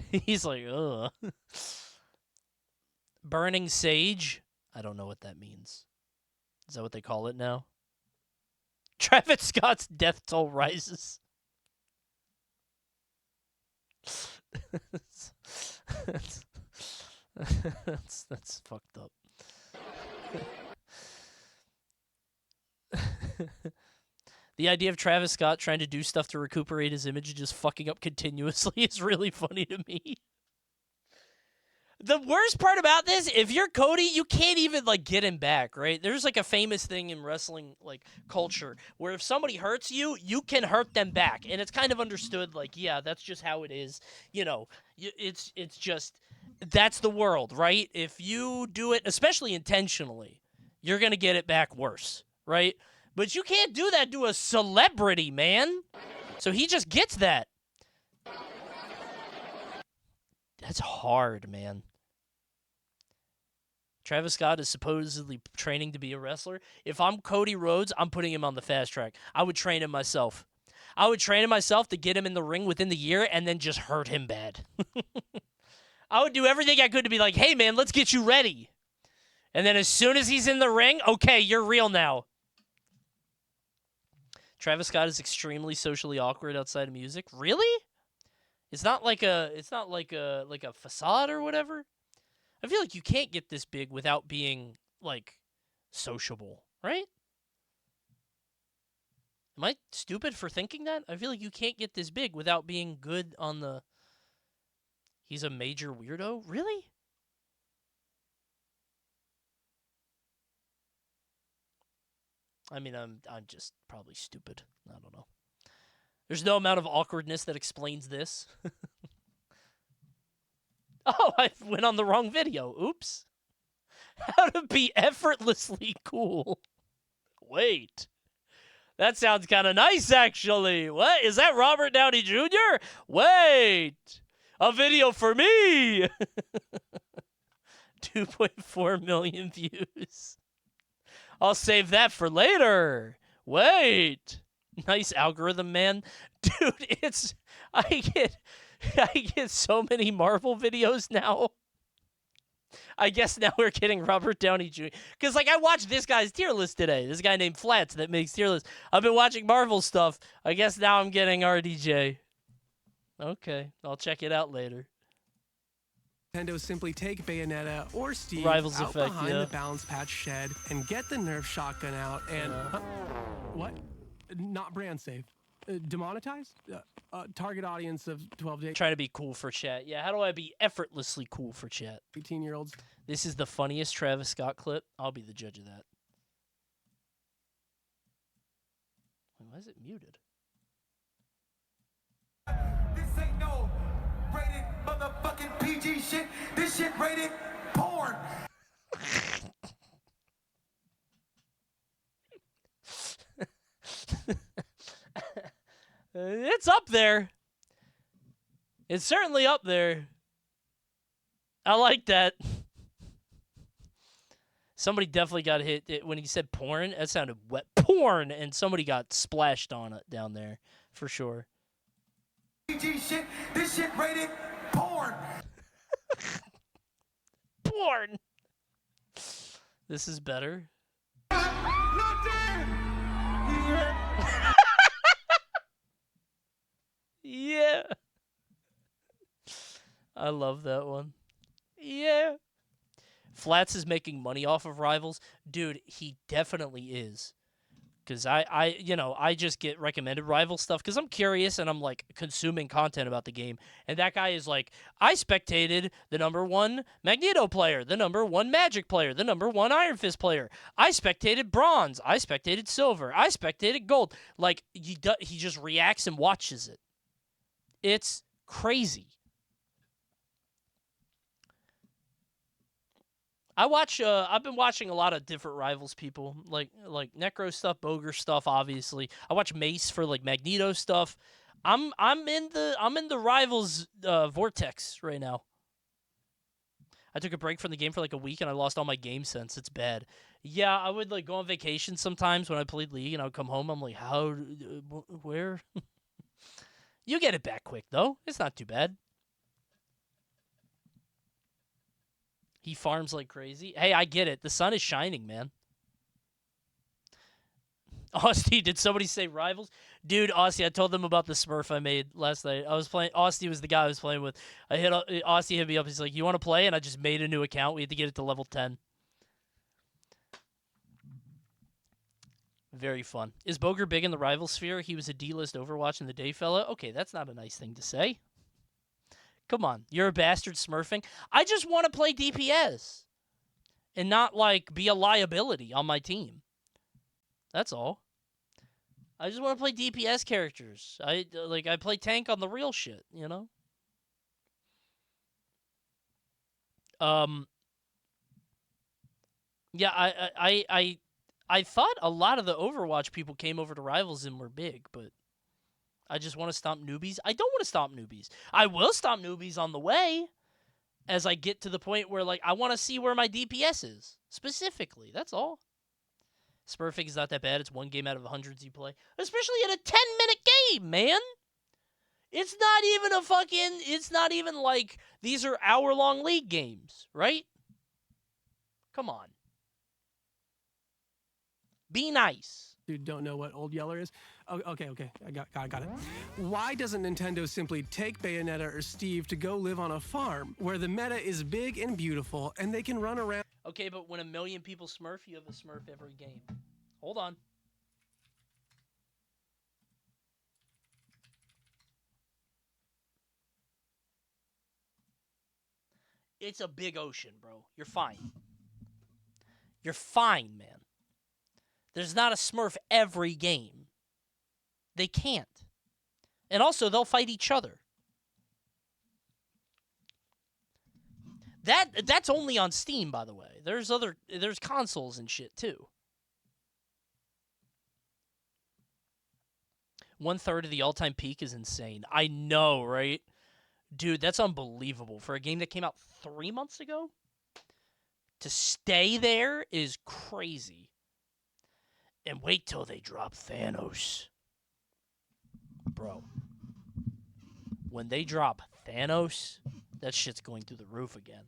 S1: he's like, ugh. Burning Sage. I don't know what that means. Is that what they call it now? Travis Scott's death toll rises. That's fucked up. The idea of Travis Scott trying to do stuff to recuperate his image and just fucking up continuously is really funny to me. The worst part about this, if you're Cody, you can't even, like, get him back, right? There's, like, a famous thing in wrestling, like, culture, where if somebody hurts you, you can hurt them back. And it's kind of understood, like, yeah, that's just how it is. You know, it's just, that's the world, right? If you do it, especially intentionally, you're going to get it back worse, right? But you can't do that to a celebrity, man. So he just gets that. That's hard, man. Travis Scott is supposedly training to be a wrestler. If I'm Cody Rhodes, I'm putting him on the fast track. I would train him myself. I would train him myself to get him in the ring within the year and then just hurt him bad. I would do everything I could to be like, hey, man, let's get you ready. And then as soon as he's in the ring, okay, you're real now. Travis Scott is extremely socially awkward outside of music. Really? It's not like a facade or whatever. I feel like you can't get this big without being like sociable, right? Am I stupid for thinking that? I feel like you can't get this big without being good on the he's a major weirdo? Really? I mean, I'm just probably stupid. I don't know. There's no amount of awkwardness that explains this. Oh, I went on the wrong video. Oops. How to be effortlessly cool. Wait. That sounds kind of nice, actually. What? Is that Robert Downey Jr.? Wait. A video for me. 2.4 million views. I'll save that for later. Wait. Nice algorithm, man. Dude, I get so many Marvel videos now. I guess now we're getting Robert Downey Jr. Because, like, I watched this guy's tier list today. This guy named Flats that makes tier lists. I've been watching Marvel stuff. I guess now I'm getting RDJ. Okay, I'll check it out later.
S19: Nintendo simply take Bayonetta or Steve
S1: Rivals
S19: out
S1: effect,
S19: behind
S1: yeah.
S19: the balance patch shed and get the Nerf shotgun out and... What? Not brand safe. Demonetized? Target audience of 12 to 18.
S1: Trying to be cool for chat. Yeah, how do I be effortlessly cool for chat?
S19: 18-year-olds.
S1: This is the funniest Travis Scott clip. I'll be the judge of that. Why is it muted?
S17: This ain't no rated motherfucking PG shit. This shit rated porn.
S1: It's up there. It's certainly up there. I like that. Somebody definitely got hit when he said porn. That sounded wet. Porn, and somebody got splashed on it down there for sure.
S17: PG shit. This shit rated porn.
S1: Porn. This is better. Yeah. I love that one. Yeah. Flats is making money off of Rivals. Dude, he definitely is. Because I just get recommended Rival stuff because I'm curious and I'm, like, consuming content about the game. And that guy is like, I spectated the #1 Magneto player, the #1 Magic player, the #1 Iron Fist player. I spectated Bronze. I spectated Silver. I spectated Gold. Like, he just reacts and watches it. It's crazy. I've been watching a lot of different Rivals people, like Necro stuff, Boger stuff, obviously. I watch Mace for like Magneto stuff. I'm in the Rivals vortex right now. I took a break from the game for like a week and I lost all my game sense. It's bad. Yeah, I would like go on vacation sometimes when I played League and I would come home. I'm like, where? You get it back quick though. It's not too bad. He farms like crazy. Hey, I get it. The sun is shining, man. Austin, did somebody say Rivals? Dude, Austin, I told them about the Smurf I made last night. I was playing. Austin was the guy I was playing with. Austin hit me up. He's like, "You want to play?" And I just made a new account. We had to get it to level 10. Very fun. Is Boger big in the Rival sphere? He was a D-list Overwatch in the day fella. Okay, that's not a nice thing to say. Come on, you're a bastard smurfing. I just want to play DPS and not, like, be a liability on my team. That's all. I just want to play DPS characters. I play tank on the real shit, you know? Yeah, I thought a lot of the Overwatch people came over to Rivals and were big, but I just want to stomp newbies. I don't want to stomp newbies. I will stomp newbies on the way as I get to the point where, like, I want to see where my DPS is, specifically. That's all. Smurfing is not that bad. It's one game out of hundreds you play. Especially in a 10-minute game, man. It's not even like these are hour-long league games, right? Come on. Be nice.
S19: You don't know what Old Yeller is? Oh, okay. I got it. Why doesn't Nintendo simply take Bayonetta or Steve to go live on a farm where the meta is big and beautiful and they can run around?
S1: Okay, but when a million people Smurf, you have a Smurf every game. Hold on. It's a big ocean, bro. You're fine. You're fine, man. There's not a Smurf every game. They can't. And also, they'll fight each other. That's only on Steam, by the way. There's consoles and shit, too. 1/3 of the all-time peak is insane. I know, right? Dude, that's unbelievable. For a game that came out 3 months ago, to stay there is crazy. And wait till they drop Thanos. Bro. When they drop Thanos, that shit's going through the roof again.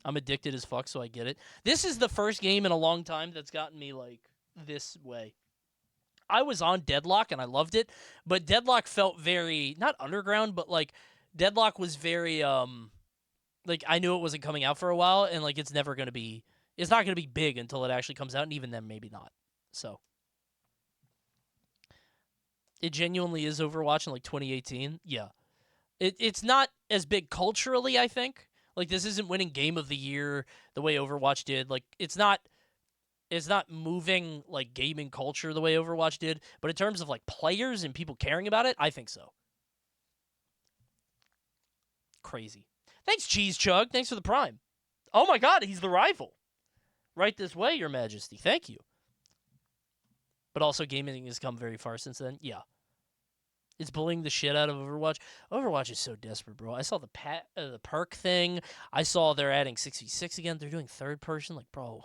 S1: I'm addicted as fuck, so I get it. This is the first game in a long time that's gotten me, like, this way. I was on Deadlock, and I loved it, but Deadlock felt very, not underground, but, like, Deadlock was very, like, I knew it wasn't coming out for a while, and, like, it's not going to be big until it actually comes out, and even then, maybe not. So, it genuinely is Overwatch in, like, 2018. Yeah. It's not as big culturally, I think. Like, this isn't winning Game of the Year the way Overwatch did. Like, it's not moving, like, gaming culture the way Overwatch did. But in terms of, like, players and people caring about it, I think so. Crazy. Thanks, Cheese Chug. Thanks for the Prime. Oh, my God, he's the rival. Right this way, Your Majesty. Thank you. But also, gaming has come very far since then. Yeah. It's bullying the shit out of Overwatch. Overwatch is so desperate, bro. I saw the perk thing. I saw they're adding 6v6 again. They're doing third person. Like, bro.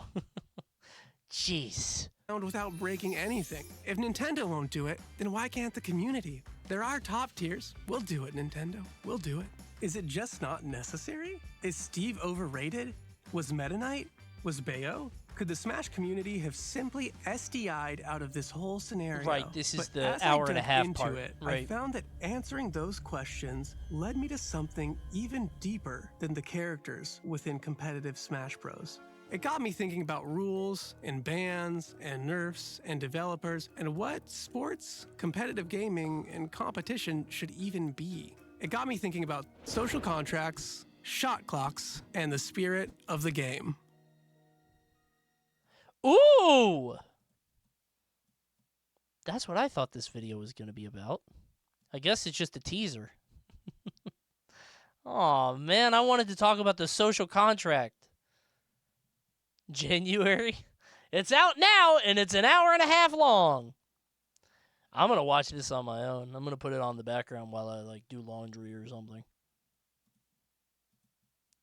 S1: Jeez.
S19: Without breaking anything. If Nintendo won't do it, then why can't the community? There are top tiers. We'll do it, Nintendo. We'll do it. Is it just not necessary? Is Steve overrated? Was Meta Knight? Was Bayo? Could the Smash community have simply SDI'd out of this whole scenario?
S1: Right, this is
S19: But
S1: the
S19: as I
S1: hour and a
S19: dug
S1: half
S19: into
S1: part.
S19: it,
S1: Right.
S19: I found that answering those questions led me to something even deeper than the characters within competitive Smash Bros. It got me thinking about rules, and bans, and nerfs, and developers, and what sports, competitive gaming, and competition should even be. It got me thinking about social contracts, shot clocks, and the spirit of the game.
S1: Ooh! That's what I thought this video was going to be about. I guess it's just a teaser. Aw, man, I wanted to talk about the social contract. January. It's out now, and it's an hour and a half long. I'm going to watch this on my own. I'm going to put it on the background while I, like, do laundry or something.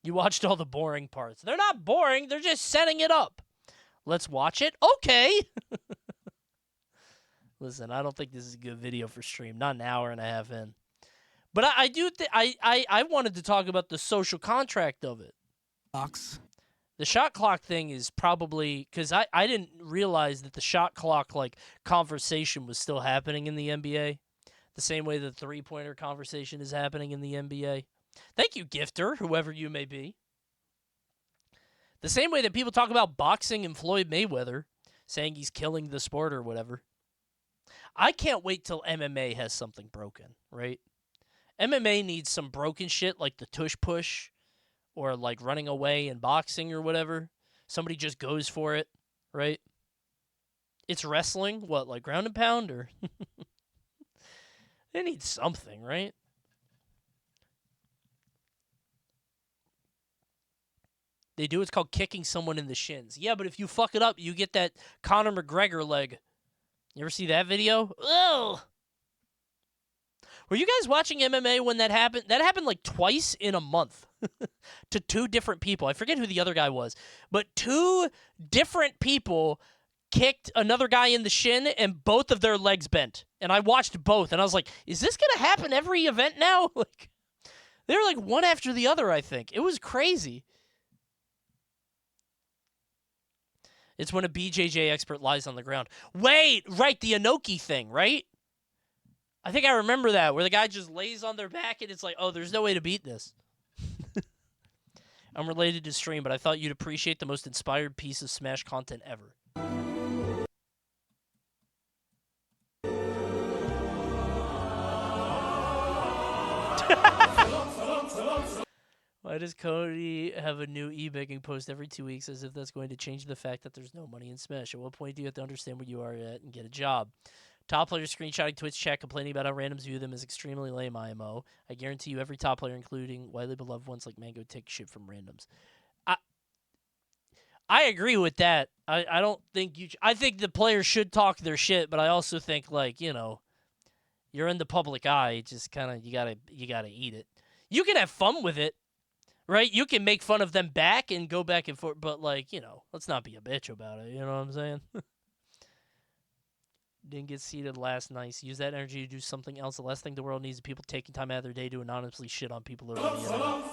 S1: You watched all the boring parts. They're not boring. They're just setting it up. Let's watch it? Okay. Listen, I don't think this is a good video for stream. Not an hour and a half in. But I do think I wanted to talk about the social contract of it. The shot clock thing is probably because I didn't realize that the shot clock like conversation was still happening in the NBA. The same way the three-pointer conversation is happening in the NBA. Thank you, Gifter, whoever you may be. The same way that people talk about boxing and Floyd Mayweather, saying he's killing the sport or whatever. I can't wait till MMA has something broken, right? MMA needs some broken shit like the tush push or like running away in boxing or whatever. Somebody just goes for it, right? It's wrestling, what, like ground and pound or? They need something, right? They do. It's called kicking someone in the shins. Yeah, but if you fuck it up, you get that Conor McGregor leg. You ever see that video? Ugh. Were you guys watching MMA when that happened? That happened like twice in a month to 2 different people. I forget who the other guy was, but 2 different people kicked another guy in the shin and both of their legs bent. And I watched both and I was like, is this going to happen every event now? Like, they were like one after the other, I think. It was crazy. It's when a BJJ expert lies on the ground. Wait, right, the Inoki thing, right? I think I remember that, where the guy just lays on their back and it's like, oh, there's no way to beat this. I'm related to stream, but I thought you'd appreciate the most inspired piece of Smash content ever. Why does Coney have a new e-begging post every 2 weeks as if that's going to change the fact that there's no money in Smash? At what point do you have to understand where you are at and get a job? Top players screenshotting Twitch chat complaining about how randoms view them is extremely lame, IMO. I guarantee you every top player, including widely beloved ones like Mango, take shit from randoms. I agree with that. I don't think you... I think the players should talk their shit, but I also think, like, you know, you're in the public eye. Just kind of, you gotta eat it. You can have fun with it, right? You can make fun of them back and go back and forth, but, like, you know, let's not be a bitch about it. You know what I'm saying? Didn't get seated last night. Use that energy to do something else. The last thing the world needs is people taking time out of their day to anonymously shit on people over the internet.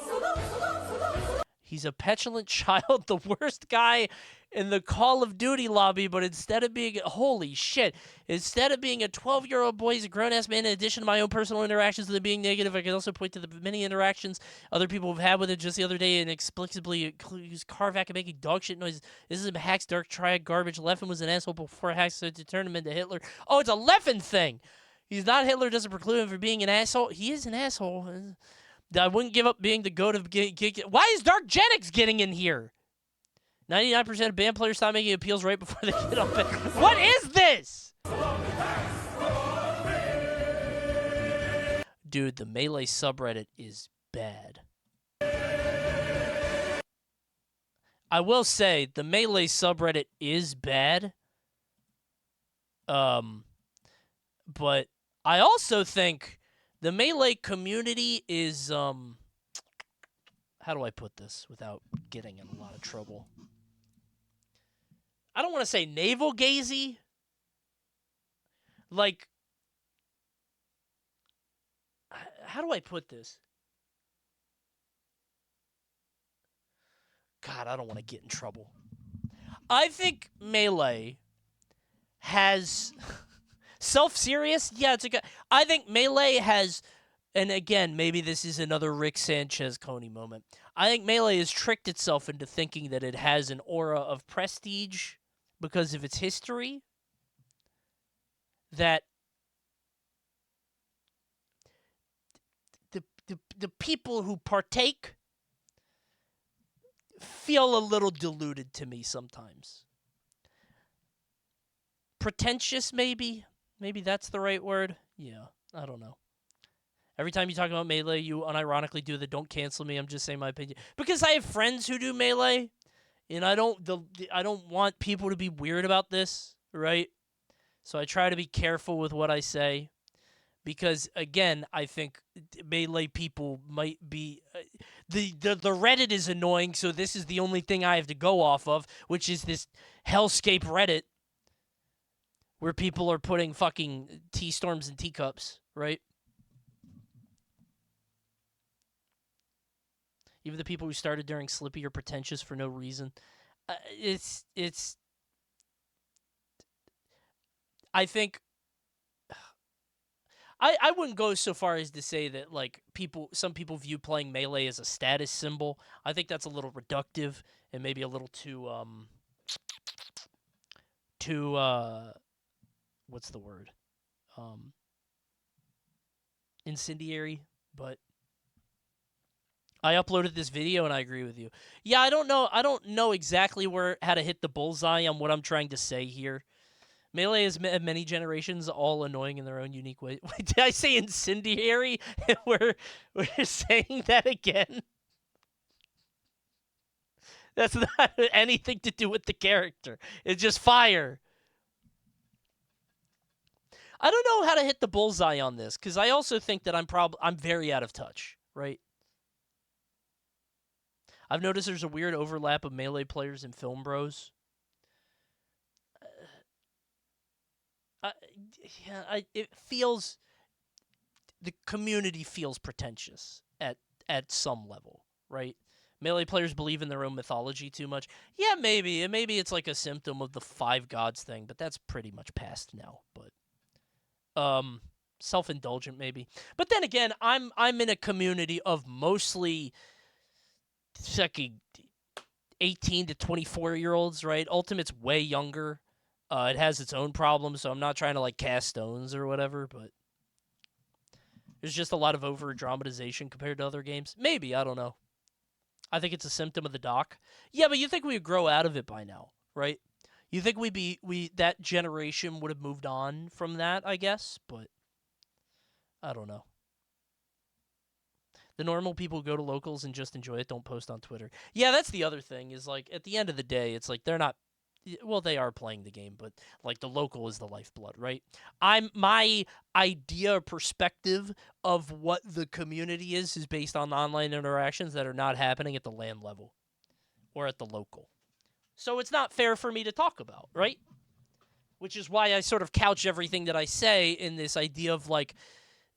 S1: He's a petulant child, the worst guy in the Call of Duty lobby, but instead of being, holy shit, instead of being a 12-year-old boy, he's a grown-ass man. In addition to my own personal interactions with him being negative, I can also point to the many interactions other people have had with it just the other day and inexplicably accuse Carvac and making dog shit noises. This is Hack's Dark Triad garbage. Leffen was an asshole before Hack started to turn him into Hitler. Oh, it's a Leffen thing. He's not Hitler, doesn't preclude him from being an asshole. He is an asshole. I wouldn't give up being the goat of... Why is Dark Genix getting in here? 99% of band players stop making appeals right before they get up. What is this? Dude, the Melee subreddit is bad. I will say, the Melee subreddit is bad. But I also think the Melee community is, how do I put this without getting in a lot of trouble? I don't want to say navel-gazy. Like, how do I put this? God, I don't want to get in trouble. I think Melee has... Self-serious? Yeah, it's a good... I think Melee has... And again, maybe this is another Rick Sanchez Coney moment. I think Melee has tricked itself into thinking that it has an aura of prestige because of its history. That the people who partake feel a little deluded to me sometimes. Pretentious, maybe? Maybe that's the right word? Yeah, I don't know. Every time you talk about Melee, you unironically do the don't cancel me, I'm just saying my opinion. Because I have friends who do Melee, and I don't want people to be weird about this, right? So I try to be careful with what I say. Because, again, I think Melee people might be... The Reddit is annoying, so this is the only thing I have to go off of, which is this hellscape Reddit, where people are putting fucking T-storms in teacups, right? Even the people who started during Slippy are pretentious for no reason. It's... I think... I wouldn't go so far as to say that, like, some people view playing Melee as a status symbol. I think that's a little reductive and maybe a little too, what's the word? Incendiary, but I uploaded this video and I agree with you. Yeah, I don't know exactly how to hit the bullseye on what I'm trying to say here. Melee has many generations, all annoying in their own unique way. Wait, did I say incendiary? we're saying that again? That's not anything to do with the character. It's just fire. I don't know how to hit the bullseye on this, because I also think that I'm very out of touch, right? I've noticed there's a weird overlap of Melee players and Film Bros. It feels... The community feels pretentious at some level, right? Melee players believe in their own mythology too much. Yeah, maybe. And maybe it's like a symptom of the 5 gods thing, but that's pretty much past now. But self-indulgent maybe. But then again, I'm in a community of mostly 18 to 24-year-olds, right? Ultimate's way younger. It has its own problems, so I'm not trying to like cast stones or whatever, but there's just a lot of over-dramatization compared to other games. Maybe, I don't know. I think it's a symptom of the dock. Yeah, but you think we would grow out of it by now, right? You think that generation would have moved on from that, I guess, but I don't know. The normal people go to locals and just enjoy it, don't post on Twitter. Yeah, that's the other thing, is like at the end of the day, it's like they're not, well, they are playing the game, but like the local is the lifeblood, right? My idea or perspective of what the community is based on online interactions that are not happening at the LAN level or at the local. So it's not fair for me to talk about, right? Which is why I sort of couch everything that I say in this idea of like,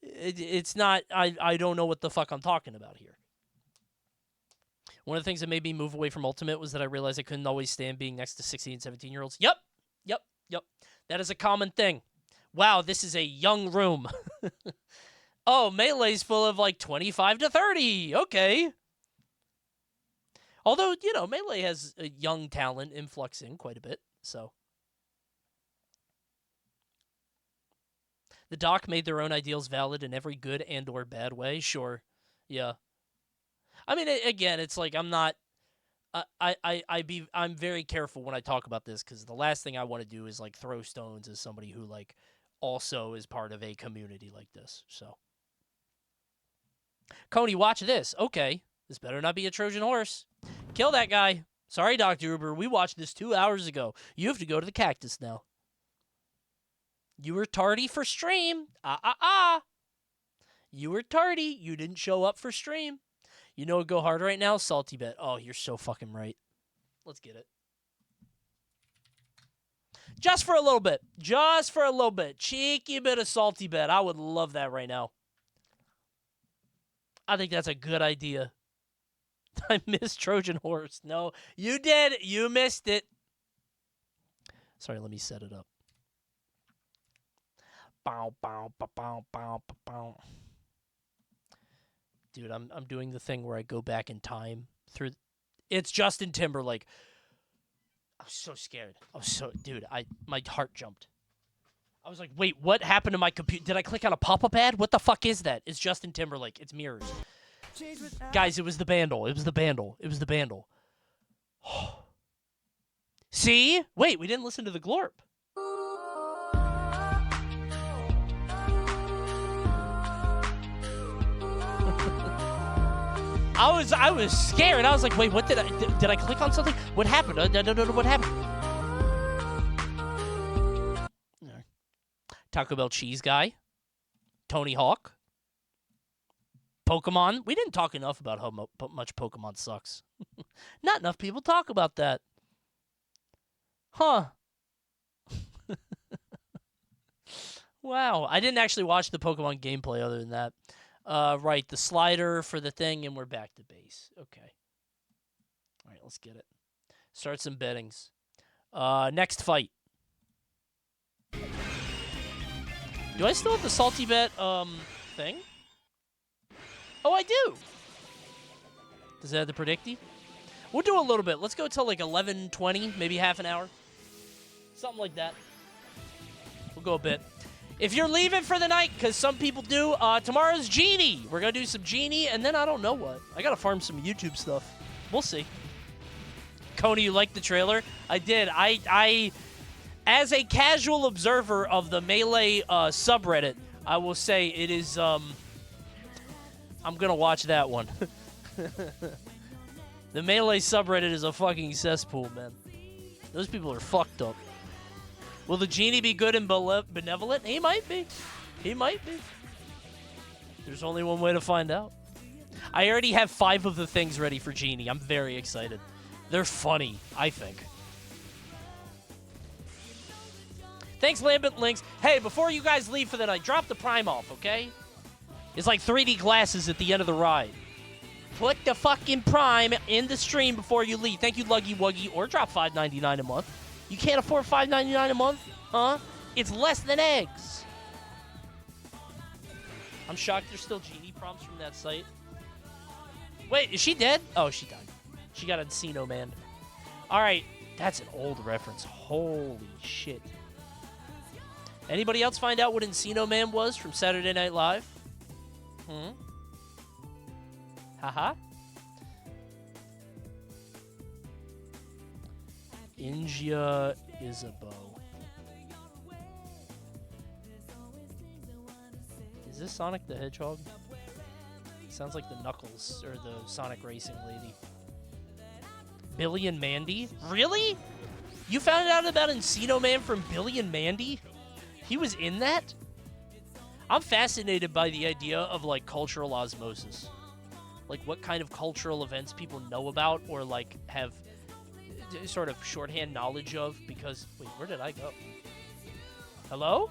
S1: it's not, I don't know what the fuck I'm talking about here. One of the things that made me move away from Ultimate was that I realized I couldn't always stand being next to 16 and 17-year-olds. Yep. That is a common thing. Wow, this is a young room. Oh, Melee's full of like 25 to 30. Okay. Although, Melee has a young talent influxing quite a bit, so. The doc made their own ideals valid in every good and or bad way. Sure. Yeah. I mean, again, it's like I'm not. I'm very careful when I talk about this, because the last thing I want to do is like throw stones as somebody who like also is part of a community like this. So, Coney, watch this. Okay, this better not be a Trojan horse. Kill that guy. Sorry, Dr. Uber. We watched this 2 hours ago. You have to go to the cactus now. You were tardy for stream. You were tardy. You didn't show up for stream. You know what go hard right now? SaltyBet. Oh, you're so fucking right. Let's get it. Just for a little bit. Just for a little bit. Cheeky bit of SaltyBet. I would love that right now. I think that's a good idea. I missed Trojan Horse. No, you did. You missed it. Sorry, let me set it up. Bow, bow, bow, bow, bow, bow. Dude, I'm doing the thing where I go back in time through. It's Justin Timberlake. I was so scared. Dude, my heart jumped. I was like, wait, what happened to my computer? Did I click on a pop-up ad? What the fuck is that? It's Justin Timberlake. It's mirrors. Guys, it was the Bandle. It was the Bandle. It was the Bandle. See? Wait, we didn't listen to the Glorp. I was scared. I was like, wait, what did I click on something? What happened? What happened? Taco Bell cheese guy. Tony Hawk. Pokemon. We didn't talk enough about how much Pokemon sucks. Not enough people talk about that. Huh. Wow. I didn't actually watch the Pokemon gameplay other than that. Right, the slider for the thing, and we're back to base. Okay. All right, let's get it. Start some bettings. Next fight. Do I still have the SaltyBet thing? Oh, I do. Does it have the predicty? We'll do a little bit. Let's go till like 11:20, maybe half an hour. Something like that. We'll go a bit. If you're leaving for the night, because some people do, tomorrow's Genie. We're going to do some Genie, and then I don't know what. I got to farm some YouTube stuff. We'll see. Coney, you liked the trailer? I did. I as a casual observer of the Melee subreddit, I will say it is, I'm going to watch that one. The Melee subreddit is a fucking cesspool, man. Those people are fucked up. Will the genie be good and benevolent? He might be. He might be. There's only one way to find out. I already have 5 of the things ready for Genie. I'm very excited. They're funny, I think. Thanks, Lambent Links. Hey, before you guys leave for the night, drop the Prime off, okay? It's like 3D glasses at the end of the ride. Put the fucking Prime in the stream before you leave. Thank you, Luggy Wuggy. Or drop $5.99 a month. You can't afford $5.99 a month? Huh? It's less than eggs. I'm shocked there's still Genie prompts from that site. Wait, is she dead? Oh, she died. She got Encino Man. All right, that's an old reference. Holy shit. Anybody else find out what Encino Man was from Saturday Night Live? Haha. Ingia Isabeau. Is this Sonic the Hedgehog? Sounds like the Knuckles, or the Sonic Racing lady. Billy and Mandy? Really? You found out about Encino Man from Billy and Mandy? He was in that? I'm fascinated by the idea of, like, cultural osmosis. Like, what kind of cultural events people know about or, like, have sort of shorthand knowledge of because... Wait, where did I go? Hello?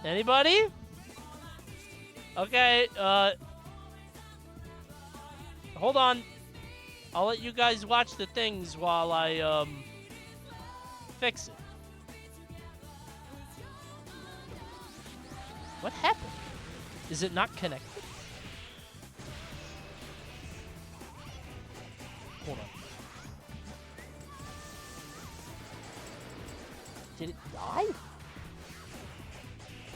S1: Anybody? Okay, hold on. I'll let you guys watch the things while I, fix it. What happened? Is it not connected? Hold on. Did it die?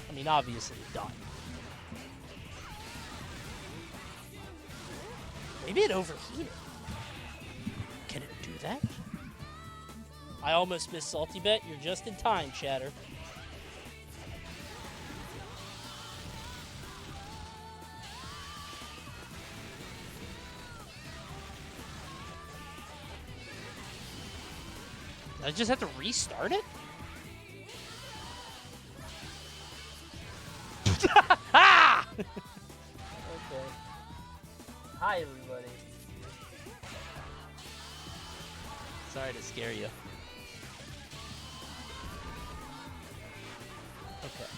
S1: I mean, obviously it died. Maybe it overheated. Can it do that? I almost missed SaltyBet. You're just in time, chatter. I just have to restart it? Ah! Okay. Hi, everybody. Sorry to scare you. Okay.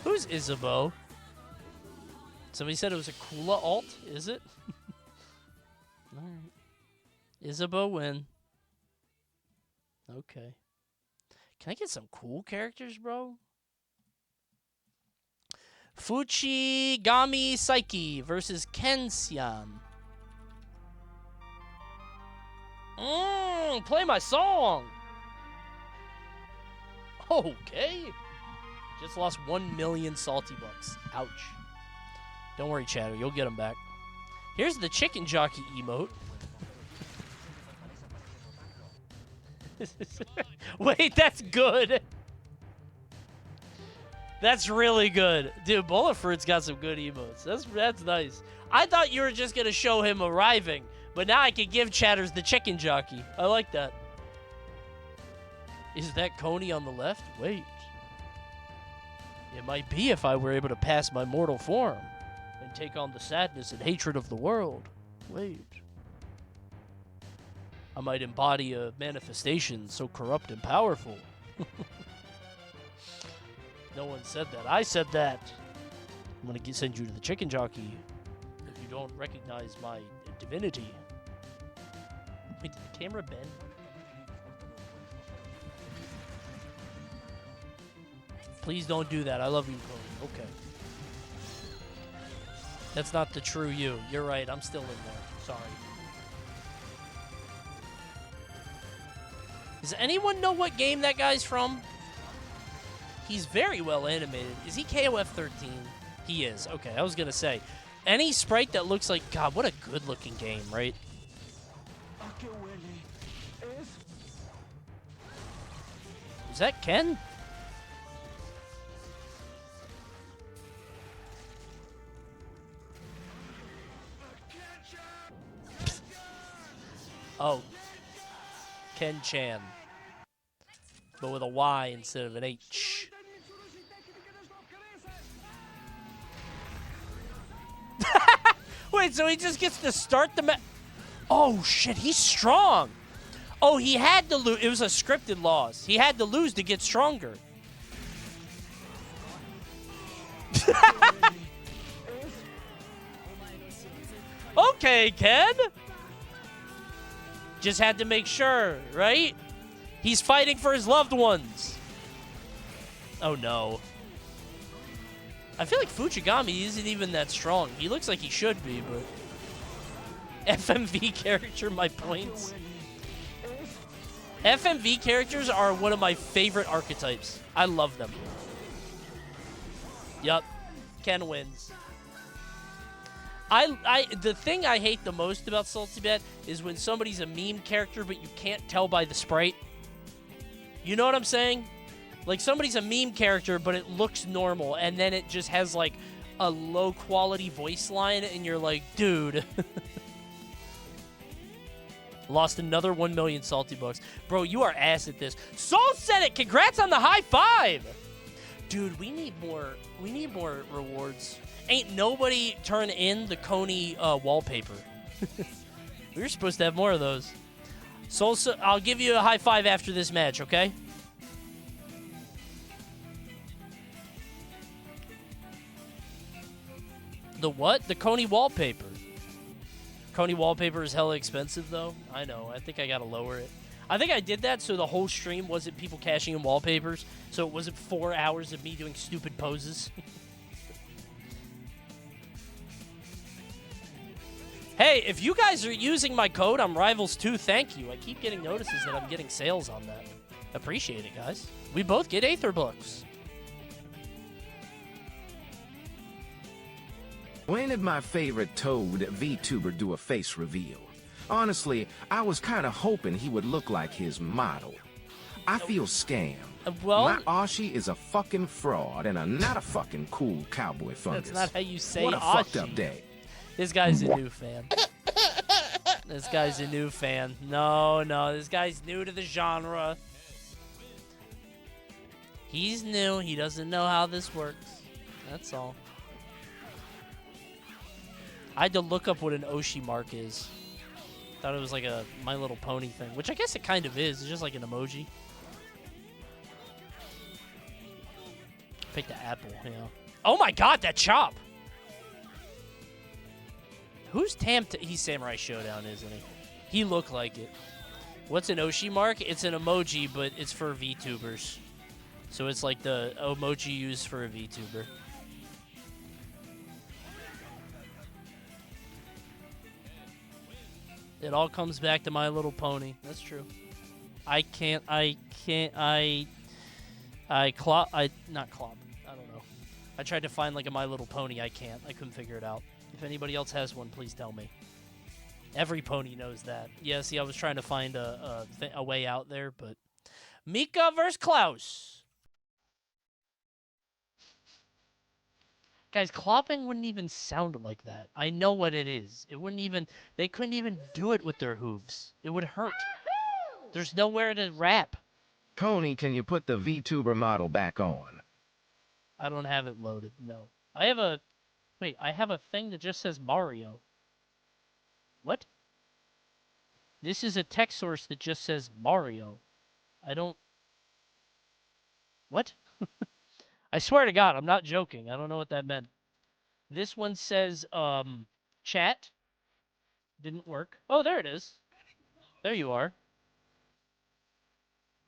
S1: Who's Isabeau? Somebody said it was a Kula alt. Is it? Alright. Isabeau win. Okay. Can I get some cool characters, bro? Fuchigami Psyche versus Kensian. Play my song. Okay. Just lost 1 million salty bucks. Ouch. Don't worry, chatter. You'll get them back. Here's the chicken jockey emote. Wait, that's good. That's really good. Dude, Bullet Fruit's got some good emotes. That's nice. I thought you were just going to show him arriving, but now I can give chatters the chicken jockey. I like that. Is that Coney on the left? Wait. It might be if I were able to pass my mortal form and take on the sadness and hatred of the world. Wait. I might embody a manifestation so corrupt and powerful. No one said that. I said that. I'm going to send you to the chicken jockey if you don't recognize my divinity. Wait, did the camera bend? Please don't do that. I love you, Coney. Okay. That's not the true you. You're right. I'm still in there. Sorry. Does anyone know what game that guy's from? He's very well animated. Is he KOF 13? He is. Okay, I was going to say. Any sprite that looks like, God, what a good-looking game, right? Is that Ken? Oh. Ken Chan. But with a Y instead of an H. Wait, so he just gets to start the match? Oh, shit, he's strong. Oh, he had to lose. It was a scripted loss. He had to lose to get stronger. Okay, Ken. Just had to make sure, right? He's fighting for his loved ones. Oh, no. I feel like Fujigami isn't even that strong. He looks like he should be, but... FMV character, my points. FMV characters are one of my favorite archetypes. I love them. Yup. Ken wins. The thing I hate the most about SaltyBet is when somebody's a meme character, but you can't tell by the sprite. You know what I'm saying? Like, somebody's a meme character, but it looks normal, and then it just has, like, a low-quality voice line, and you're like, dude. Lost another 1 million salty bucks. Bro, you are ass at this. Soul said it! Congrats on the high five! Dude, we need more rewards. Ain't nobody turn in the Coney wallpaper. We were supposed to have more of those. Soul, I'll give you a high five after this match, okay? The what? The Coney wallpaper. Coney wallpaper is hella expensive, though. I know. I think I gotta lower it. I think I did that so the whole stream wasn't people cashing in wallpapers, so it wasn't 4 hours of me doing stupid poses. Hey, if you guys are using my code, I'm Rivals2, thank you. I keep getting notices that I'm getting sales on that. Appreciate it, guys. We both get Aether books.
S3: When did my favorite Toad VTuber do a face reveal? Honestly, I was kind of hoping he would look like his model. I feel scammed.
S1: Well,
S3: my Ashi is a fucking fraud and not a fucking cool cowboy fungus.
S1: That's not how you say
S3: What a
S1: Ashi.
S3: fucked up day.
S1: This guy's a new fan. This guy's a new fan. No, this guy's new to the genre. He's new. He doesn't know how this works. That's all. I had to look up what an Oshi mark is. Thought it was like a My Little Pony thing, which I guess it kind of is. It's just like an emoji. Pick the apple, yeah. Oh my god, that chop! Who's he's Samurai Showdown, isn't he? He looked like it. What's an Oshi mark? It's an emoji, but it's for VTubers. So it's like the emoji used for a VTuber. It all comes back to My Little Pony. That's true. Not clop. I don't know. I tried to find like a My Little Pony. I can't. I couldn't figure it out. If anybody else has one, please tell me. Every pony knows that. Yeah, see, I was trying to find a way out there, but... Mika versus Klaus. Guys, clopping wouldn't even sound like that. I know what it is. It wouldn't even... They couldn't even do it with their hooves. It would hurt. There's nowhere to rap.
S3: Coney, can you put the VTuber model back on?
S1: I don't have it loaded, no. I have a... Wait, I have a thing that just says Mario. What? This is a text source that just says Mario. I don't... What? I swear to God, I'm not joking. I don't know what that meant. This one says, chat. Didn't work. Oh, there it is. There you are.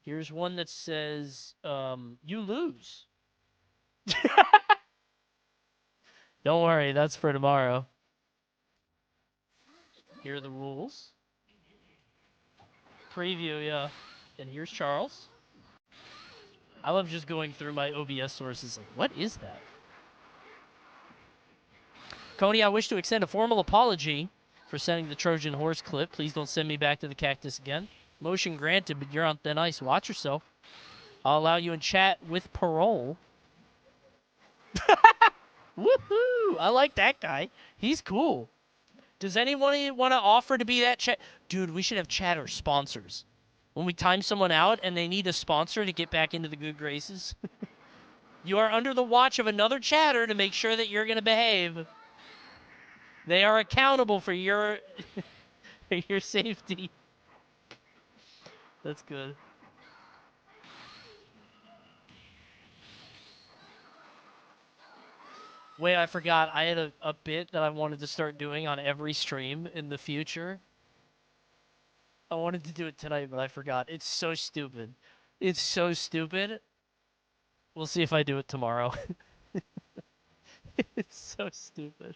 S1: Here's one that says, you lose. Don't worry, that's for tomorrow. Here are the rules. Preview, yeah. And here's Charles. I love just going through my OBS sources like, what is that? Coney, I wish to extend a formal apology for sending the Trojan horse clip. Please don't send me back to the cactus again. Motion granted, but you're on thin ice. Watch yourself. I'll allow you in chat with parole. Woohoo! I like that guy. He's cool. Does anyone want to offer to be that chat? Dude, we should have chatter sponsors. When we time someone out and they need a sponsor to get back into the good graces. You are under the watch of another chatter to make sure that you're going to behave. They are accountable for your your safety. That's good. Wait, I forgot. I had a bit that I wanted to start doing on every stream in the future. I wanted to do it tonight, but I forgot. It's so stupid. It's so stupid. We'll see if I do it tomorrow. It's so stupid.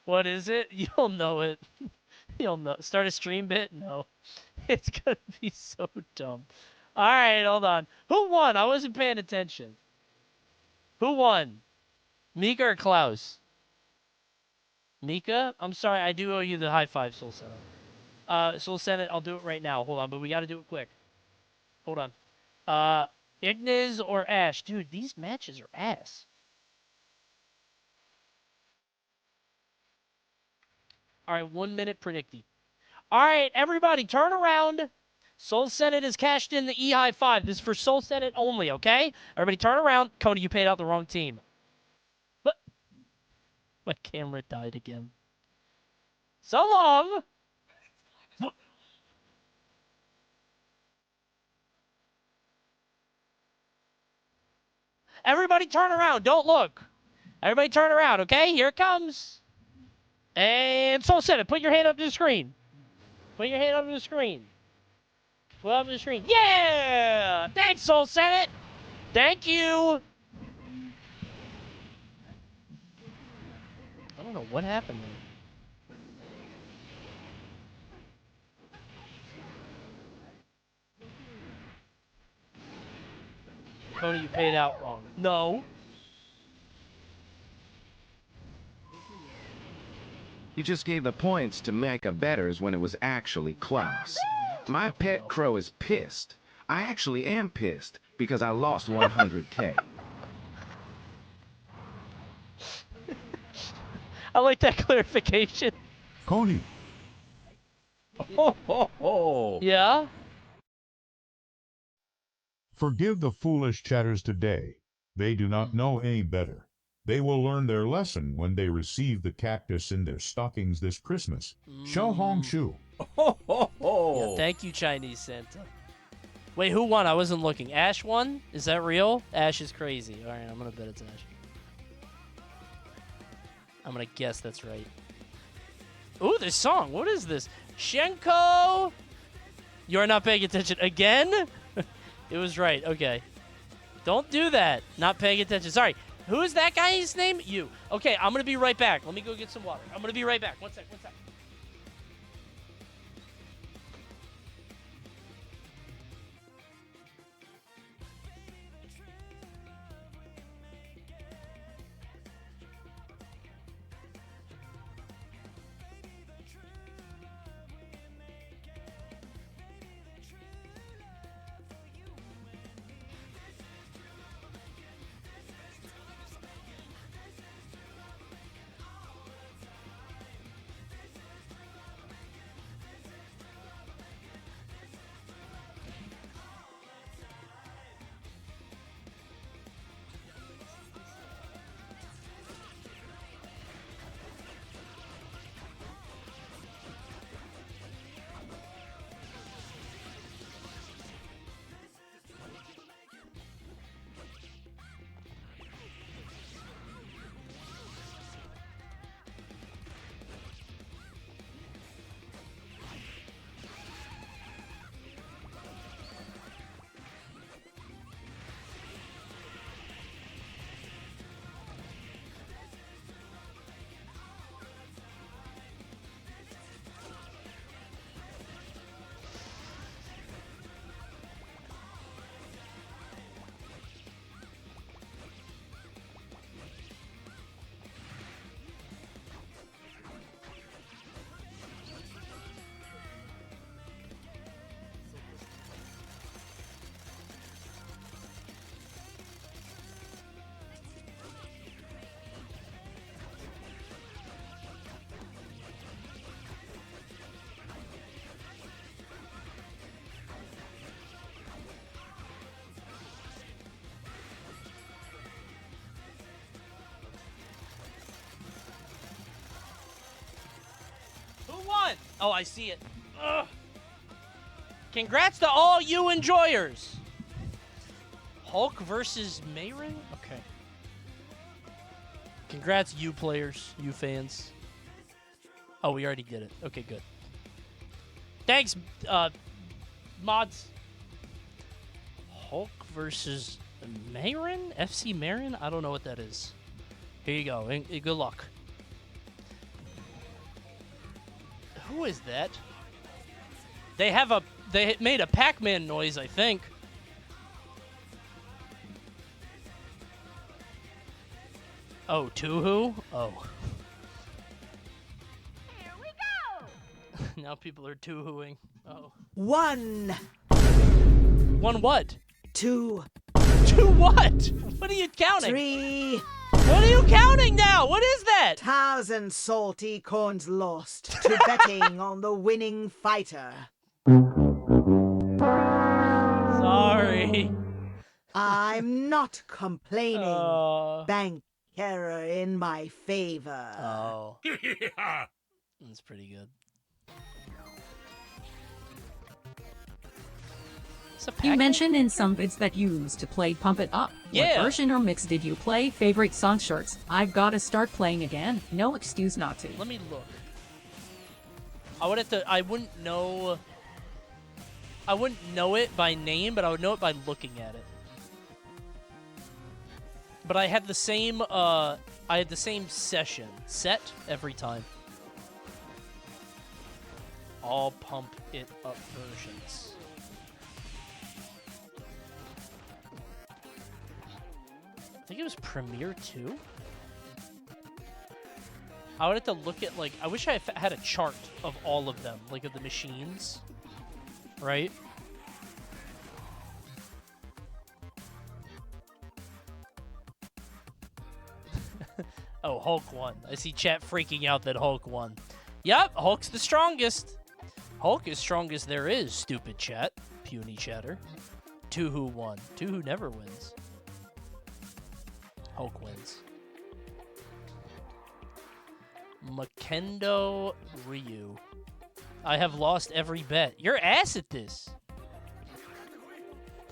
S1: What is it? You'll know it. You'll know. Start a stream bit? No. It's gonna be so dumb. Alright, hold on. Who won? I wasn't paying attention. Who won? Mika or Klaus? Mika? I'm sorry, I do owe you the high five, Soul Senate. Soul Senate, I'll do it right now. Hold on, but we gotta do it quick. Hold on. Igniz or Ash? Dude, these matches are ass. Alright, 1 minute predicting. Alright, everybody, turn around. Soul Senate has cashed in the E high five. This is for Soul Senate only, okay? Everybody turn around. Coney, you paid out the wrong team. But my camera died again. So long. Everybody turn around. Don't look. Everybody turn around, okay? Here it comes. And Soul Senate, put your hand up to the screen. Put your hand up to the screen. Put it up to the screen. Yeah! Thanks, Soul Senate. Thank you. I don't know what happened there. Coney, you paid out wrong. No.
S3: You just gave the points to Mecha betters when it was actually Klaus. My pet crow is pissed. I actually am pissed because I lost 100K.
S1: I like that clarification.
S16: Coney.
S8: Ho, ho, ho.
S1: Yeah?
S16: Forgive the foolish chatters today. They do not know any better. They will learn their lesson when they receive the cactus in their stockings this Christmas. Xiao Hong Shu.
S8: Ho, ho, ho.
S1: Yeah, thank you, Chinese Santa. Wait, who won? I wasn't looking. Ash won? Is that real? Ash is crazy. All right, I'm going to bet it's Ash. I'm going to guess that's right. Ooh, this song. What is this? Shenko! You're not paying attention again? It was right. Okay. Don't do that. Not paying attention. Sorry. Who is that guy's name? You. Okay, I'm going to be right back. Let me go get some water. I'm going to be right back. One sec. Oh, I see it. Ugh. Congrats to all you enjoyers. Hulk versus Mayrin? Okay. Congrats, you players, you fans. Oh, we already did it. Okay, good. Thanks, mods. Hulk versus Mayrin? FC Mayrin? I don't know what that is. Here you go. Good luck. Who is that? They made a Pac-Man noise, I think. Oh, Tuhu? Oh.
S13: Here we go!
S1: Now people are Tuhuing. Oh.
S2: 1.
S1: One what?
S2: 2.
S1: 2 what? What are you counting?
S2: 3.
S1: What are you counting now? What is that?
S2: 1,000 salty coins lost to betting on the winning fighter.
S1: Sorry.
S2: I'm not complaining. Bank error in my favor.
S1: Oh. That's pretty good.
S4: You mentioned in some vids that you used to play Pump It Up.
S1: Yeah.
S4: What version or mix did you play? Favorite song shorts? I've got to start playing again. No excuse not to.
S1: Let me look. I wouldn't know it by name, but I would know it by looking at it. But I had the same set every time. All Pump It Up versions. I think it was Premiere 2. I would have to look at, like, I wish I had a chart of all of them, like, of the machines. Right? Oh, Hulk won. I see chat freaking out that Hulk won. Yep, Hulk's the strongest. Hulk is strongest there is, stupid chat. Puny chatter. Tuhu won. Tuhu never wins. Hulk wins. Makendo Ryu. I have lost every bet. You're ass at this.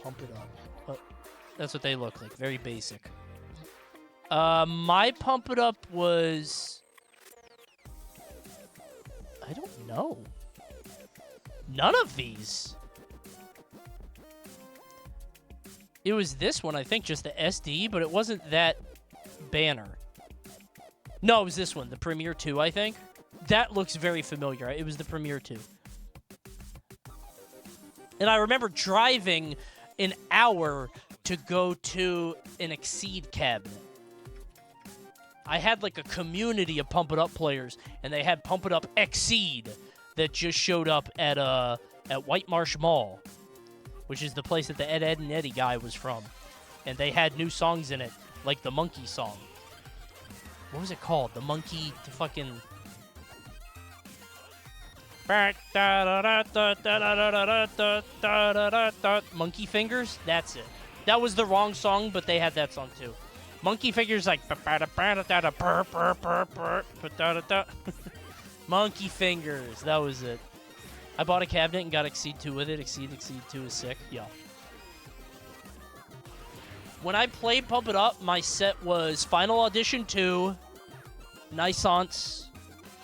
S1: Pump it up. Oh, that's what they look like. Very basic. My Pump It Up was... I don't know. None of these. It was this one, I think, just the SD, but it wasn't that banner. No, it was this one, the Premiere 2, I think. That looks very familiar. It was the Premiere 2. And I remember driving an hour to go to an Exceed cabinet. I had like a community of Pump It Up players, and they had Pump It Up Exceed that just showed up at White Marsh Mall, which is the place that the Ed and Eddie guy was from. And they had new songs in it, like the Monkey song. What was it called? The Monkey, the fucking... Monkey Fingers? That's it. That was the wrong song, but they had that song too. Monkey Fingers like... Monkey Fingers. That was it. I bought a cabinet and got Exceed 2 with it. Exceed 2 is sick. Yeah. When I played Pump It Up, my set was Final Audition 2, Naissance,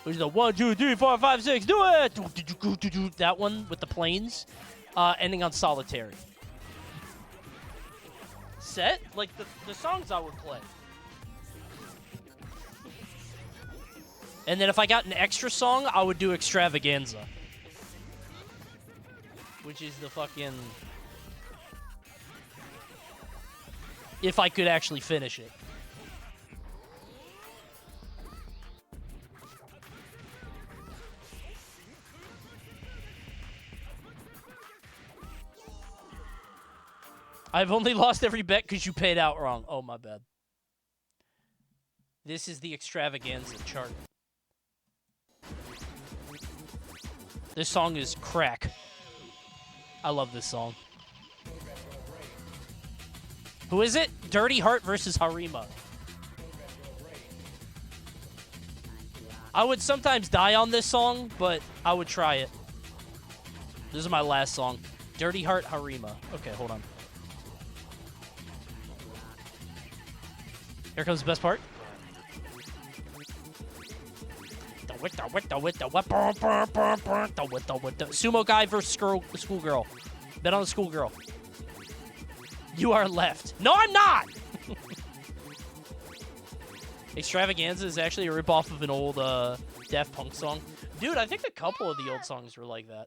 S1: which is the 1, 2, 3, 4, 5, 6, do it! That one with the planes, ending on Solitary. Set? Like the songs I would play. And then if I got an extra song, I would do Extravaganza. Which is the fucking... If I could actually finish it. I've only lost every bet because you paid out wrong. Oh, my bad. This is the Extravaganza chart. This song is crack. I love this song. Who is it? Dirty Heart versus Harima. I would sometimes die on this song, but I would try it. This is my last song. Dirty Heart Harima. Okay, hold on. Here comes the best part. Sumo guy versus schoolgirl. Bet on the schoolgirl. You are left. No, I'm not! Extravaganza is actually a ripoff of an old Daft Punk song. Dude, I think a couple of the old songs were like that.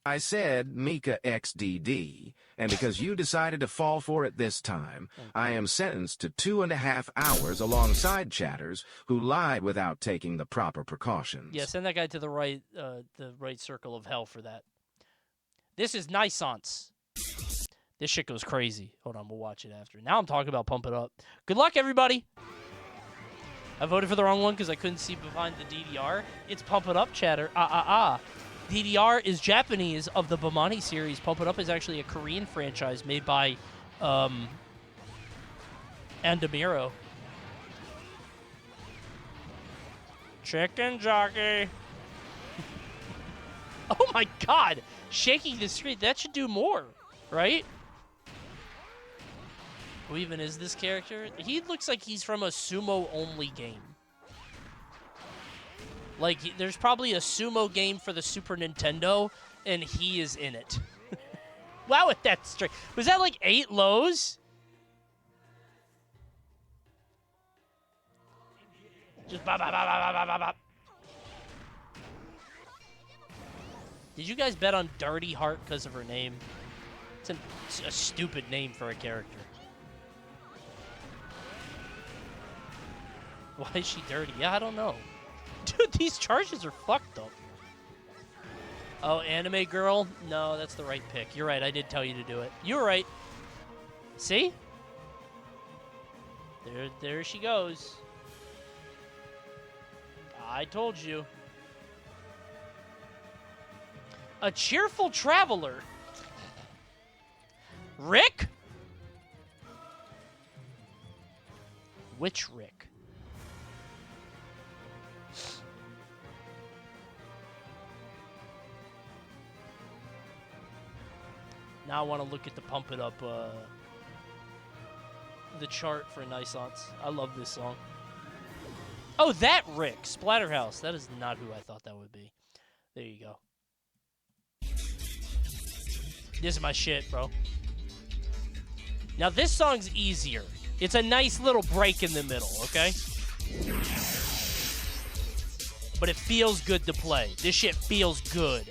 S3: I said Mika XDD, and because you decided to fall for it this time, I am sentenced to 2.5 hours alongside chatters who lied without taking the proper precautions.
S1: Yeah, send that guy to the right circle of hell for that. This is Nisance. This shit goes crazy. Hold on, we'll watch it after. Now I'm talking about Pump It Up. Good luck, everybody. I voted for the wrong one because I couldn't see behind the DDR. It's Pump It Up, chatter. DDR is Japanese of the Bamani series. Pump It Up is actually a Korean franchise made by Andamiro. Chicken jockey. Oh my god. Shaking the screen. That should do more, right? Who even is this character? He looks like he's from a sumo-only game. Like, there's probably a sumo game for the Super Nintendo, and he is in it. Wow, with that straight. Was that like 8 lows? Just bop, bop, bop, bop, bop, bop, bop. Did you guys bet on Dirty Heart because of her name? It's a stupid name for a character. Why is she dirty? Yeah, I don't know. Dude, these charges are fucked up. Oh, anime girl? No, that's the right pick. You're right, I did tell you to do it. You were right. See? There she goes. I told you. A cheerful traveler. Rick? Which Rick? Now I want to look at the Pump It Up, the chart for Nisance. I love this song. Oh, that Rick. Splatterhouse. That is not who I thought that would be. There you go. This is my shit, bro. Now, this song's easier. It's a nice little break in the middle, okay? But it feels good to play. This shit feels good.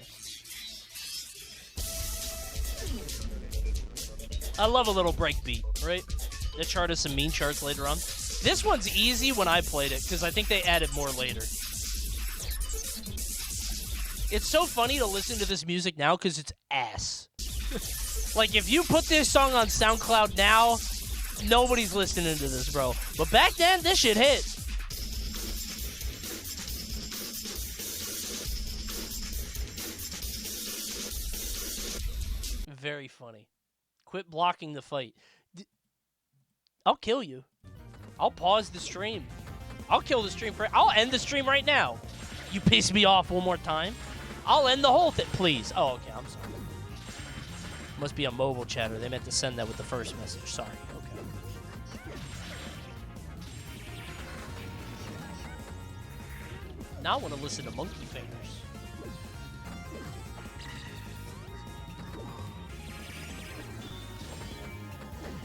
S1: I love a little break beat, right? They chart us some mean charts later on. This one's easy when I played it, because I think they added more later. It's so funny to listen to this music now, because it's ass. Like, if you put this song on SoundCloud now, nobody's listening to this, bro. But back then, this shit hit. Very funny. Quit blocking the fight. I'll kill you. I'll pause the stream. I'll kill the stream I'll end the stream right now. You piss me off one more time. I'll end the whole thing, please. Oh, okay, I'm sorry. Must be a mobile chatter. They meant to send that with the first message. Sorry. Okay. Now I want to listen to Monkey Fingers.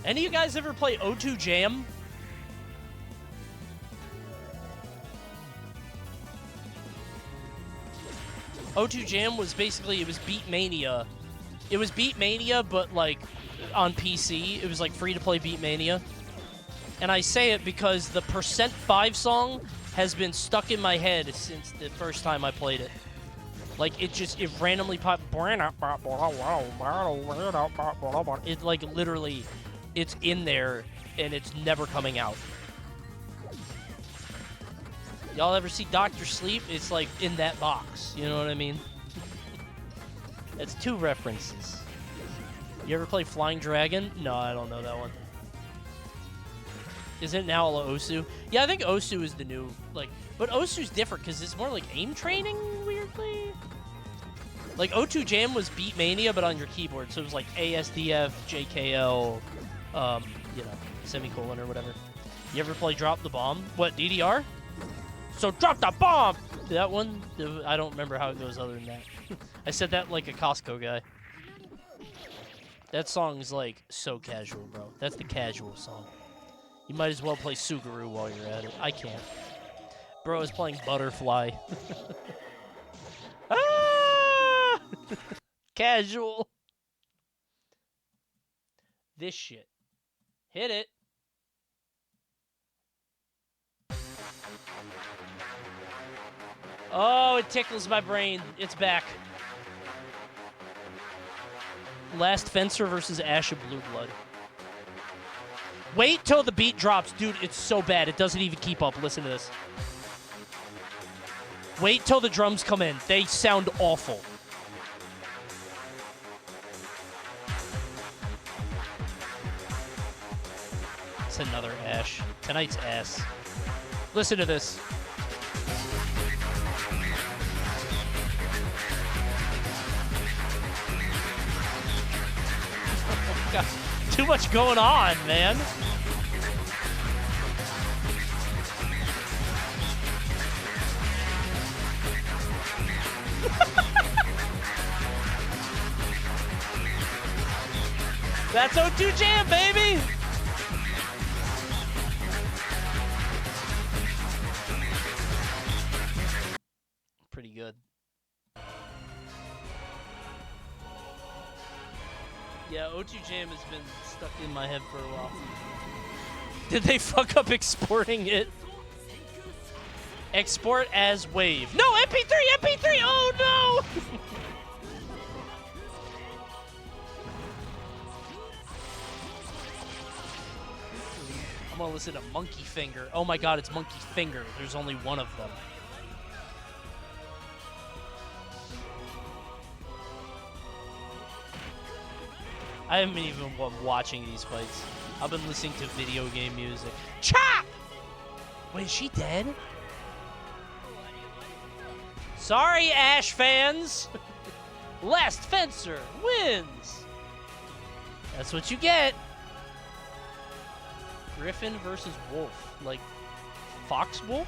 S1: Any of you guys ever play O2 Jam? O2 Jam was basically, it was Beat Mania. It was Beat Mania, but like on PC. It was like free to play Beat Mania. And I say it because the Percent 5 song has been stuck in my head since the first time I played it. Like, it randomly popped. It like literally, it's in there and it's never coming out. Y'all ever see Dr. Sleep? It's like in that box. You know what I mean? That's 2 references. You ever play Flying Dragon? No, I don't know that one. Is it now Osu? Yeah, I think Osu is the new, like, but Osu's different because it's more like aim training, weirdly. Like, O2 Jam was Beat Mania, but on your keyboard, so it was like ASDF, JKL, you know, semicolon or whatever. You ever play Drop the Bomb? What, DDR? So drop the bomb! That one, I don't remember how it goes other than that. I said that like a Costco guy. That song is like so casual, bro. That's the casual song. You might as well play Sugaru while you're at it. I can't. Bro is playing Butterfly. Ah! Casual. This shit. Hit it. Oh, it tickles my brain. It's back. Last Fencer versus Ash of Blue Blood. Wait till the beat drops. Dude, it's so bad. It doesn't even keep up. Listen to this. Wait till the drums come in. They sound awful. It's another Ash. Tonight's ass. Listen to this. God, too much going on, man. That's O2 Jam, baby! Pretty good. Yeah, O2 Jam has been stuck in my head for a while. Did they fuck up exporting it? Export as wave. No, MP3! Oh, no! I'm gonna listen to Monkey Finger. Oh my god, it's Monkey Finger. There's only one of them. I haven't even been watching these fights. I've been listening to video game music. Chop! Wait, is she dead? Sorry, Ash fans. Last Fencer wins. That's what you get. Griffin versus Wolf. Like, Fox Wolf?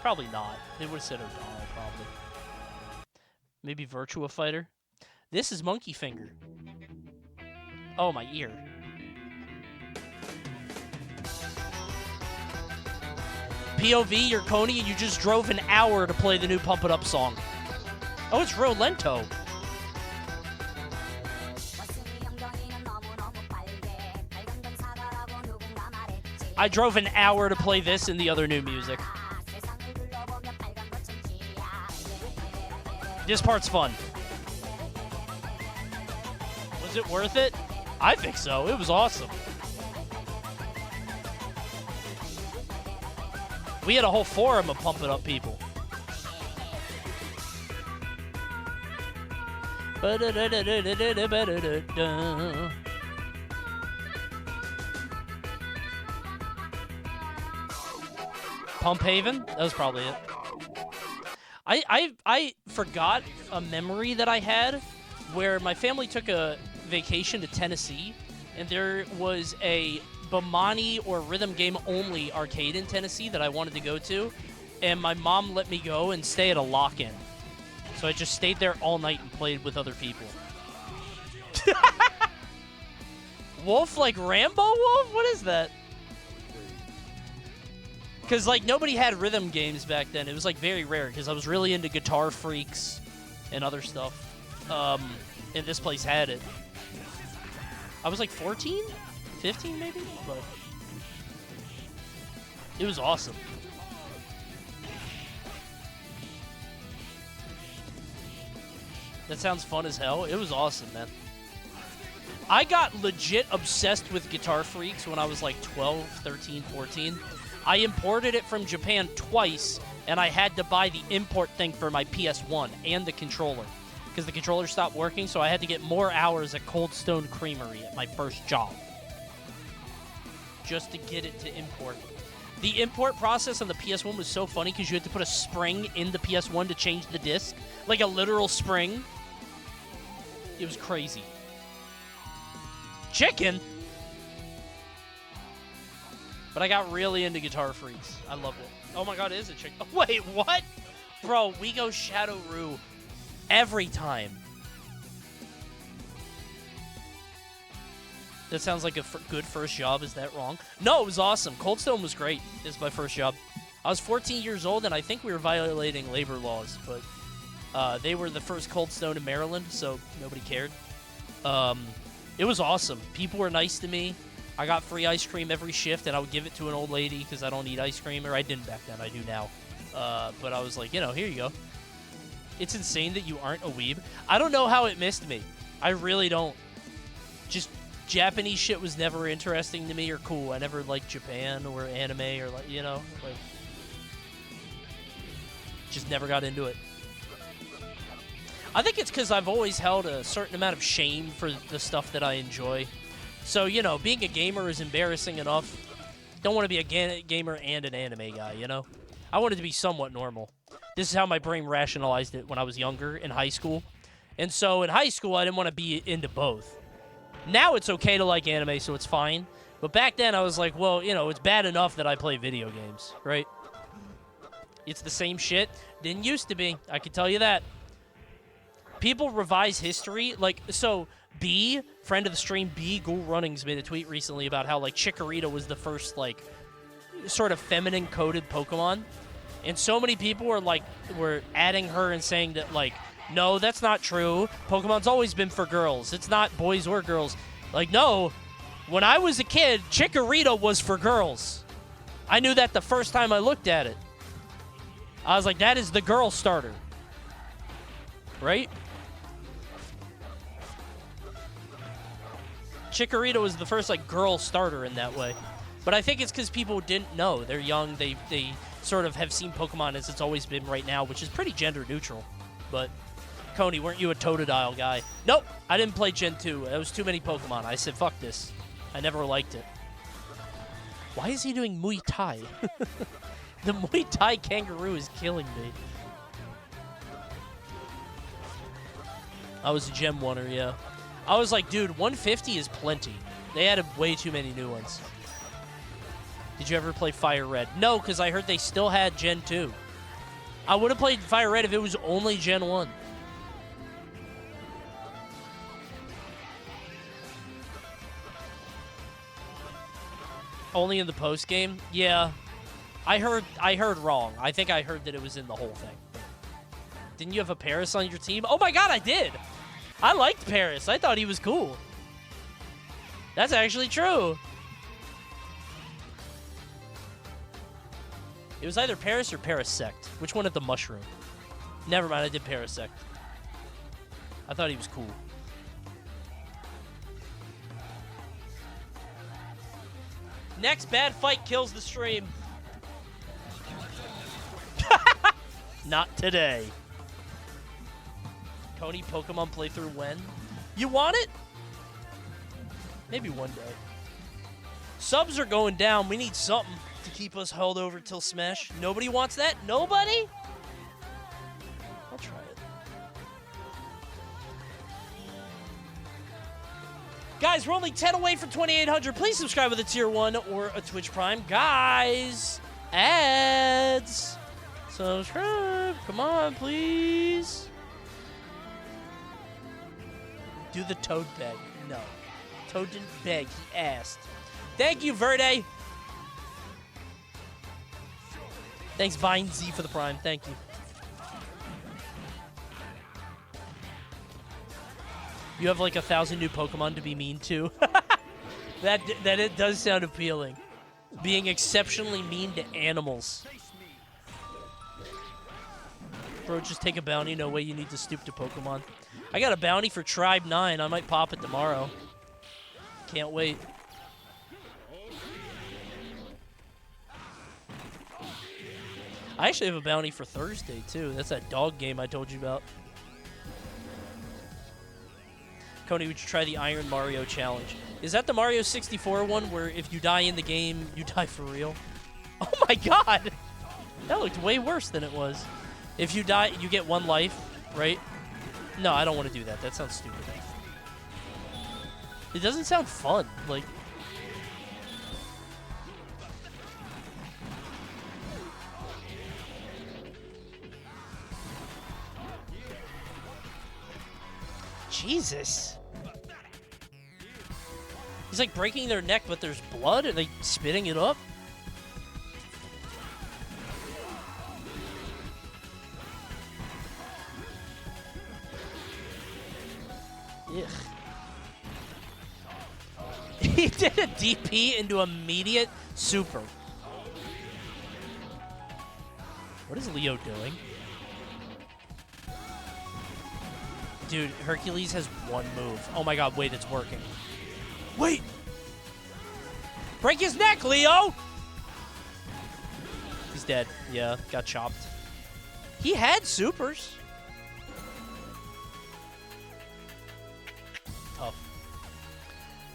S1: Probably not. They would have said O'Donnell, probably. Maybe Virtua Fighter. This is Monkey Finger. Oh, my ear. POV, you're Coney, and you just drove an hour to play the new Pump It Up song. Oh, it's real lento. I drove an hour to play this and the other new music. This part's fun. Was it worth it? I think so. It was awesome. We had a whole forum of Pump It Up people. Pump Haven? That was probably it. I forgot a memory that I had where my family took a vacation to Tennessee, and there was a Bamani or rhythm game only arcade in Tennessee that I wanted to go to, and my mom let me go and stay at a lock-in. So I just stayed there all night and played with other people. Wolf like Rambo Wolf? What is that? Because, like, nobody had rhythm games back then. It was, like, very rare because I was really into Guitar Freaks and other stuff. And this place had it. I was, like, 14? 15, maybe? But it was awesome. That sounds fun as hell. It was awesome, man. I got legit obsessed with Guitar Freaks when I was, like, 12, 13, 14. I imported it from Japan twice, and I had to buy the import thing for my PS1 and the controller because the controller stopped working, so I had to get more hours at Cold Stone Creamery at my first job. just to get it to import. The import process on the PS1 was so funny because you had to put a spring in the PS1 to change the disc. Like a literal spring. It was crazy. Chicken? But I got really into Guitar Freaks. I loved it. Oh my god, it is a chicken. Oh, wait, what? Bro, we go Shadowroo every time. That sounds like a good first job. Is that wrong? No, it was awesome. Cold Stone was great. It was my first job. I was 14 years old, and I think we were violating labor laws, but they were the first Cold Stone in Maryland, so nobody cared. It was awesome. People were nice to me. I got free ice cream every shift, and I would give it to an old lady because I don't eat ice cream, or I didn't back then. I do now. But I was like, you know, here you go. It's insane that you aren't a weeb. I don't know how it missed me. I really don't. Just Japanese shit was never interesting to me or cool. I never liked Japan or anime or, like, you know, like, just never got into it. I think it's because I've always held a certain amount of shame for the stuff that I enjoy. So, you know, being a gamer is embarrassing enough. Don't want to be a gamer and an anime guy, you know? I wanted to be somewhat normal. This is how my brain rationalized it when I was younger in high school. And so in high school, I didn't want to be into both. Now it's okay to like anime, so it's fine. But back then, I was like, well, you know, it's bad enough that I play video games, right? It's the same shit. Didn't used to be. I can tell you that. People revise history. Like, so B, friend of the stream, B, Ghoul Runnings made a tweet recently about how, like, Chikorita was the first, like, sort of feminine-coded Pokemon. And so many people were adding her and saying that, like, no, that's not true. Pokemon's always been for girls. It's not boys or girls. Like, no. When I was a kid, Chikorita was for girls. I knew that the first time I looked at it. I was like, that is the girl starter. Right? Chikorita was the first, like, girl starter in that way. But I think it's because people didn't know. They're young. They sort of have seen Pokemon as it's always been right now, which is pretty gender neutral. But Coney, weren't you a Totodile guy? Nope, I didn't play Gen 2. There was too many Pokemon. I said, fuck this. I never liked it. Why is he doing Muay Thai? The Muay Thai kangaroo is killing me. I was a Gem 1er, yeah. I was like, dude, 150 is plenty. They added way too many new ones. Did you ever play Fire Red? No, because I heard they still had Gen 2. I would have played Fire Red if it was only Gen 1. Only in the post game? Yeah. I heard wrong. I think I heard that it was in the whole thing. Didn't you have a Paris on your team? Oh my god, I did! I liked Paris. I thought he was cool. That's actually true. It was either Paris or Parasect. Which one had the mushroom? Never mind, I did Parasect. I thought he was cool. Next bad fight kills the stream. Not today. Coney Pokemon playthrough when? You want it? Maybe one day. Subs are going down. We need something to keep us held over till Smash. Nobody wants that? Nobody? I'll try it. Guys, we're only 10 away from 2,800. Please subscribe with a tier 1 or a Twitch Prime. Guys, ads. Subscribe. Come on, please. Do the Toad beg. No. Toad didn't beg. He asked. Thank you, Verde. Thanks, Vine Z, for the Prime. Thank you. You have like 1,000 new Pokemon to be mean to. that it does sound appealing. Being exceptionally mean to animals. Bro, just take a bounty. No way you need to stoop to Pokemon. I got a bounty for Tribe 9. I might pop it tomorrow. Can't wait. I actually have a bounty for Thursday, too. That's that dog game I told you about. Coney, would you try the Iron Mario challenge? Is that the Mario 64 one where if you die in the game, you die for real? Oh my god! That looked way worse than it was. If you die, you get 1 life, right? No, I don't want to do that. That sounds stupid. It doesn't sound fun. Like... Jesus. He's like breaking their neck, but there's blood? Are they spitting it up? Ugh. He did a DP into immediate super. What is Leo doing? Dude, Hercules has 1 move. Oh my god, wait, it's working. Wait! Break his neck, Leo! He's dead. Yeah, got chopped. He had supers. Tough.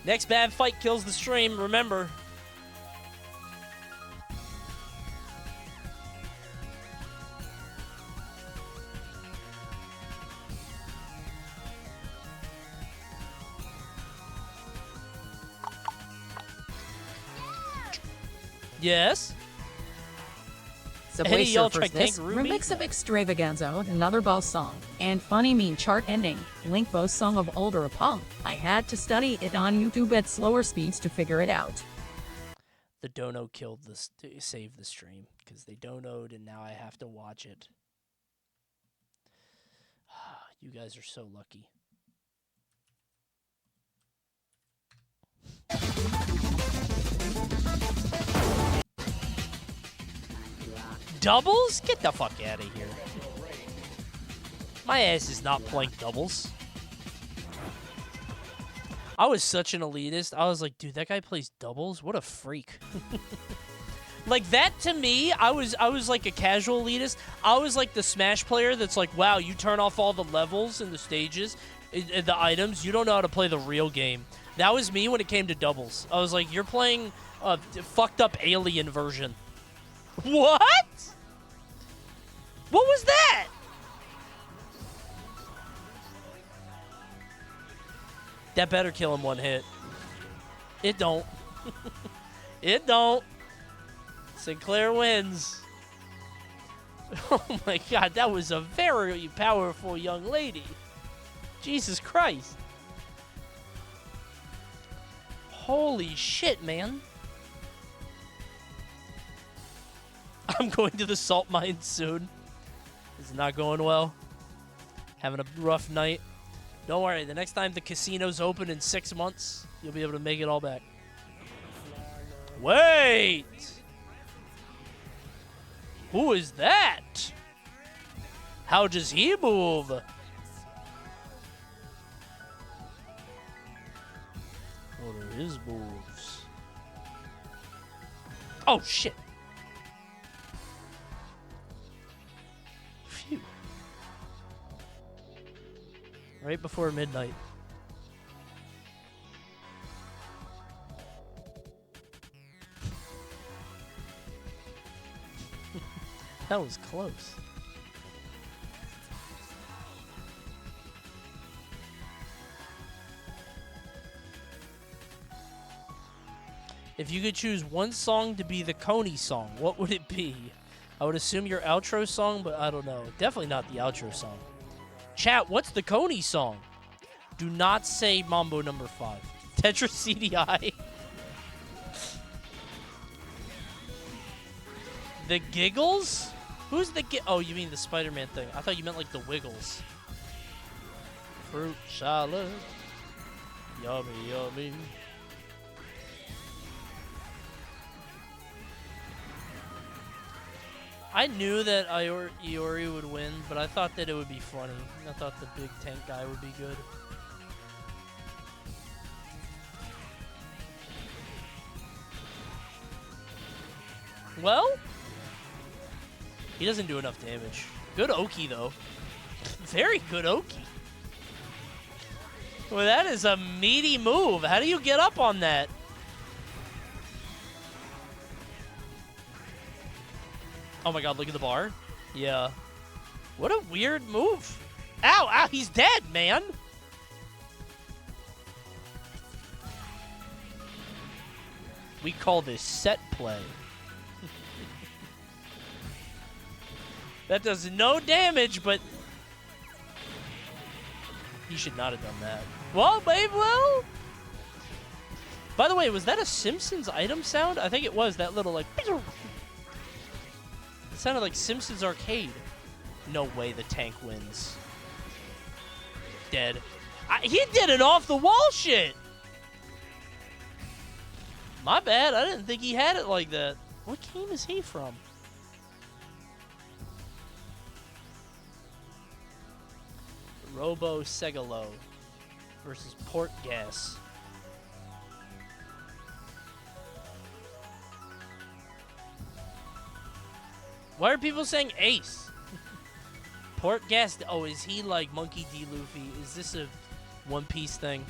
S1: Next bad fight kills the stream, remember. Yes?
S4: Subway
S1: y'all
S4: Surfers
S1: try
S4: this
S1: Kangaroo
S4: remix of Extravaganza, another boss song, and funny meme chart ending. Link boss song of older Apollo. I had to study it on YouTube at slower speeds to figure it out.
S1: The dono killed this to save the stream because they donoed and now I have to watch it. You guys are so lucky. Doubles? Get the fuck out of here. My ass is not playing doubles. I was such an elitist. I was like, dude, that guy plays doubles? What a freak. Like, that to me, I was like a casual elitist. I was like the Smash player that's like, wow, you turn off all the levels and the stages, and the items. You don't know how to play the real game. That was me when it came to doubles. I was like, you're playing a fucked up alien version. What? What was that? That better kill him 1 hit. It don't. It don't. Sinclair wins. Oh my god, that was a very powerful young lady. Jesus Christ. Holy shit, man. I'm going to the salt mine soon. It's not going well. Having a rough night. Don't worry, the next time the casino's open in 6 months, you'll be able to make it all back. Wait! Who is that? How does he move? What are his moves? Oh, shit. Phew. Right before midnight. That was close. If you could choose one song to be the Coney song, what would it be? I would assume your outro song, but I don't know. Definitely not the outro song. Chat, what's the Coney song? Do not say Mambo number 5. Tetris CDI. The Giggles? Who's the Oh, you mean the Spider-Man thing. I thought you meant like the Wiggles. Fruit salad. Yummy, yummy. I knew that Iori would win, but I thought that it would be funny. I thought the big tank guy would be good. Well, he doesn't do enough damage. Good Oki, though. Very good Oki. Well, that is a meaty move. How do you get up on that? Oh my god, look at the bar. Yeah. What a weird move. Ow, ow, he's dead, man. We call this set play. That does no damage, but he should not have done that. Well, babe, well. By the way, was that a Simpsons item sound? I think it was, that little, like... It sounded like Simpsons Arcade. No way the tank wins. Dead. He did an off-the-wall shit! My bad, I didn't think he had it like that. What game is he from? Robo Segalo versus Port Gas. Why are people saying Ace? Port Gas. Oh, is he like Monkey D. Luffy? Is this a One Piece thing?